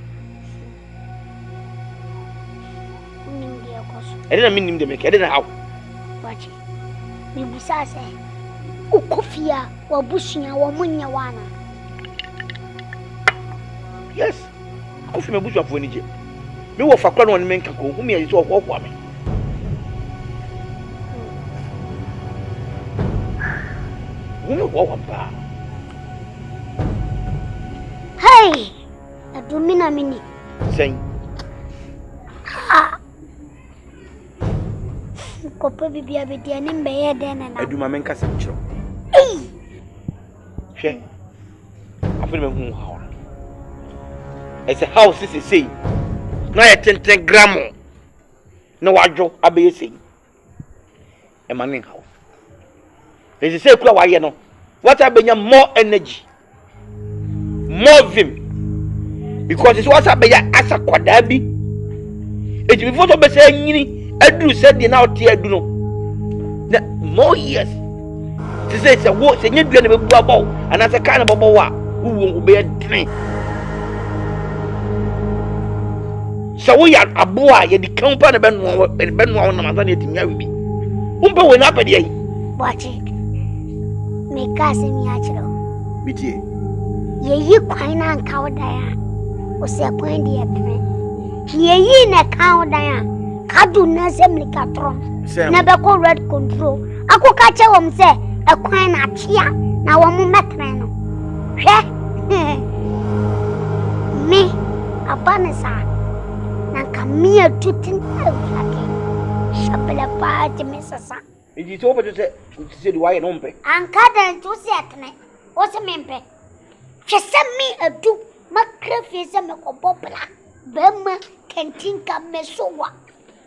G: I didn't mean him to make it. I didn't know how.
M: Watch it. Maybe Sasa. Ukufia, Wabushia, Wamunya Wana.
G: Yes. Coffee my bush of Winnie. Me will for one man can go whom you talk of woman. Woman, walk up.
M: Hey! I do mean a minute.
G: Saying.
M: Kopo bibi abedi anim be ye den na.
G: Edu ma menka se chiro. Hwe. Afere me hu hawo. It's a house is say. na ye 10 gram na wadwo abeyesi e manin hawo e say kula waye no what abenya more energy more vim because it's what abeya asa kwada bi e before to be say nyini aduru said na ote adu no na more years to say say wo say nyedua na bebu abaw ana say kan na bobo wa wo be dene so we are aboa ye di kampa na benu na mazana etimia wi umbe we na apede yi
M: watch me kase mi achiro
G: bitie
M: ye yi kwan na nka woda ya o se kwan di epre ye yi na ka woda ya kadu na se mlika trom na be ko red control ako ka che wom se e kwan na tia na wo mu metre no hwe me abanesa na kamia tutin awake shabela pa te mesasa
G: iji to obo se di waye no mpe
M: anka dan to se atne o se mempe chese mi adu makrefi se me ko bobla bema kentinka mesowa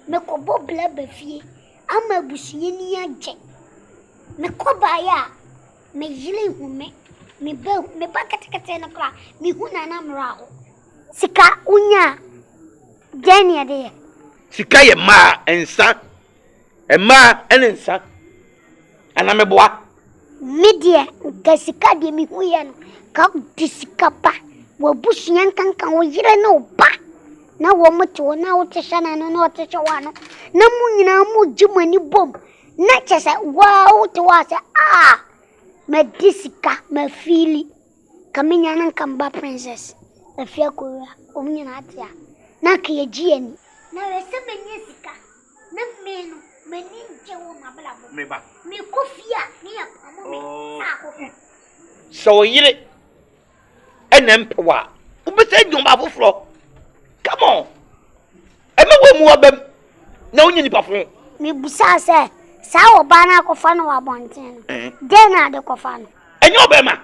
M: me ko bobla befie ama busuye ni age me ko baya me yile hume me ba katakata na kra me huna na mraho sika unya gani ade
G: sika ye ma ensa enensa ana meboa
M: media ga sika de mi huye no ka disika pa wo busuyan kankan wo yire no ba na wo mutu na wo tshana no no tshwa no na mu nyina mu jimani bom na chesa wow to wase me disika me fili kaminya nan kan ba princess afia ko o nyina atia na ka ye gieni na we se benye sika na menu meni nje wo mabla bo
G: me ba
M: me kofia ni ya pamo me sa ko
G: so yire enempewa ubese dwomba foforo come on emewe mu obem na onye ni pafo
M: me busa se sa oba na kofa no wa bonten de na de kofa no
G: enye obema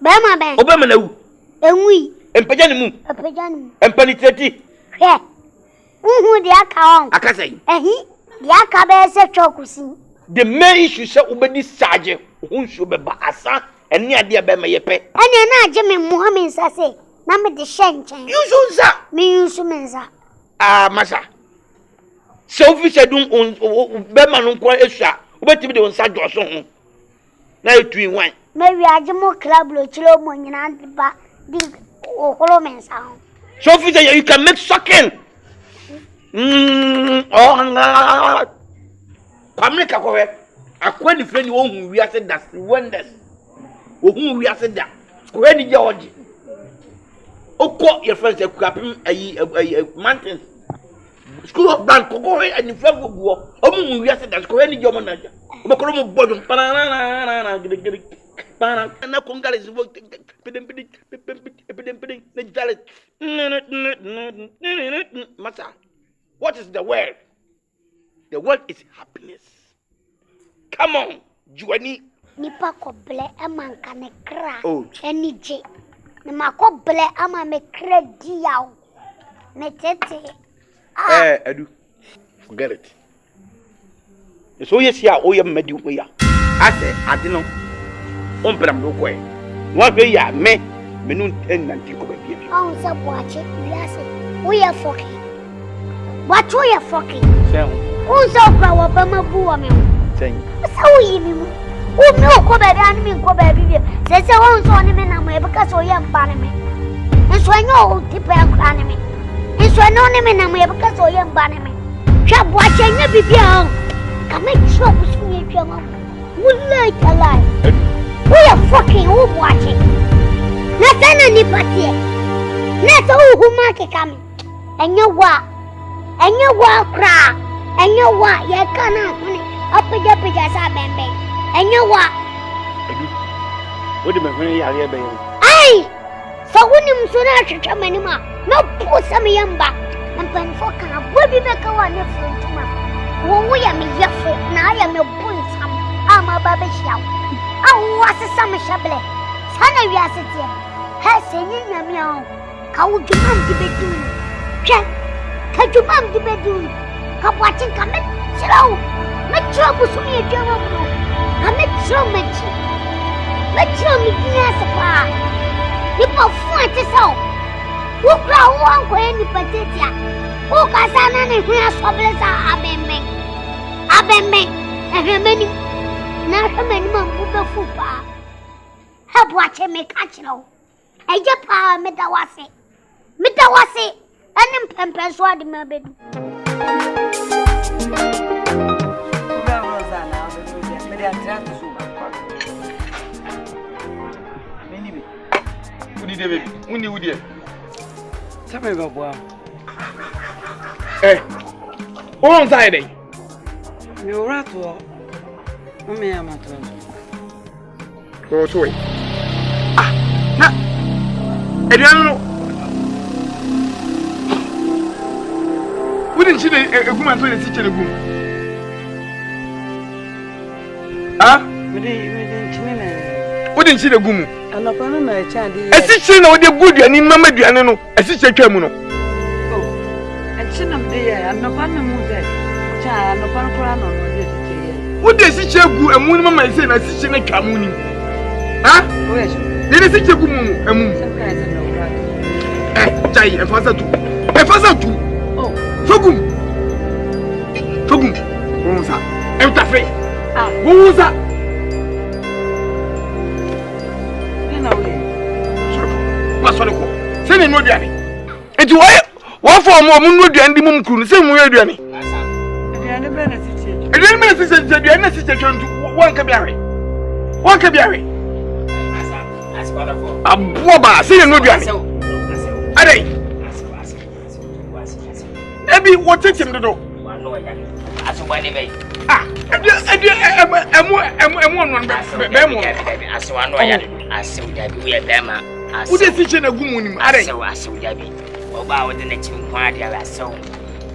M: ben
G: obema na wu
M: enwi
G: empagya ni mu empani teti
M: he uhu de aka on
G: akasai
M: de aka be se chokusi
G: the main issue say ubedi charge hunsu be ba asa eni ade be me yepe
M: ene na age me Muhammad sase na me de shenchen
G: yusunza
M: me yusu menza
G: masa selfie sedun be ma no nko esua ubetimi de onsa joso ho na etu inwan
M: me wi age mo club lo chilo mo nyina ba di okolo mensa ho
G: selfie say you can make sucking Pamela kowe akwa ni freni wo hu wi ase das wonders wo hu wi ase da kowe ni je oji okọ your friends ekapim ayi mountains school of bank kowe ani frego buo omu hu wi ase da kowe ni je omo naja obekoro mo bodo panana gede pana na kongale zibo pedem na jale masa. What is the word? The word is happiness. Come on, Juani.
M: Nipa ko ble amanka ne kra. Eni je. Ne mako ble ama me kra diaw. Me tete.
G: Edu. Forget it. So yes ya o yem medi o ya. Ase ade no. On pram do ko e. Wa be ya me nu nanti ko be bi.
M: On sa boache wiase. O ya foki. What are you fucking? Who's so proud of my woman? So you mean, who no go baby and me go baby? There's a one son in a way because I am banning. And so I know the pair of enemy. And so I know him in a way because I am banning. Chap watching every young. Come make trouble with me, young. Would like a lie. We are fucking who watching. Nothing any party. Not all who make it coming. And you what? And you walk cry, and you walk, you can't up with your pictures, baby. And you walk.
G: What do you mean?
M: Aye, so when you soon after come anymore, no poor some young back, and pen for can will be back on your food tomorrow. When we are me, your foot, now I am your boon, some. I'm a baby shout. I was a summer shablet. Son of your city, has singing your meow. How would you want to be doing? Kajumam di bedroom. Kapwachin kamet slow. Metro busumi jama bro. Kamet slow mechi. Metro mikinya sapa. Nipa fuate saw. Ukra uwan ko ni patetia. Ukasana ni hia soblesa abembe. Abembe. Ehemeni. Na hemeni mambu be fupa. Habwache me kachiro. Eje pa medawase. Medawase. Anim pempen so ade mabedu.
B: Udi.
E: Sabe babo.
B: On side.
E: Mi ora to. O me ama to.
B: Go to it. Na. Ediano. Wouldn't you egum and to teach egum? Ah? Wouldn't you egum?
E: Anopano na echade.
B: Esiche na ode good ani mama duane no. Esiche twam no.
E: Oh. Echina mde ya anopano mu de. Cha anopano kura no no de esiche.
B: Wode esiche gu emu ni mama ese na esiche na twam ni. Ah?
E: Oyeso.
B: Ni esiche gu mu emu. Jai efasa tu.
E: Oh.
B: Fogum. Wonsa. Entafe. Ah. Wonsa. Pasole ko. Se ne no duane. Enti wo for mo no duane di mum kru se mu duane.
E: Duane be na siche.
B: Duane be na siche duane na siche twontu wanka biare. Aboba se ne no duane. Adai. Ebi what take him do?
C: Asubani be.
B: Ah, emu no be mo.
C: Aswano ya. Asubani we be ma.
B: Ude siche na gumu ni adai.
C: Asubani. Oba wode na chim kwa dia aso.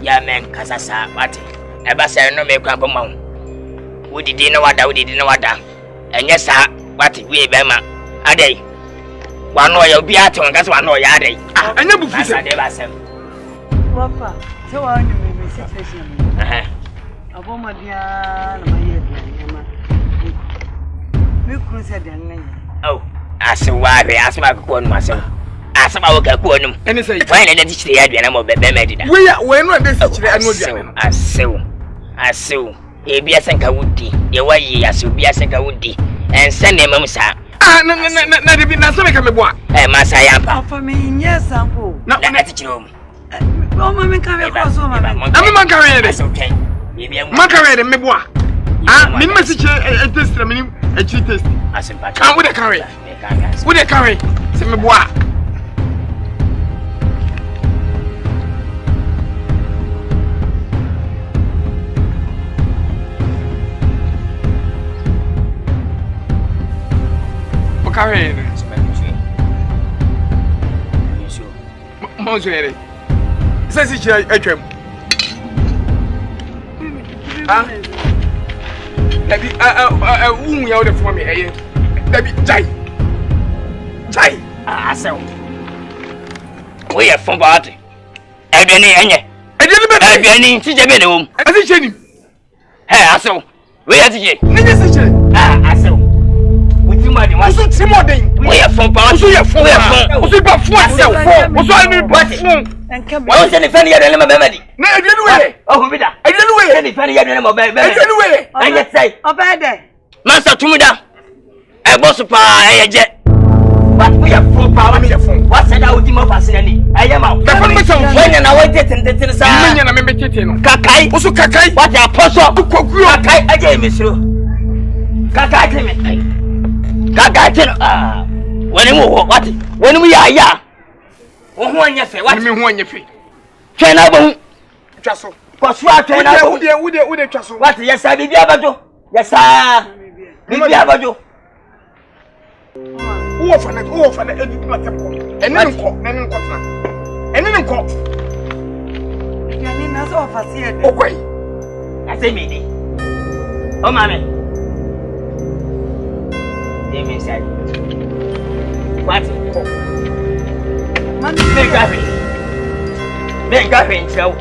C: Ya men kasasa bate. Eba se no me kwa boma. Udidi na wada. Enye sa bate we be ma. Adai. Wano ya obi ato ngase wano ya adai.
B: Enye bu fise.
C: Ade ba sem.
E: Papa, so I knew me situation. Aboma dia na maye dia ma. Me kun se den ngai.
C: Oh, aswa ko nu asem. Asaba wo ka ko nu.
B: Eni say.
C: Why na dey chire ya dia na mo be medida.
B: We no dey chire anu dia.
C: Asew. Ebi asenka wudi. Ye wayi asew bi asenka wudi. Ense na emam sa.
B: Ah, na de bi na so me ka me boa.
C: Masa ya pa.
E: Papa me nye sample.
C: Na ati chire o.
E: Oh, mama, come here, cross over.
B: I'm man carry it.
C: Okay.
B: Man carry it, me boy. Ah, me message a test, a cheat test. Come with a carry. With a carry. Say me boy. What carry it? Monsieur. Say si chira atwam. Ah. Dabi wu ya o de for me eye. Dabi jai.
C: Asew. We are from body. Edeni enye.
B: Edeni be.
C: Edeni ti je be de wom.
B: Asi cheni.
C: Asew. We are ti je.
B: Ni je si cheni.
C: Asew. Timodi wa
B: so timodi
C: we are from power
B: so you from so ba fun asew so ani ba fun
C: wa se ni fani ya de ma be madi
B: na edenu we
C: oh bida
B: edenu we
C: se ni fani ya de ma be
B: edenu we
C: anya sai
E: obede
C: masa tumuda e boss pa e je but we are from power me fun what said I would ma fasina ni eye ma
B: da fun me san
C: when na we tete sa
B: me na me tete no
C: kakai
B: usu kakai
C: what ya poso
B: kokuru
C: kakai aje misro kakai teme Kaka wani mu wati wani mu ya wo ho anya fe wati
B: me ho anya fe
C: twen na bo
B: twaso
C: ko so atwen na bo
B: wo de twaso
C: wati yesa bibi abajo yesa bibi abajo
B: wo fa na edi na tempo enen nko tna enen nko
E: yani na so fa sie de
B: okwai
C: ase mi ni o mame Dem inside. What? Man, make a thing. Make a thing, so.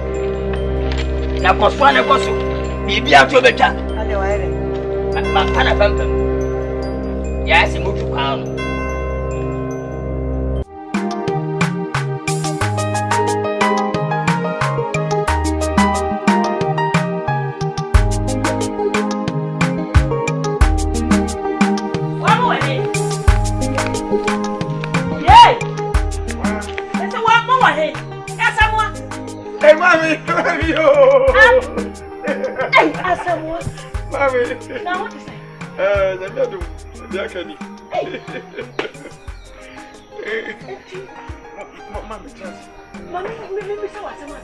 C: Na koso na koso. Bibi ato betwa.
E: Ale wa ere.
C: Ba kana pam. Ya se mutu kwa.
B: Hey, mommy, oh.
H: Hey, Asamoah.
B: Mommy.
H: Now what is it?
B: The middle, the academy. Mommy, chance.
H: Mommy, me say what, Asamoah?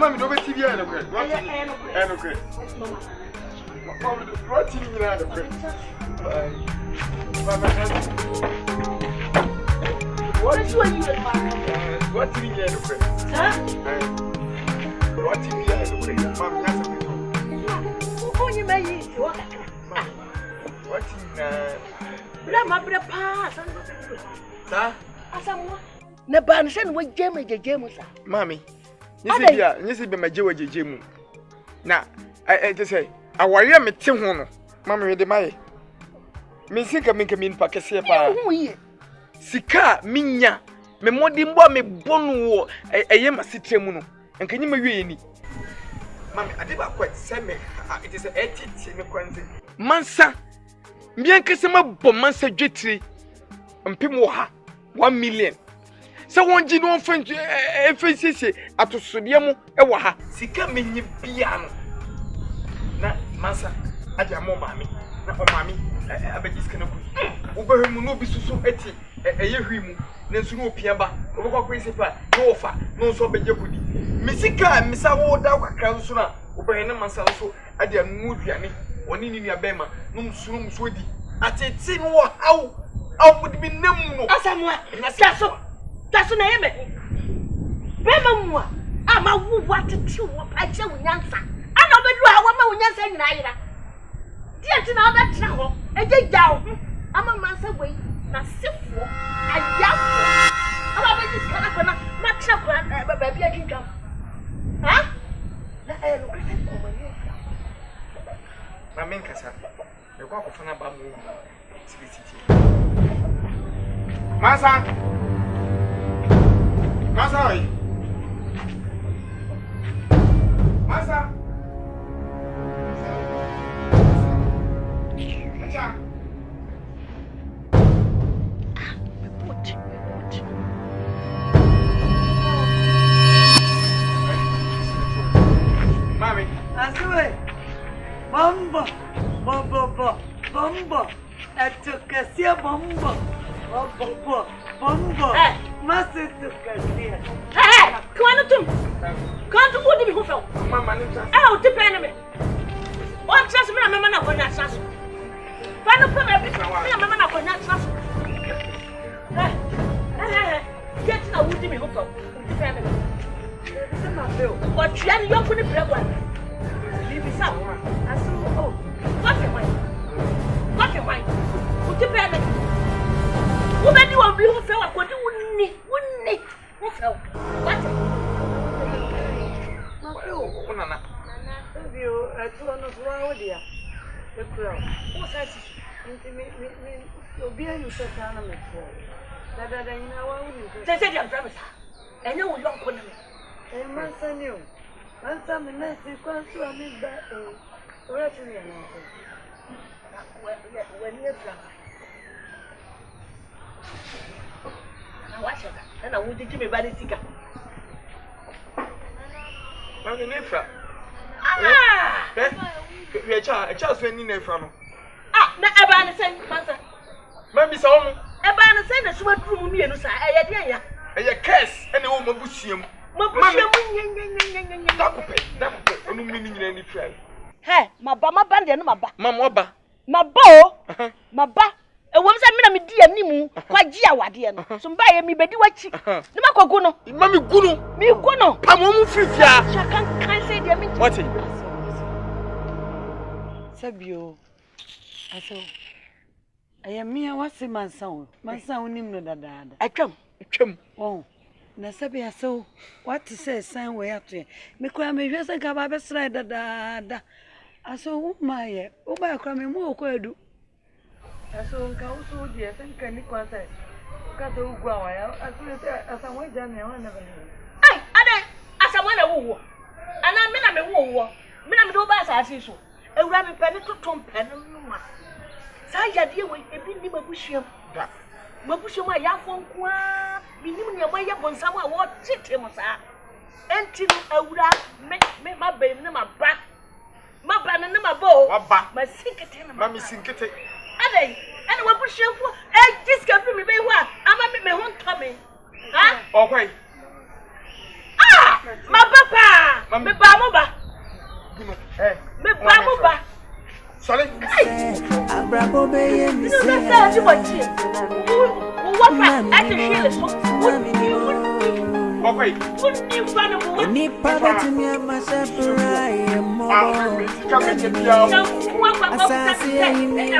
B: Mommy, don't be TV and okay. What? And okay. Mommy, what TV and okay? What is what you what TV and okay? Huh? What TV and okay? Mommy, that's a bit.
H: Who you may eat? What?
B: What in
H: Let my brother pass.
B: Sir?
H: Asamoah. Na ban sen wo jeme sa.
B: Mommy. Nyesi be majewa jejemu. Na I say aware me te ho no. Mommy we de mai. Me sika me kamin pa kese pa. Sika minya me modi mbo me bonu wo eye masitremu no. Enkanyi ma wie ni. Mommy ade ba kwa se me it is a etiti me kwanze. Mansa. Mbien kese ma bom mansa dwetiri. Mpem wo ha 1 million. So won ji no fan efesese atosode mu e wo ha sika menyi bia no na mansa aja mo maami na o maami abaji sika na ku wo behemu no bi susu eti eye hwi mu na nsu no opia ba wo bokọ principal no ofa no so beje kudi misika misa wo da kwakra nso na wo behene mansa nso aja nu duane oni ni nua bema no msuru di ateti no wo haw aw mudi binemu no
H: Asamoah That's na yeme. Bema mwa. Ama wu watete wo pache wunyansa. Ana obedu a wo ma wunyansa nyina ayira. Die ti na obetra ho. Eje jaw. Ama mansa wei na sefo ayafo. Ama beji skana kona matra kwa baba bia twintwam. Ha? Na no kwese ko mani.
B: Na menkasa. Me kwa ko fana ba mu. Sibiti. Mansa. Masa oi. Masa. Acha. Mami.
E: Asue. Bombo. Bombo. Atukasia bombo. Bombo. Masa tukasia.
H: Kwana tum. Kan tu wodi bi ho fe.
B: Mama ni ta.
H: O ti pe ne me. O trust me na mama na ko na trust. Fa no pe me bi. Me na mama na ko na trust. Get na wodi bi ho fe. Ti pe ne me. Se ma fe o. O tia ni yo ko ni pre gwa. Bibi sa. Asu o. What the why? O ti pe ne. Wo be ni wo bi ho fe wa ko di wunni. Wo fe o. What?
B: Nana.
E: Bio, atuwa no tuwa odia. Ekura.
H: Wo sa ti.
E: Me obi ayu so kana me fo. Dada ina wa uni.
H: Se dia bra me sa. Enye wo yon ko ne me.
E: Mansa ni o. Mansa me na si kwa so ami ba ora tu ni na.
H: When you bra. Na wa shaka. Na wo di me ba ni sika.
B: Mami nefra.
H: Ah!
B: We cha so ni nefra no.
H: Ah, na eba ne sen mansa.
B: Mami sa wo.
H: Eba ne sen na suma duru mu mienu sa. Eye de ya.
B: Eye curse ene wo mabusuam.
H: Mabusuam nyenyenyenyenyenyen.
B: Dakupe. Onu mi ni nyina ni try.
H: He, maba de no maba.
B: Mama oba.
H: Maba o. Maba. Ewom se me na me di animu kwaji awade no. So mba ye mi bedi wachi. Ne makogu no.
B: Mami gunu.
H: Mi gunu.
B: Pa mo mu frifia.
H: Shakan kan say de mi.
B: What?
E: Sabio. Aso. Aya mia wase mansa o. Mansa onim no dadaada.
B: Atwam.
E: Oh. Na sabi aso what to say sign we ato me kwa me hwese ka ba be sra da aso umaye uba kwa me mu okwadu aso nka uso di ese nka ni kwa sai ka do ugwa wa ya aso asa mo ja me wa na ba
H: ai ade asa mo na wo ana me na me wo me na me do ba sa asiso ewura me pe ni totom pe no ma sa ya de we ebi ni mabuhiem da mabuhiem a ya fonkwa binim ne ma ya bonsam a wo tete mo sa enti no ewura me ma ba ni ma ba na ma bo ma sinkete na ma mi sinkete ade ana mabuhiem fo jiska fi me be ho a ama me ho ntome ha
B: okwai
H: ma papa me ba mo ba me ba mo ba
B: sorry
A: abrabo be ye mi se
H: na ti mo ti wo fa e ti feel so
B: okay
H: ni fa no mo
A: ni papa ti mi ama separa ye mo asase ye mi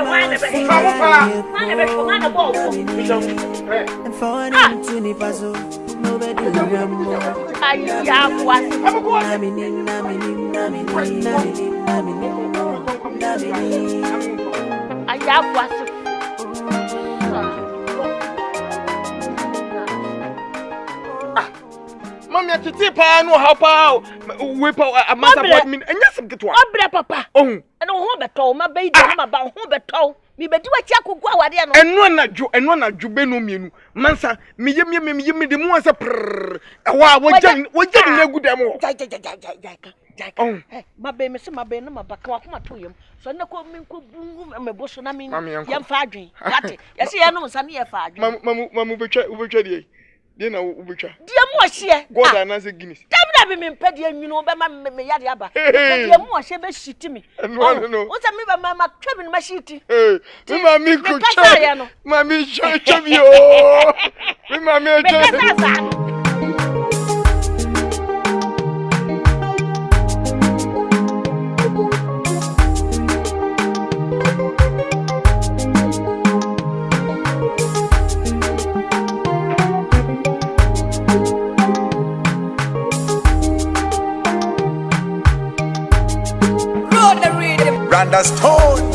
A: and for him to ni paso nobody rambo
H: ayakwa ayakwa
B: mami atiti pa no how pa we pa amasa boy min enya sim ketwa
H: obra papa eno ho beto ma be ide ma ba ho beto mi bedi wa chi akogu awade no
B: eno na dwo benu mienu mansa mi yem de mu ansa prr wa wojan na gudam ho
H: jai ma be me se ma be no ma ba ka wa kuma to yem so na ko min ko bungu me boso na min yem fa adwen ate yesi ye no nsa ne ye fa adwen
B: mamu betwa de na ubetwa
H: de mu ohye
B: god anase guinness
H: dabda be me pede anwunu be ma me yade aba de mu ohye be shiti me
B: no
H: o se me ba ma twa bi ma shiti
B: me ma mi ko twa ma mi twa bi o me ma mi twa
F: Understood.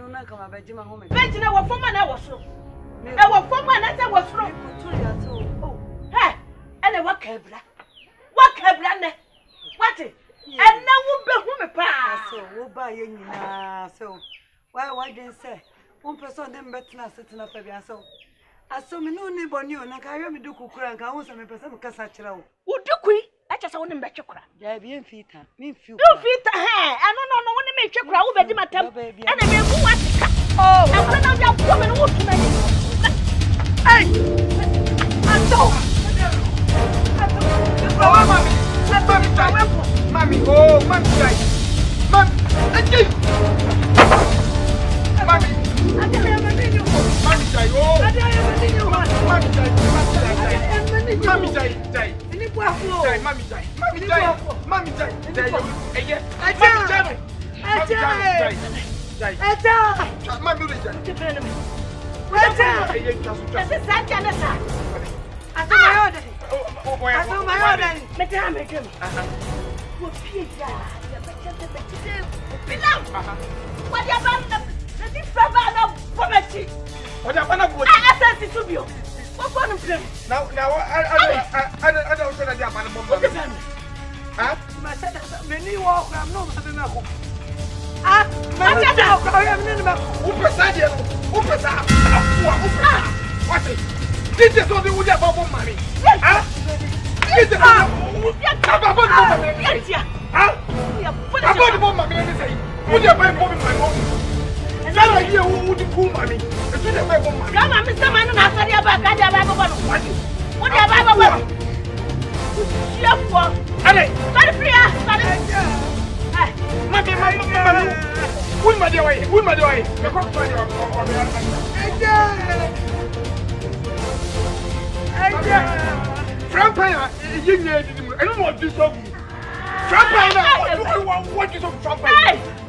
E: no na kama beji ma home
H: bench na wo foma na wo soro e wo foma na se wo soro he ene wa kabra ne wate ene wo be hu me pa
E: so wo ba ye nyina so why den say one person dem betna setna pa bia so aso me no ni boni o na ka yo me du kukura nka ho so me pese me kasa kira wo
H: udukui acha sa woni mbetwe kura
E: ja bi enfita mi mfiu
H: enfita he eno no woni me twe kura wo bedi matam ene me ku watika akura na dia ko me no wotu na ni ai ato
B: mami oh mami dai mami aji mami dai oh mami dai
E: ni po aflo
B: dai mami dai dai eye mami cool, mommy. It's in the Bible, mommy.
H: Come on, Mr. Man, I'm sorry about that. What about
B: Allez,
H: sorry, Priya.
B: Mammy. Who my dear way? Who my dear way? The cock for your Frampire, you need I don't want this of Frampire, what is of Frampire?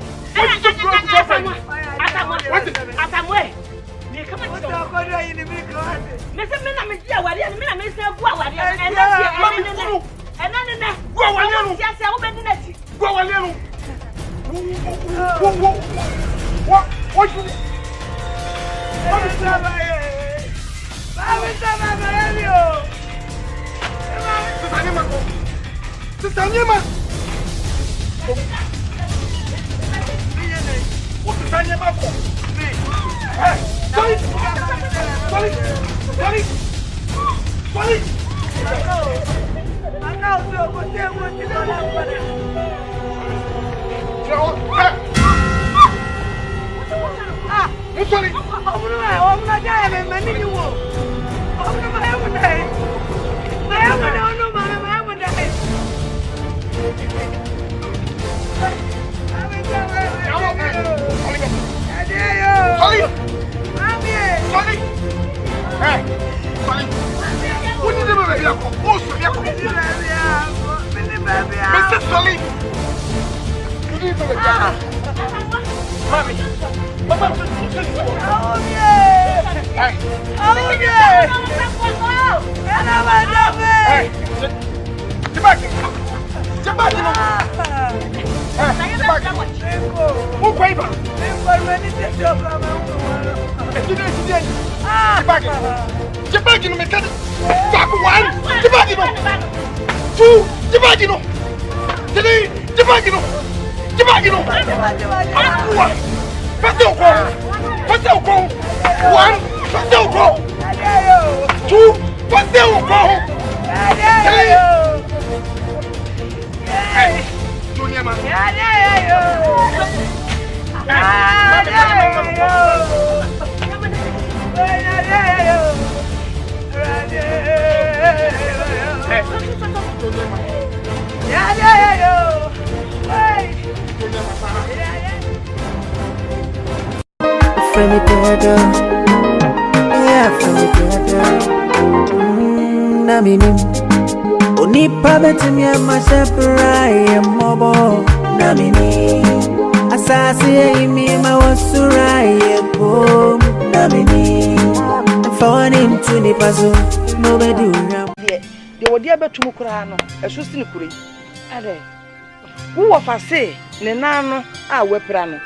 D: ne nano a wepra no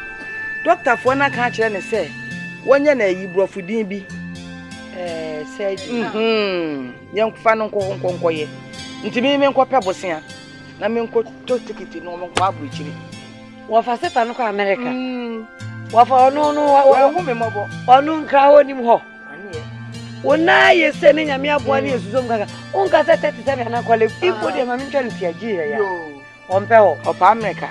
D: doctor fo na ka kire ne se wonye na yi brofudin bi say yankfa no nkonkonkoye ntimi me nkopɛ bosia na me nko to ticket no mo kwa abruchiri
E: wo fa se fa no kwa America wo fa ono no wo hu me mobo ono nkra wonim ho wona ye se ne nyame aboa ne yesuzo mkaka onka se 37 na kwale ipo de ma me ntwa ntiaji ya ompe ho opa America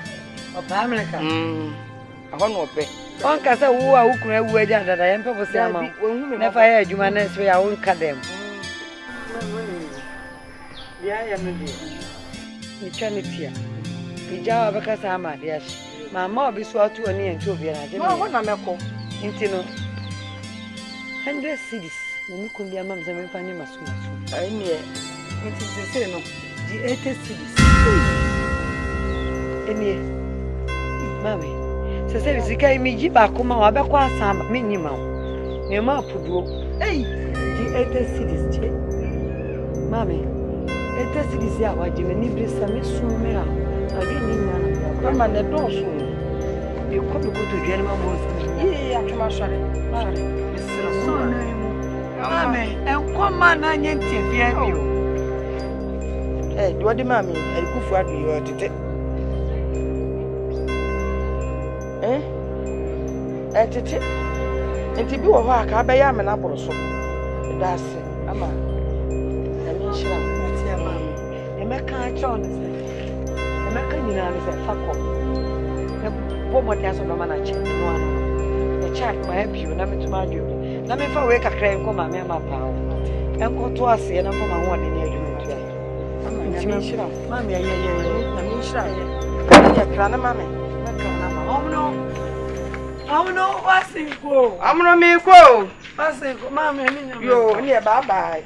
E: ahon ope onka se wo a ukura wu aja dada ye mpe bosi ama na fa ya adwuma na se ya wonka dem ya ya no di ni chanitia ijawa baka sa ama dia shi mama obi so atu oni en to bi na je no na meko intino 100 cedis na mi kun bia mam ze me fanye maso ai ni e intino se no di 80 cedis eni mami se se bisika imi ji ba kuma wa be kwa asamba mi nyima me ma puduo di 80 cedis je mami 80 cedis ya wa je me ni brisa me sumira ade ni nyana mama ne do so e ko be ko to dwani ma mo ye atuma sare misira so mami en ko ma na nyentie bia bi o di wadi mami e kufu adu yo tete tete enti bi wo ho aka be ya me na boro so da se ama na me shira ati ama e me ka cho ne se e me ka nyina ne se fa ko e bo mo dia so no ma na che no ano e chat my help you na me to ma do na me fa we kakra enko ma me ma pa enko to ase na fa ma ho ne adwuma tu ai mama shira mama ya na me shira ya kra na mama na kra na mama Amno wasinko amno me ko wasinko mama ni na yo ni bye bye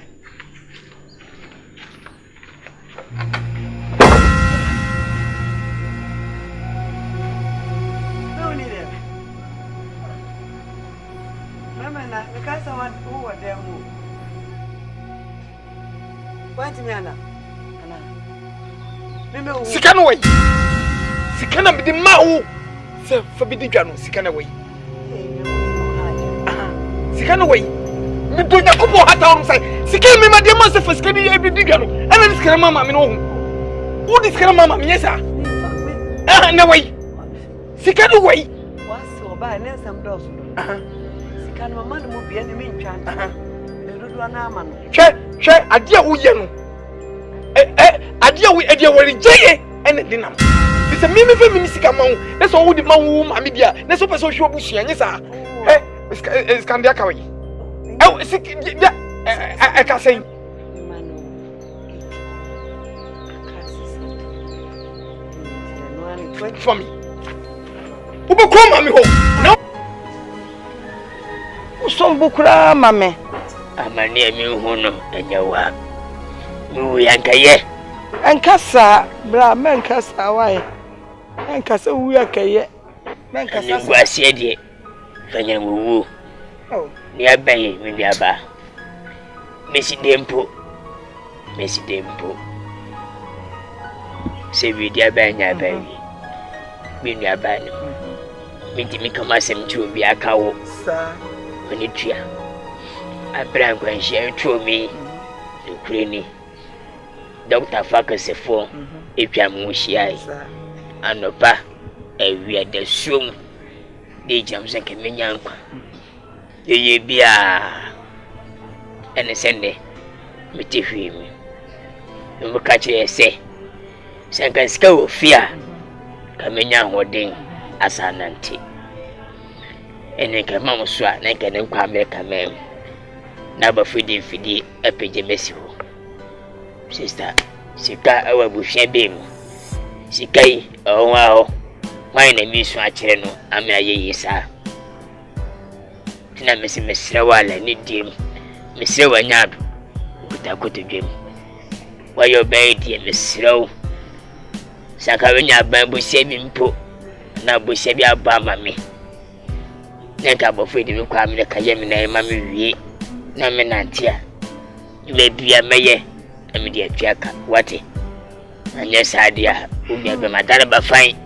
E: na because I want over them. What me ana? Ana.
B: Sikana way. Sikana be the mawu. Se fa bi di dwano sikana way. Sikana way. Me do nyakopo hata on say. Sikana me ma de ma se fa sikana e bi di dwano. Ana sikana mama me no hu. Who di sikana mama me yesa? Na way. Sikana way.
E: What's so bad? Na some dos. Kan mama no bia ne me ntwa ntwa ne dodo na ama no hwe ade a wo ye no ade a wo ade a wo rejeye ene dinam bisa mi fe mi sika ma wo na so wo di ma wo ma me bia na so person hwe obusua nye sa skan dia ka we sik dia ka sen for me ubo ko ma me ho no
D: Sombo kura mame
C: amani emi hu no enyawa mu yankaye
D: enkasa bra menkasa wai enkasa wu yakaye menkasa
C: ngwase de fanya wu ni abaye mi bi aba mesi dempo se bi dia ba nya abaye bi ni abane mi di mi kama sem tu bi akawo
D: sa
C: oni tua abra nkwanhia ntwo mi ukreni Dr. Fakasefo etwa mu hia anopa ewia da suom de jamse kemenya nkwa yeye bia ene sende mitihwi mi no ka che ese sanka ska ofia kamenya hoden asanante ene ka mamu so a na ka ne nkwa America mem na ba fidi epeje mesi ho sister sika awa buhwe bem sikai onwa ho wan na mi so a kire no ame ayeye sa tina mesi mesra wala ni dim mesra wanyado kutakoto dwem wayo bai die mesra saka wenya bambu sebi mpo na bo sebi aba mame nka bo fidi mi kwa mi ka yemi na ma mi wie na me nantia be bia meye ami dia twiaka wate anya sadia ubia be madara ba fain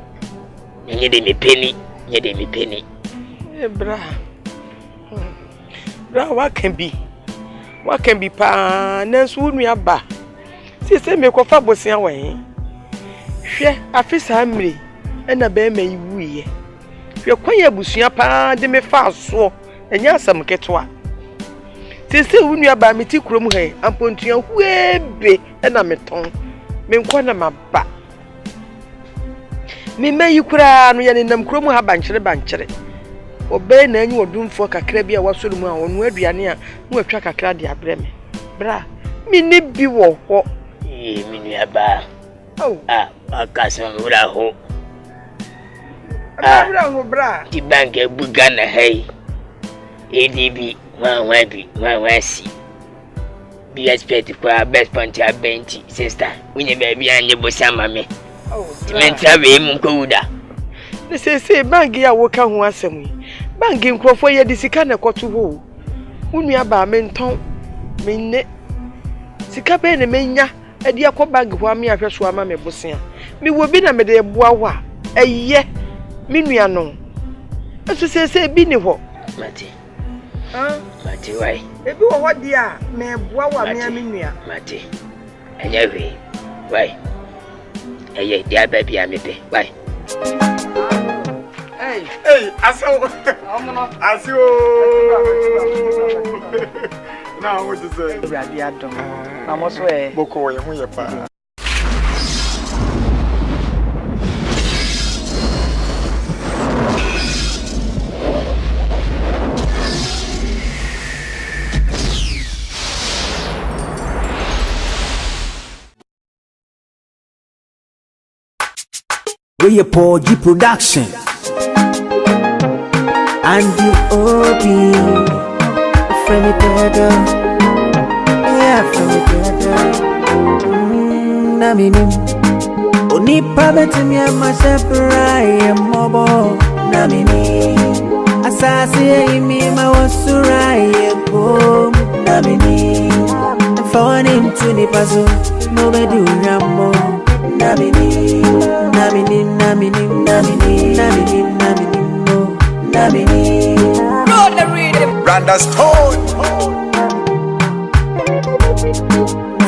C: nye de me peni
D: bra what can be pa na so nu aba se me ko fa bosia wan hwe afisa amre na be ma yiwuye hwe kwanya busua pa de me fa so enya asam ketwa se unu aba meti krom he ampontua huebe na meton me nkwa na maba me mayi kura no ye nenam krom ha bankyere obe na anyi odumfo kakra bi a wasoro mu a onu aduane a mu atwa kakra de abrɛ me bra me ne bi wo ho
C: me nu aba akasa mura ho
D: bra
C: di bank ebuga na hey ADB wansi bi expect kwa best point abenti sister unye baby anye bosa mame mentra we mu nkoda
D: ne se bank ya wo ka ho asem bank nkrofo ye di sika na koto ho unu aba menton minne sika be ne menya ade akọ bank ho am ya hweso ama me bosia mi wo bi na me de boa wa eye minua no eso se bi ni ho
C: mate mate wai
D: ebi wo hodi a me boa wa me aminua
C: mate anya we wai eye dia ba bia me pe wai
B: hey aso asio na what to say
D: radio adom na mo so
B: boko ye ho ye pa
A: We a G production. And the OB from it better. Yeah, from it better. Namini. Oni pabet me and my shepherd, I am mobile. Namini. Asasi me, my was Suraya. Namini. For him to the puzzle, nobody will ramble. Namini, Namini, Namini, Namini, Namini, Namini, Namini.
F: Roll the rhythm. Randa's tone.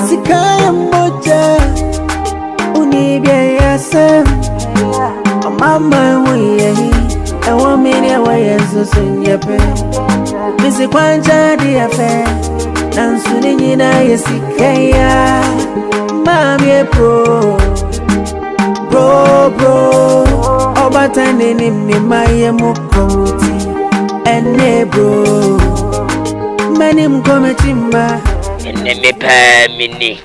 A: Sikaya moja, unibia yasem. Mama weyehi, ewamini wayezo sunyepe. Misi kwanja diafe. Nansuni nyina yesikaya Mami bro Obata nini maye mukomuti Ene bro Mani mkome chimba
C: Ene mepa mini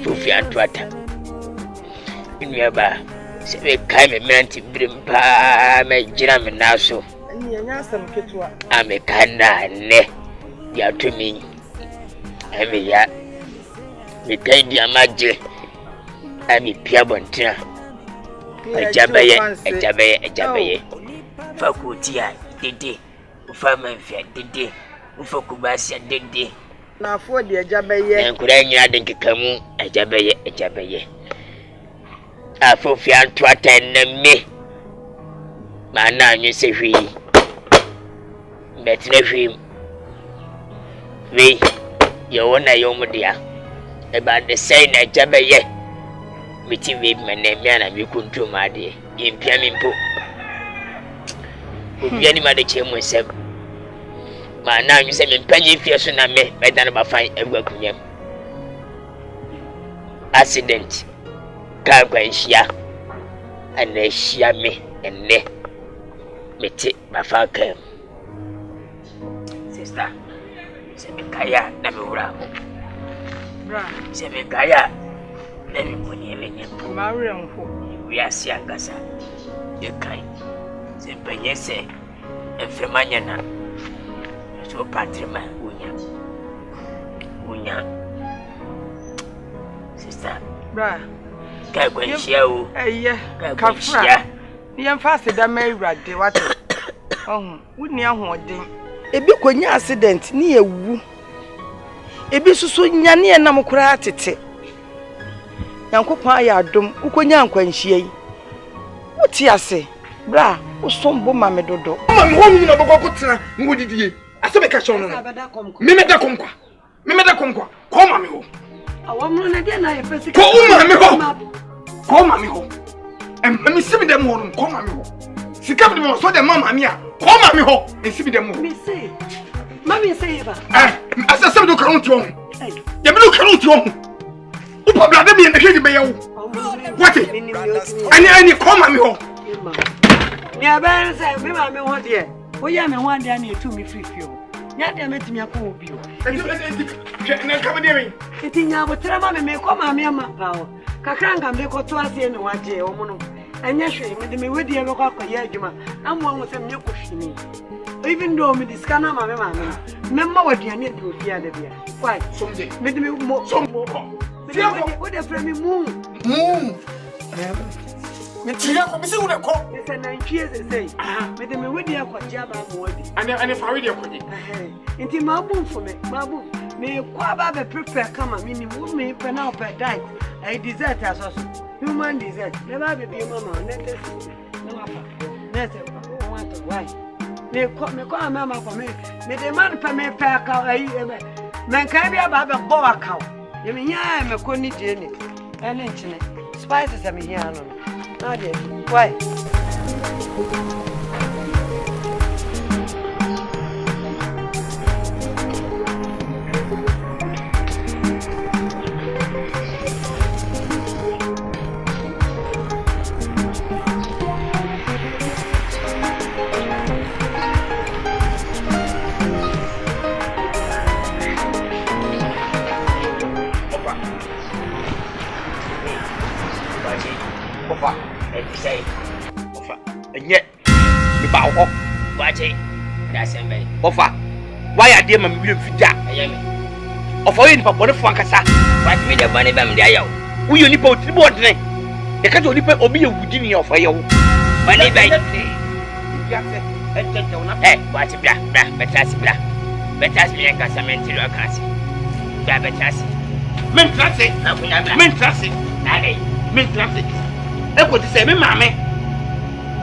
C: Fufi antwata Inyaba Sebe kai me menti brimpa Me jina me naso Ame kana ne ya to me emi ya me kandi amaje ami pia bontina ajabaye fakulty a dede ufa manfia dede ufa kubasi dede
D: na afọ de ajabaye
C: nkura nyina de nkekamu ajabaye afofia ntwata na me mana anyu se hwi betina hwi we you wanna yomudia about the same na jabaye miti we manemi na mi kuntu made impia mi mpo obiani ma de chemu sem ma na nyu se me panye fie so na me beda na ba fan egwakunyam accident ka gwanhia ana hia me enne meti ba fa kam sister Kaya na mi wura ho.
D: Bra.
C: Se me kaya na mi boni elenye.
D: Ma wura mfo.
C: Wi asi angasa. E kai. Se penye se enfemanya na. So patrima unya. Sister.
D: Bra.
C: Ka gwanhia o.
D: Eye. Kafra. Ni emfase da mawurade wate. Wuni ahoden. Ebi konya accident ni ewu. Ebi susu nya ne nam kura tete. Yankopon aye adom ukonya ankwanhie yi. Wuti ase. Bra, usombo mame dodo.
B: Mama ho mi na boko tena ngodidie. Asebe ka shon no. Me meda komkwa. Ko mame ho.
E: Awamro na dia na yefesi.
B: Ko mame ho. Me simi dem ho no ko mame ho. Sika bi mo so dem mama mi a. Ko mame ho. Simi dem ho.
E: Me say. Mami say eba.
B: Asa sebe do karon ti ho. Ya me do karon ti ho. Upa blade mi ndehwe di be yawo. What? Ani ko mame ho.
E: Ni aban say me mame ho de. Wo ya me ho ade na etu mi frifio. Nya de metimi akọ obi o.
B: Na ka be mi.
E: Etinya botra mame me ko mame ama pawo. Kakra ngam de ko to ase ne waje o mu no. Anya hwe me de me wedi e be ko akọ ya adwuma. Amo ho se me ko hwini. Even though me discana mame memma waduane de obi a da bia. Why?
B: Somje.
E: Me de me mo. Wo de fra me mu.
B: Me tira ko bisi wo de ko.
E: Me se na ntwie se sei. Me de me wedi akwaje aba mo wadi.
B: Ane fa wedi akwaje.
E: Nti ma bu fo me, ma bu. Me kwa ba be prepare kama mini wo me pe na open diet. I dessert asoso. Human dessert. Me ba be bi mama na test. Na ma fa. Na se want to why? Me ko mama ko me de man pa me pa ka ai men kan bia ba be bo aka ye me nya me ko ni die ni ene nchine spices am here no na de why
G: enye me ba ho
C: wache da sembe
G: ofa why are they mam bi fija
C: ayame
G: ofa ye nipa bone fo ankasa
C: what me the money bam dia yaw
G: wo yo nipa otiri bo odene e ka jo nipa obi ye wudi ni ofa ye wo
C: money bai wache bra betasi me nkasa mentiri akasi bra betasi
G: mentrase
C: nade
G: mentrase e ko ti se me maame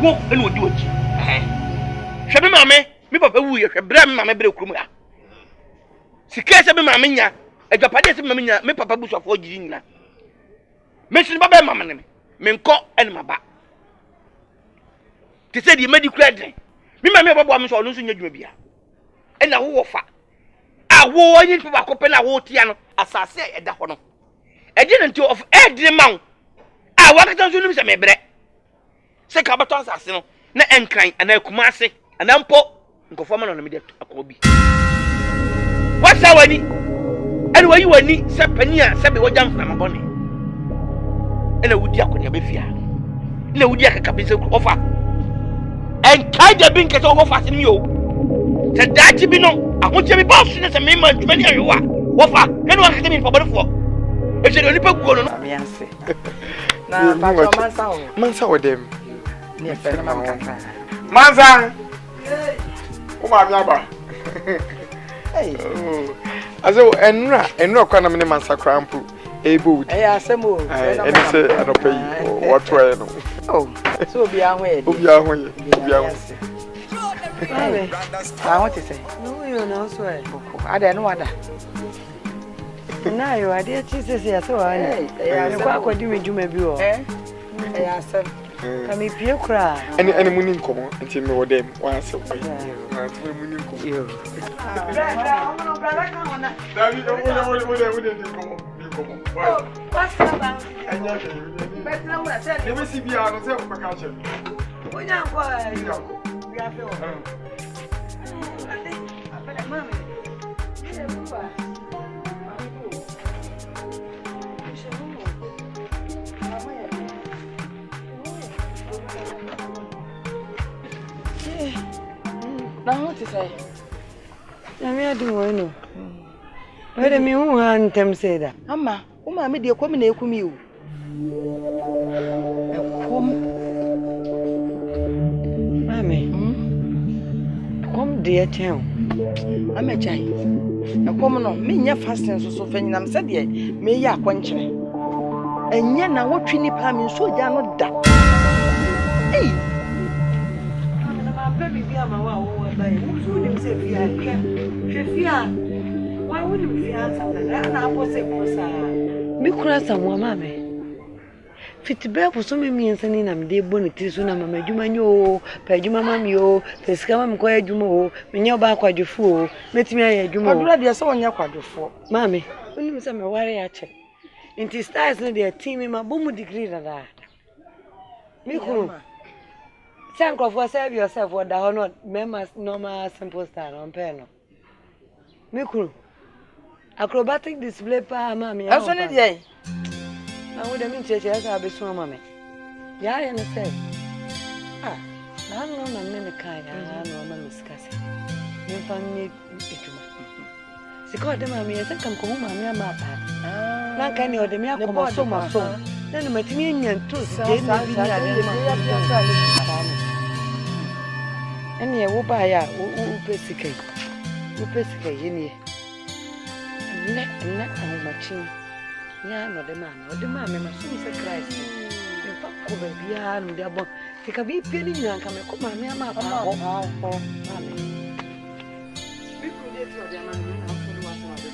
G: wo ene odi oji hwe me maame me papa wu ye hwe bra me maame bra kurum ha sika se me maame nya adwapade se me maame nya me papa busofo giri nyina me hwe baba maame ne me nko ene maba ti se di medicare den me maame baba am so no so nya dwuma bia ena wo fa awo onye papa ko pe na wo tia no asase e da ho no e di nti of e di ma wo a wakata so nim se mebre se ka bato asase no na enkran ana akuma ase ana mpo nkofo ma no na me de akobi wasa wani ene wayi wani se pani a se be wajam fna mabone ene wudi akonya be fia ene wudi akaka be se ofa enkai de bin ke so ofa se mi o se dachi bi no ahunche bi boss ne se me ma dwani ayewa ofa ene wakata mi fa bodefo e se oni pe guo no
D: amianse na pa
B: mansa wo dem
D: ni fe na mam kaka
B: mansa o ma mi aba azo enra kwa na me mansa krampu ebo udi
D: asemo
B: ene se anope what way no
D: so obi ahun e I want to say
E: no you know so e
D: I don't wada
E: na yo ade chi se se so wa ni kwa akodi medjuma bi o
D: asem
E: kami pie kura
B: ene muni nkomo nti me wodem wa se kwa na tme muni nkomo
E: yo
D: brada omo brada kan ona
B: David wode nkomo
D: what's about
B: anya ke
D: betra mo se
B: de be si bia no se ko ka che
D: onya ko ya fe o ade mami ile buwa na what to say
E: na me adu wo no wede mi hu ha ntem say da
D: ama o ma me de komi na ekumi o ekom
E: mami kom de chen
D: ama chai ekom no me nya fasting so fanyinam se de me yi akwankyere enye na wotwe nipa me so ja no da
E: baby bia ma wa wo ba yi so nim se bia hwefia wa wo nim fia sa na abo se kosa mi kura sa mo mama fitbe po so me miensa ni na me de boni ti so na mama adwuma nyo pa adwuma mami o pesika mami ko adwuma o menya ba akwadwofo o metimi aye adwuma o
D: adura de se wonya akwadwofo
E: mami onim se me ware ya che inti stars no de team ma bomu degree da mi kuru thank you for save yourself for that not members normal simple star on pen me kuru acrobatic display pa mami
D: aso ne de
E: I would have been cheche as I be so mama ya ya na say na no na me kai na no ma miskas me fanni ejuma sika de mami ya san kam ko mami ama pa na kan ni o de me akoma so ma so na no matimi anya to de na bi ya de ma ene wo ba ya wo pesika yeni na machi ya no de ma me ma so se Christ me pa ko be bia no de abon tika bi pe ni nyan ka me ko ma me ama pa ho mami bi ko de to de ma me na so do wa so de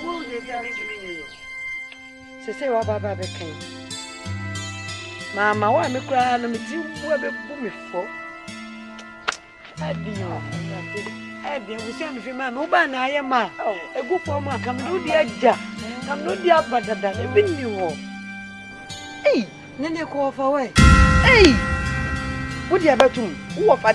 E: wo de ga me jimi ni se wa baba be kan mama wa me kura no me ti wo be bu me fo adi busi am fi mama uba na aye ma egu fo ma kam no di aja kam no di abadada e bi ni wo nene ko fa we
D: wo di abatum wo fa